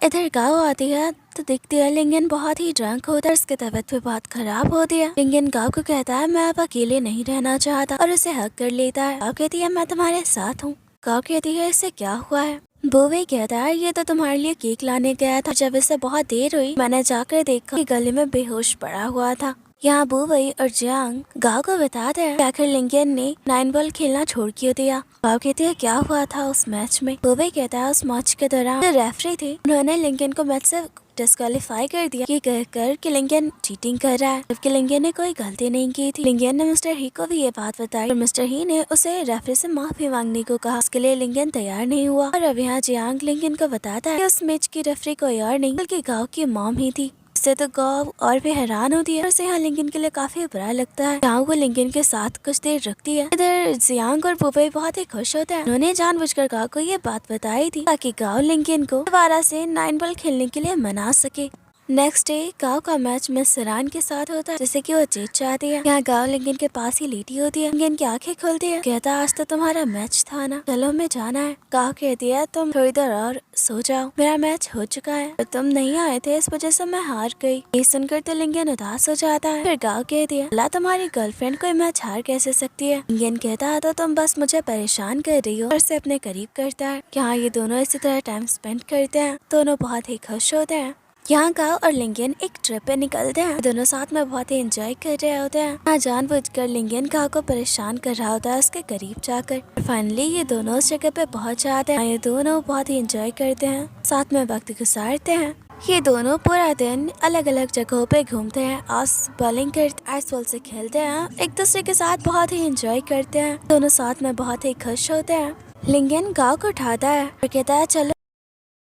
इधर गाँव आती है तो दिखती है लिंगन बहुत ही ड्रंक होता है। उसकी तबीयत भी बहुत खराब होती है। लिंगन गाँव को कहता है मैं अब अकेले नहीं रहना चाहता और उसे हक कर लेता है। गाँव कहती है मैं तुम्हारे साथ हूँ। गाँव कहती है इससे क्या हुआ है। बोवे कहता है ये तो तुम्हारे लिए केक लाने गया था, जब इसे बहुत देर हुई मैंने जाकर देखा कि गले में बेहोश पड़ा हुआ था। यहाँ बुवई और जियांग गाँव को बताते हैं कि आखिर लिंगन ने 9 बॉल खेलना छोड़ क्यों दिया। गाँव कहती है क्या हुआ था उस मैच में। बुवई कहता है उस मैच के दौरान जो रेफरी थे उन्होंने लिंगन को मैच से डिस्क्वालीफाई कर दिया कि कहकर कि लिंगन चीटिंग कर रहा है, जबकि लिंगन ने कोई गलती नहीं की थी। लिंगन ने मिस्टर ही को भी ये बात बताई और मिस्टर ही ने उसे रेफरी से माफी मांगने को कहा। उसके लिए लिंगन तैयार नहीं हुआ और अब यहाँ जियांग लिंगन को बताता है कि उस मैच की रेफरी कोई और नहीं बल्कि गाँव की मॉम ही थी। इससे तो गाँव और भी हैरान होती है और उसे यहाँ लिंगन के लिए काफी बुरा लगता है। यहाँ वो लिंगन के साथ कुछ देर रखती है। इधर जियांग और बुबई बहुत ही खुश होते हैं। उन्होंने जानबूझकर गाँव को ये बात बताई थी ताकि गाँव लिंगन को दोबारा से 9 बॉल खेलने के लिए मना सके। नेक्स्ट डे गाँव का मैच मिस सरान के साथ होता है जिससे कि वो जीत जाती है। यहाँ गाँव लिंगन के पास ही लेटी होती है। लिंगन की आंखें खुलती है, कहता आज तो तुम्हारा मैच था ना, चलो हमें जाना है। गाँव कहती है तुम थोड़ी देर और सो जाओ, मेरा मैच हो चुका है और तुम नहीं आए थे इस वजह से मैं हार गई। ये सुनकर तो लिंगन उदास हो जाता है। फिर गाँव कहती है अल्लाह तुम्हारी गर्लफ्रेंड कोई मैच हार कैसे सकती है। लिंगन कहता है तो तुम बस मुझे परेशान कर रही हो और से अपने करीब करता है। यहाँ ये दोनों इसी तरह टाइम स्पेंड करते हैं। दोनों बहुत ही खुश होते हैं। यहाँ गाँव और लिंगन एक ट्रिप पे निकलते हैं। दोनों साथ में बहुत ही एंजॉय कर रहे होते हैं। यहाँ जानबूझकर लिंगन गाँव को परेशान कर रहा होता है उसके करीब जाकर। फाइनली ये दोनों उस जगह पे पहुँच जाते हैं। ये दोनों बहुत ही एंजॉय करते हैं, साथ में वक्त गुजारते हैं। ये दोनों पूरा दिन अलग अलग जगहों पे घूमते हैं, आइस बॉलिंग करते, आइस बॉल से खेलते हैं, एक दूसरे के साथ बहुत ही एंजॉय करते हैं। दोनों साथ में बहुत ही खुश होते हैं। लिंगन गाँव को उठाता है और कहता है चलो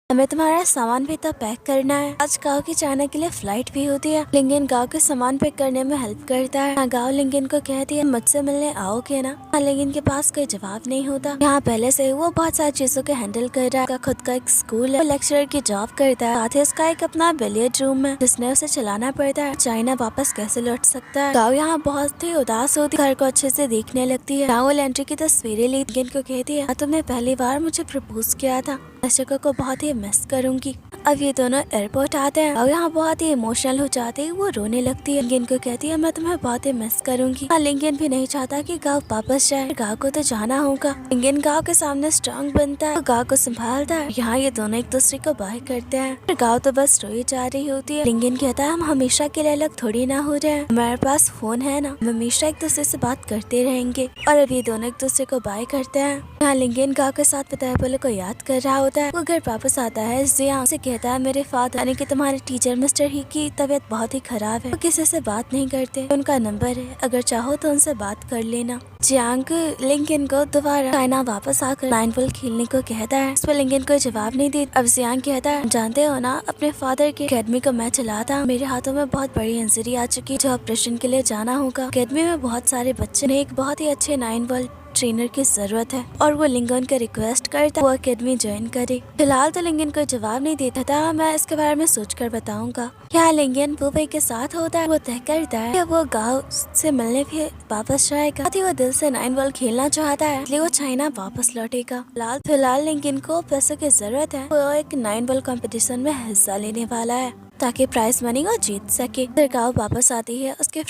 हमें तुम्हारा सामान भी तो पैक करना है, आज गाँव की चाइना के लिए फ्लाइट भी होती है। लिंगन गाँव के सामान पैक करने में हेल्प करता है। गाँव लिंगन को कहती है मुझसे मिलने आओगे ना। लिंगन के पास कोई जवाब नहीं होता। यहाँ पहले से वो बहुत सारी चीजों के हैंडल कर रहा है। खुद का एक स्कूल है, लेक्चरर की जॉब करता है, साथ ही उसका एक अपना बिलियर्ड रूम है जिसने उसे चलाना पड़ता है। चाइना वापस कैसे लौट सकता है। गाँव यहाँ बहुत ही उदास होती है, घर को अच्छे से देखने लगती है। गाँव लैंड्री की तस्वीरें ली। लिंगन को कहती है तुमने पहली बार मुझे प्रपोज किया था, इस जगह को बहुत ही मिस करूंगी। अब ये दोनों एयरपोर्ट आते हैं और यहाँ बहुत ही इमोशनल हो जाते हैं। वो रोने लगती है। लिंगन को कहती है मैं तुम्हें बहुत ही मिस करूंगी। लिंगन भी नहीं चाहता कि गाँव वापस जाए, गाँव को तो जाना होगा। लिंगन गाँव के सामने स्ट्रांग बनता है, गाँव को संभालता है। यहाँ ये दोनों एक दूसरे को बाय करते हैं। गाँव तो बस रोई जा रही होती है। लिंगन कहता है हम हमेशा के लिए अलग थोड़ी ना हो जाए, हमारे पास फोन है ना, हम हमेशा एक दूसरे से बात करते रहेंगे। और अब ये दोनों एक दूसरे को बाय करते हैं। यहाँ लिंगन गाँव के साथ बताया बोले को याद कर रहा होता है। वो घर वापस आता है। जियांग से कहता है मेरे फादर यानी कि तुम्हारे टीचर मिस्टर ही की तबीयत बहुत ही खराब है, वो किसी से बात नहीं करते, उनका नंबर है, अगर चाहो तो उनसे बात कर लेना। जियांग लिंगन को दोबारा चाइना वापस आकर 9 बॉल खेलने को कहता है। इस पर लिंगन कोई जवाब नहीं देती। अब जियांग कहता है जानते हो ना अपने फादर के अकेडमी को मैं चलाता हूँ, मेरे हाथों में बहुत बड़ी इंजरी आ चुकी है जो ऑपरेशन के लिए जाना होगा। अकेडमी में बहुत सारे बच्चे ने एक बहुत ही अच्छे 9 बॉल ट्रेनर की जरूरत है और वो लिंगन को रिक्वेस्ट करता है वो अकेडमी ज्वाइन करे। फिलहाल तो लिंगन कोई जवाब नहीं देता था, मैं इसके बारे में सोचकर बताऊंगा। यहाँ लिंगन बुबई के साथ होता है। वो तय करता है कि वो गाँव से मिलने भी वापस जाएगा। वो दिल से 9 बॉल खेलना चाहता है इसलिए वो चाइना वापस लौटेगा। फिलहाल लिंगन को पैसों की जरूरत है। वो एक 9 बॉल कंपटीशन में हिस्सा लेने वाला है ताकि प्राइज मनी को जीत सके। फिर गाँव वापस आती है, उसके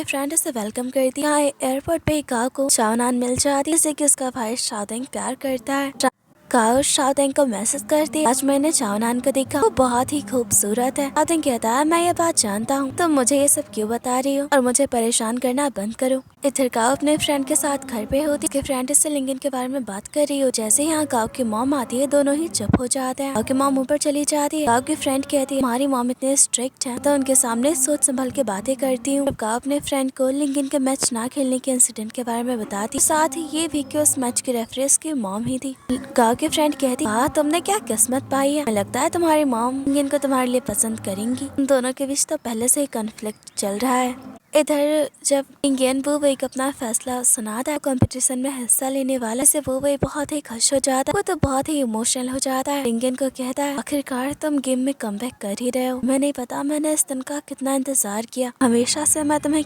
फ्रेंड उसे वेलकम करती है। यहाँ एयरपोर्ट पे गाँव को चावनान मिल जाती है जिससे कि उसका भाई शाओदेंग प्यार करता है। गाँव शाओदेंग को मैसेज करती है आज मैंने चावनान को देखा, वो बहुत ही खूबसूरत है। शाओदेंग कहता है मैं ये बात जानता हूँ, तुम मुझे ये सब क्यों बता रही हो और मुझे परेशान करना बंद करो। इधर गाँव अपने फ्रेंड के साथ घर पे होती है। फ्रेंड इससे लिंगन के बारे में बात कर रही हो। जैसे यहाँ गाँव की मॉम आती है दोनों ही चुप हो जाते हैं। गाँव की मॉम ऊपर चली जाती है। गाँव की फ्रेंड कहती है हमारी मॉम इतने स्ट्रिक्ट है, तो उनके सामने सोच संभल के बातें करती हूँ। गाँव अपने फ्रेंड को लिंगन के मैच ना खेलने के इंसिडेंट के बारे में बताती, साथ ही ये भी कि उस मैच की रेफरी उसकी मॉम ही थी। गाँव की फ्रेंड कहती हाँ तुमने क्या किस्मत पाई है, लगता है तुम्हारी मॉम लिंगन को तुम्हारे लिए पसंद करेंगी। उन दोनों के बीच तो पहले से ही कॉन्फ्लिक्ट चल रहा है। इधर जब लिंगन बुबई को अपना फैसला सुनाता है कंपटीशन में हिस्सा लेने वाला से बुबई बहुत ही खुश हो जाता है। वो तो बहुत ही इमोशनल हो जाता है। लिंगन को कहता है आखिरकार तुम गेम में कमबैक कर ही रहे हो, मैं नहीं पता मैंने इस दिन का कितना इंतजार किया, हमेशा से मैं तुम्हें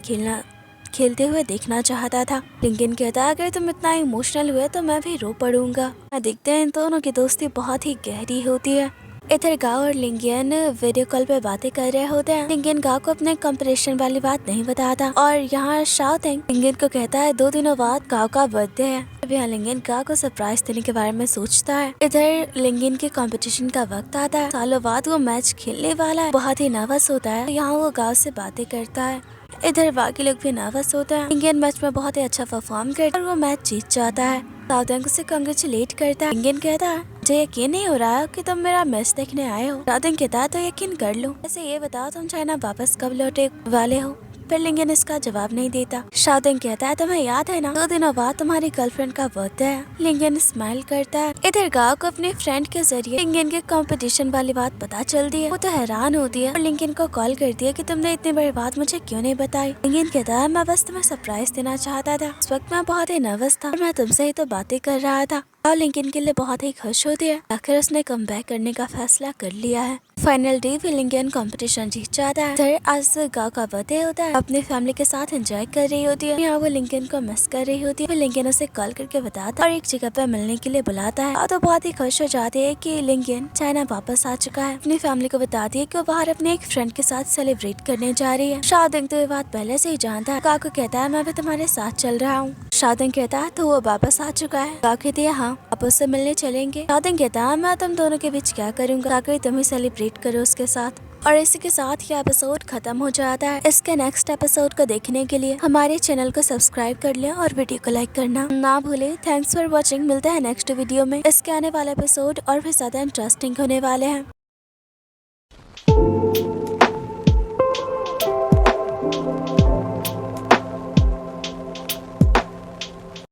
खेलते हुए देखना चाहता था। लिंगन कहता है अगर तुम इतना इमोशनल हुए तो मैं भी रो पड़ूंगा। देखते हैं इन दोनों की दोस्ती बहुत ही गहरी होती है। इधर गाँव और लिंगन वीडियो कॉल पे बातें कर रहे होते हैं। लिंगन गाँव को अपने कंपटीशन वाली बात नहीं बताता और यहाँ शाओदेंग लिंगन को कहता है 2 दिनों बाद गाँव का बर्थडे है। अब यहाँ लिंगन गाँव को सरप्राइज देने के बारे में सोचता है। इधर लिंगन के कंपटीशन का वक्त आता है, सालों बाद वो मैच खेलने वाला है, बहुत ही नर्वस होता है। यहाँ वो गाँव से बातें करता है। इधर बाकी लोग भी नर्वस होते हैं। लिंगन मैच में बहुत ही अच्छा परफॉर्म करता है और वो मैच जीत जाता है। शाओदेंग उसे कांग्रेचुलेट करता है। लिंगन कहता है मुझे यकीन नहीं हो रहा है कि तुम मेरा मैच देखने आए हो। शाओदेंग कहता है तो यकीन कर लो। ऐसे ये बताओ तुम चाइना वापस कब लौटे वाले हो। पर लिंगन इसका जवाब नहीं देता। शाओदिंग कहता है तुम्हें याद है ना 2 दिनों बाद तुम्हारी गर्लफ्रेंड का बर्थडे है। लिंगन स्माइल करता है। इधर गाओ को अपने फ्रेंड के जरिए लिंगन के कंपटीशन वाली बात पता चलती है। वो तो हैरान होती है और लिंगन को कॉल करती है कि तुमने इतनी बड़ी बात मुझे क्यों नहीं बताई। लिंगन कहता है मैं बस तुम्हें सरप्राइज देना चाहता था। इस वक्त मैं बहुत ही नर्वस था और मैं तुमसे ही तो बातें कर रहा था। और लिंकन के लिए बहुत ही खुश होती है। आखिर उसने कम बैक करने का फैसला कर लिया है। फाइनल डे भी लिंकन कंपटीशन जीत जाता है। फिर आज गाँव का बर्थडे होता है। अपनी फैमिली के साथ एंजॉय कर रही होती है। यहाँ वो लिंकन को मिस कर रही होती है। लिंकन उसे कॉल करके बताता है और एक जगह पे मिलने के लिए बुलाता है। और तो बहुत ही खुश हो जाती है कि लिंकन चाइना वापस आ चुका है। अपनी फैमिली को बताती है कि वो बाहर अपने एक फ्रेंड के साथ सेलिब्रेट करने जा रही है। शाओदिंग तो ये बात पहले से ही जानता है। काको कहता है मैं भी तुम्हारे साथ चल रहा हूँ। शाओदिंग कहता है तो वो वापस आ चुका है। काको कहती है हाँ आप उससे मिलने चलेंगे। शाओदिंग कहता है मैं तुम दोनों के बीच क्या करूँगा। काको तुम ही सेलिब्रेट करो उसके साथ। और इसी के साथ ये एपिसोड खत्म हो जाता है। इसके नेक्स्ट एपिसोड को देखने के लिए हमारे चैनल को सब्सक्राइब कर लें और वीडियो को लाइक करना ना भूले। Thanks for watching. मिलते हैं नेक्स्ट वीडियो में। इसके आने वाले एपिसोड और भी ज्यादा इंटरेस्टिंग होने वाले हैं।